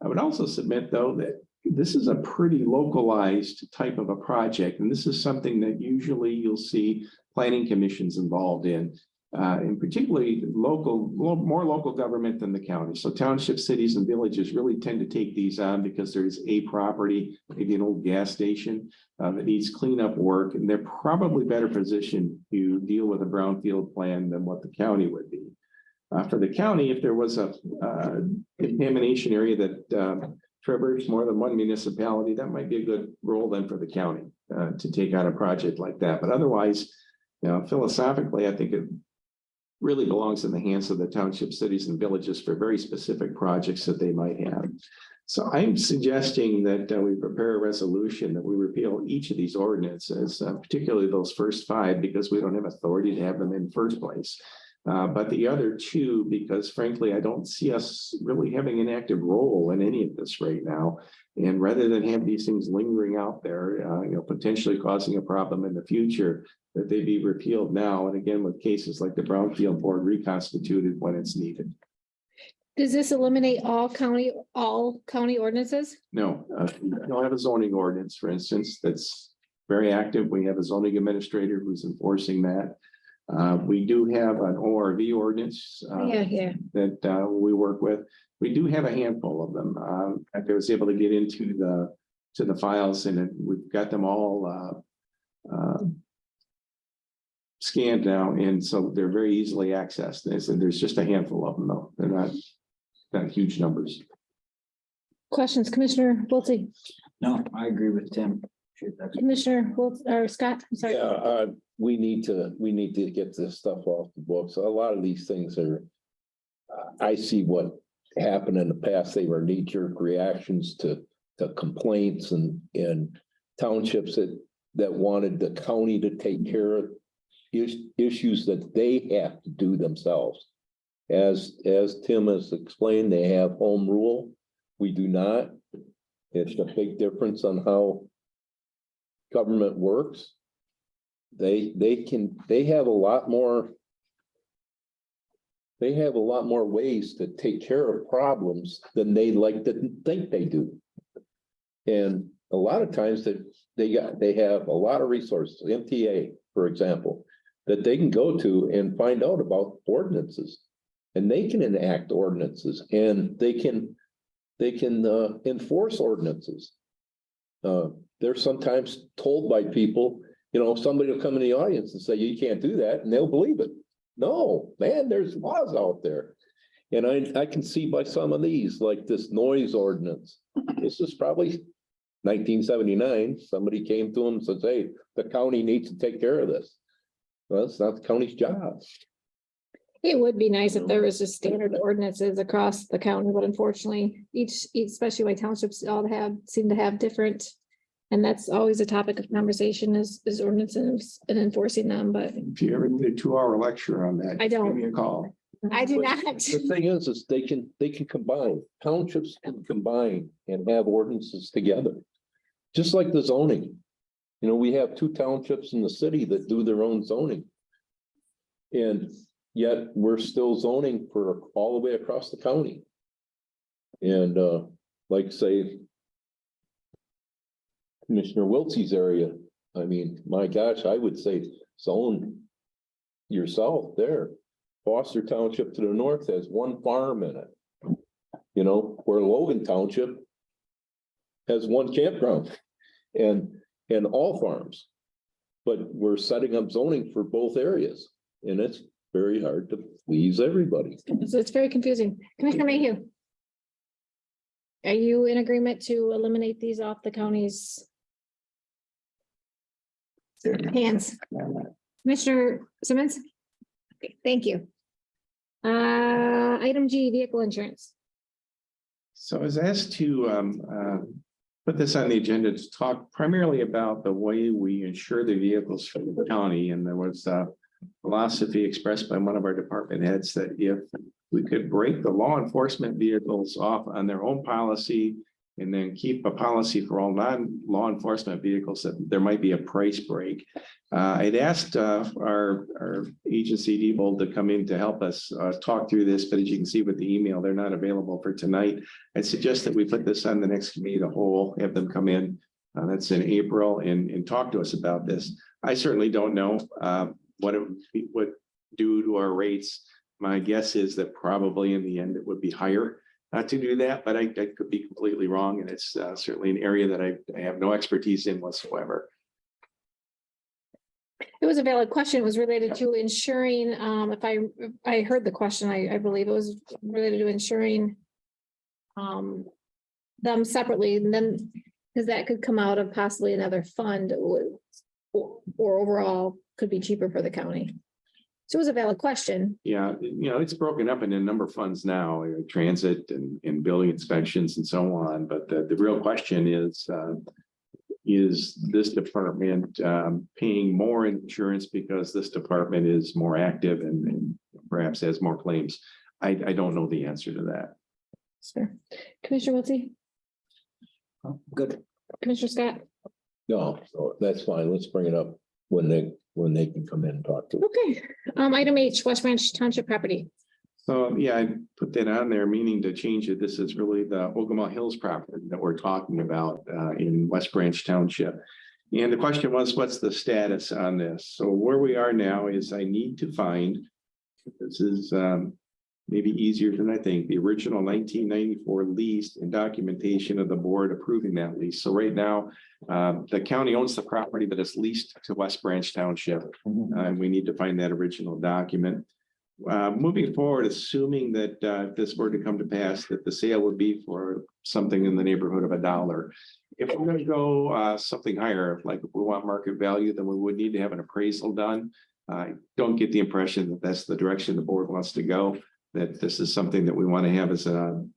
I would also submit, though, that this is a pretty localized type of a project, and this is something that usually you'll see planning commissions involved in, and particularly more local government than the county. So townships, cities, and villages really tend to take these on because there's a property, maybe an old gas station that needs cleanup work, and they're probably better positioned to deal with a brownfield plan than what the county would be. For the county, if there was a contamination area that traverse more than one municipality, that might be a good role then for the county to take on a project like that. But otherwise, philosophically, I think it really belongs in the hands of the township, cities, and villages for very specific projects that they might have. So I'm suggesting that we prepare a resolution that we repeal each of these ordinances, particularly those first 5, because we don't have authority to have them in the first place. But the other 2, because frankly, I don't see us really having an active role in any of this right now. And rather than have these things lingering out there, potentially causing a problem in the future, that they be repealed now. And again, with cases like the brownfield board reconstituted when it's needed. Does this eliminate all county ordinances? No, you'll have a zoning ordinance, for instance, that's very active. We have a zoning administrator who's enforcing that. We do have an ORV ordinance. Yeah. That we work with. We do have a handful of them. I was able to get into the files and we've got them all scanned now, and so they're very easily accessed. And so there's just a handful of them though. They're not huge numbers. Questions, Commissioner Wiltie, No, I agree with Tim. Commissioner Wilt, or Scott, I'm sorry. Yeah, we need to get this stuff off the books. A lot of these things are, I see what happened in the past. They were knee-jerk reactions to complaints and townships that wanted the county to take care of issues that they have to do themselves. As Tim has explained, they have home rule. We do not. It's a big difference on how government works. They have a lot more ways to take care of problems than they like to think they do. And a lot of times that they have a lot of resources, MTA, for example, that they can go to and find out about ordinances. And they can enact ordinances and they can enforce ordinances. They're sometimes told by people, somebody will come in the audience and say, you can't do that, and they'll believe it. No, man, there's laws out there. And I can see by some of these, like this noise ordinance. This is probably 1979. Somebody came to them and says, hey, the county needs to take care of this. Well, it's not the county's job. It would be nice if there was just standard ordinances across the county, but unfortunately, each especially my townships all seem to have different. And that's always a topic of conversation is ordinances and enforcing them, but If you ever need a 2-hour lecture on that, I don't. give me a call. I do not. The thing is they can combine, townships can combine and have ordinances together. Just like the zoning. We have 2 townships in the city that do their own zoning. And yet we're still zoning for all the way across the county. And like say, Commissioner Wiltsie's area, I mean, my gosh, I would say zone yourself there. Foster Township to the north has 1 farm in it. Where Logan Township has 1 campground and all farms. But we're setting up zoning for both areas, and it's very hard to please everybody. So it's very confusing. Commissioner Mayhew. Are you in agreement to eliminate these off the county's hands? Commissioner Simmons? Okay, thank you. Item G, vehicle insurance. So I was asked to put this on the agenda to talk primarily about the way we insure the vehicles for the county. And there was a philosophy expressed by one of our department heads that if we could break the law enforcement vehicles off on their own policy and then keep a policy for all non-law enforcement vehicles, that there might be a price break. I'd asked our agency Diebold to come in to help us talk through this, but as you can see with the email, they're not available for tonight. I'd suggest that we put this on the next committee of the whole, have them come in, that's in April, and talk to us about this. I certainly don't know what it would do to our rates. My guess is that probably in the end, it would be higher to do that, but I could be completely wrong. And it's certainly an area that I have no expertise in whatsoever. It was a valid question. It was related to ensuring, if I heard the question, I believe it was related to ensuring them separately, and then, because that could come out of possibly another fund or overall could be cheaper for the county. So it was a valid question. Yeah, it's broken up into a number of funds now, transit and building inspections and so on. But the real question is this department paying more insurance because this department is more active and perhaps has more claims? I don't know the answer to that. Sure. Commissioner Wiltie? Good. Commissioner Scott? No, so that's fine. Let's bring it up when they can come in and talk to us. Okay. Item H, West Branch Township property. So, yeah, I put that on there, meaning to change it. This is really the Ogemaw Hills property that we're talking about in West Branch Township. And the question was, what's the status on this? So where we are now is I need to find, this is maybe easier than I think, the original 1994 lease and documentation of the board approving that lease. So right now, the county owns the property, but it's leased to West Branch Township. And we need to find that original document. Moving forward, assuming that if this were to come to pass, that the sale would be for something in the neighborhood of $1. If we're going to go something higher, like if we want market value, then we would need to have an appraisal done. I don't get the impression that that's the direction the board wants to go, that this is something that we want to have as an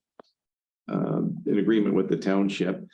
agreement with the township.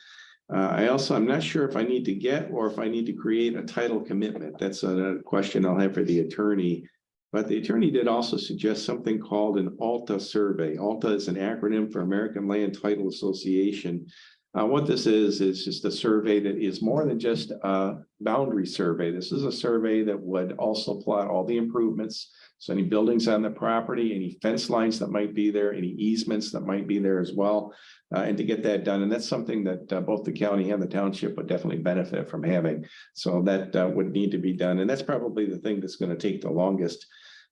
I'm not sure if I need to get or if I need to create a title commitment. That's a question I'll have for the attorney. But the attorney did also suggest something called an ALTA survey. ALTA is an acronym for American Land Title Association. What this is just a survey that is more than just a boundary survey. This is a survey that would also plot all the improvements. So any buildings on the property, any fence lines that might be there, any easements that might be there as well. And to get that done. And that's something that both the county and the township would definitely benefit from having. So that would need to be done. And that's probably the thing that's going to take the longest.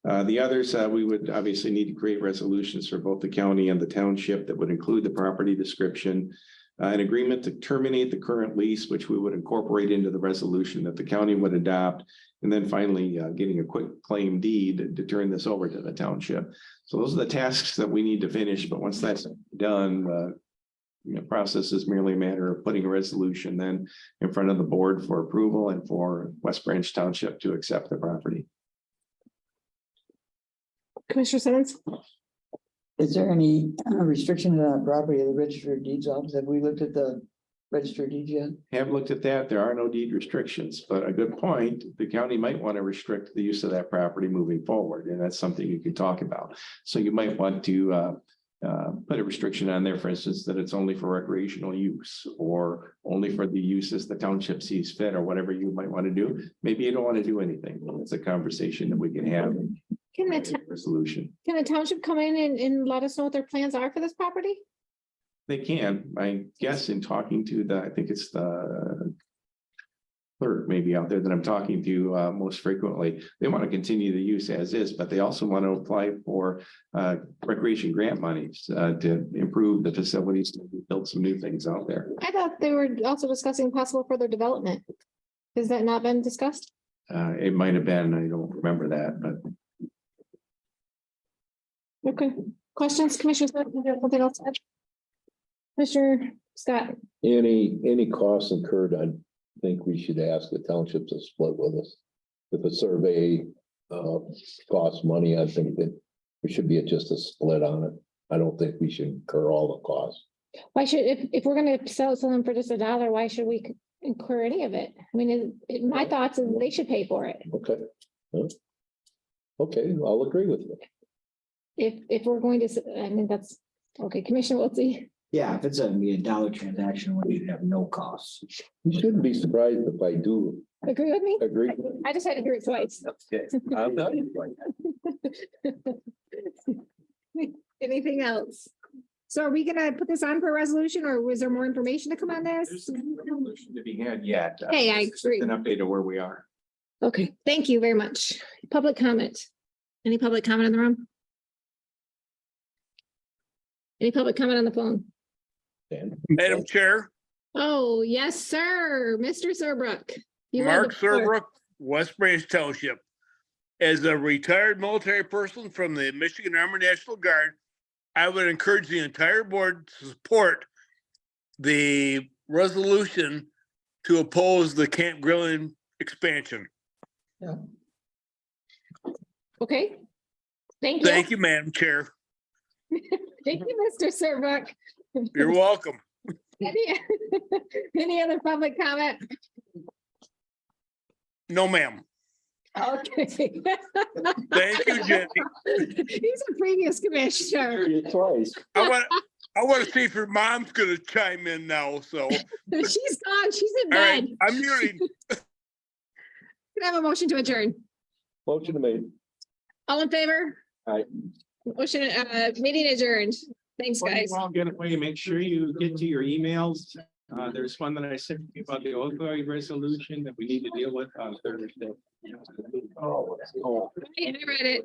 The others, we would obviously need to create resolutions for both the county and the township that would include the property description, an agreement to terminate the current lease, which we would incorporate into the resolution that the county would adopt. And then finally, getting a quick claim deed to turn this over to the township. So those are the tasks that we need to finish. But once that's done, the process is merely a matter of putting a resolution then in front of the board for approval and for West Branch Township to accept the property. Commissioner Simmons? Is there any restriction on the property of the Register of Deeds office? Have we looked at the Register of Deeds yet? Have looked at that. There are no deed restrictions, but a good point. The county might want to restrict the use of that property moving forward, and that's something you can talk about. So you might want to put a restriction on there, for instance, that it's only for recreational use or only for the uses the township sees fit or whatever you might want to do. Maybe you don't want to do anything. Well, it's a conversation that we can have. Can the Resolution. Can the township come in and let us know what their plans are for this property? They can, I guess, in talking to I think it's the clerk maybe out there that I'm talking to most frequently. They want to continue the use as is, but they also want to apply for recreation grant monies to improve the facilities, to build some new things out there. I thought they were also discussing possible further development. Has that not been discussed? It might have been, I don't remember that, but. Okay, questions, Commissioner? Something else? to add? Commissioner Scott? Any costs incurred, I think we should ask the township to split with us. If a survey costs money, I think that there should be just a split on it. I don't think we should incur all the costs. Why should, if we're gonna sell them for just $1, why should we incur any of it? I mean, my thoughts is they should pay for it. Okay. Huh? Okay, I'll agree with you. If we're going to, I mean, that's, okay, Commissioner Wiltie. Yeah, if it's a $1 transaction, we should have no costs. You shouldn't be surprised if I do Agree with me? agree. I just had to hear it twice. Okay. I'll tell you. Anything else? So are we gonna put this on for a resolution, or was there more information to come on There's this? no resolution to be had yet. Hey, I It's just agree. an update of where we are. Okay, thank you very much. Public comment. Any public comment in the room? Any public comment on the phone? Madam Chair, Oh, yes, sir. Mr. Serbrook. You have Mark the floor. Serbrook, West Branch Township. As a retired military person from the Michigan Army National Guard, I would encourage the entire board to support the resolution to oppose the Camp Grilling expansion. Okay. Thank you. Thank you, Madam Chair. Thank you, Mr. Serbrook. You're welcome. Any other public comment? No, ma'am. Okay. Thank you, Jenny. He's a previous commissioner. Twice. I want to see if your mom's gonna chime in now, so. She's gone. She's in All bed. right, I'm muting. Can I have a motion to adjourn? Motion made. All in favor? Aye. Motion, meeting adjourned. Thanks, guys. Well, get away. Make sure you get to your emails There's one that I sent you about the opioid resolution that we need to deal with on Thursday. I read it.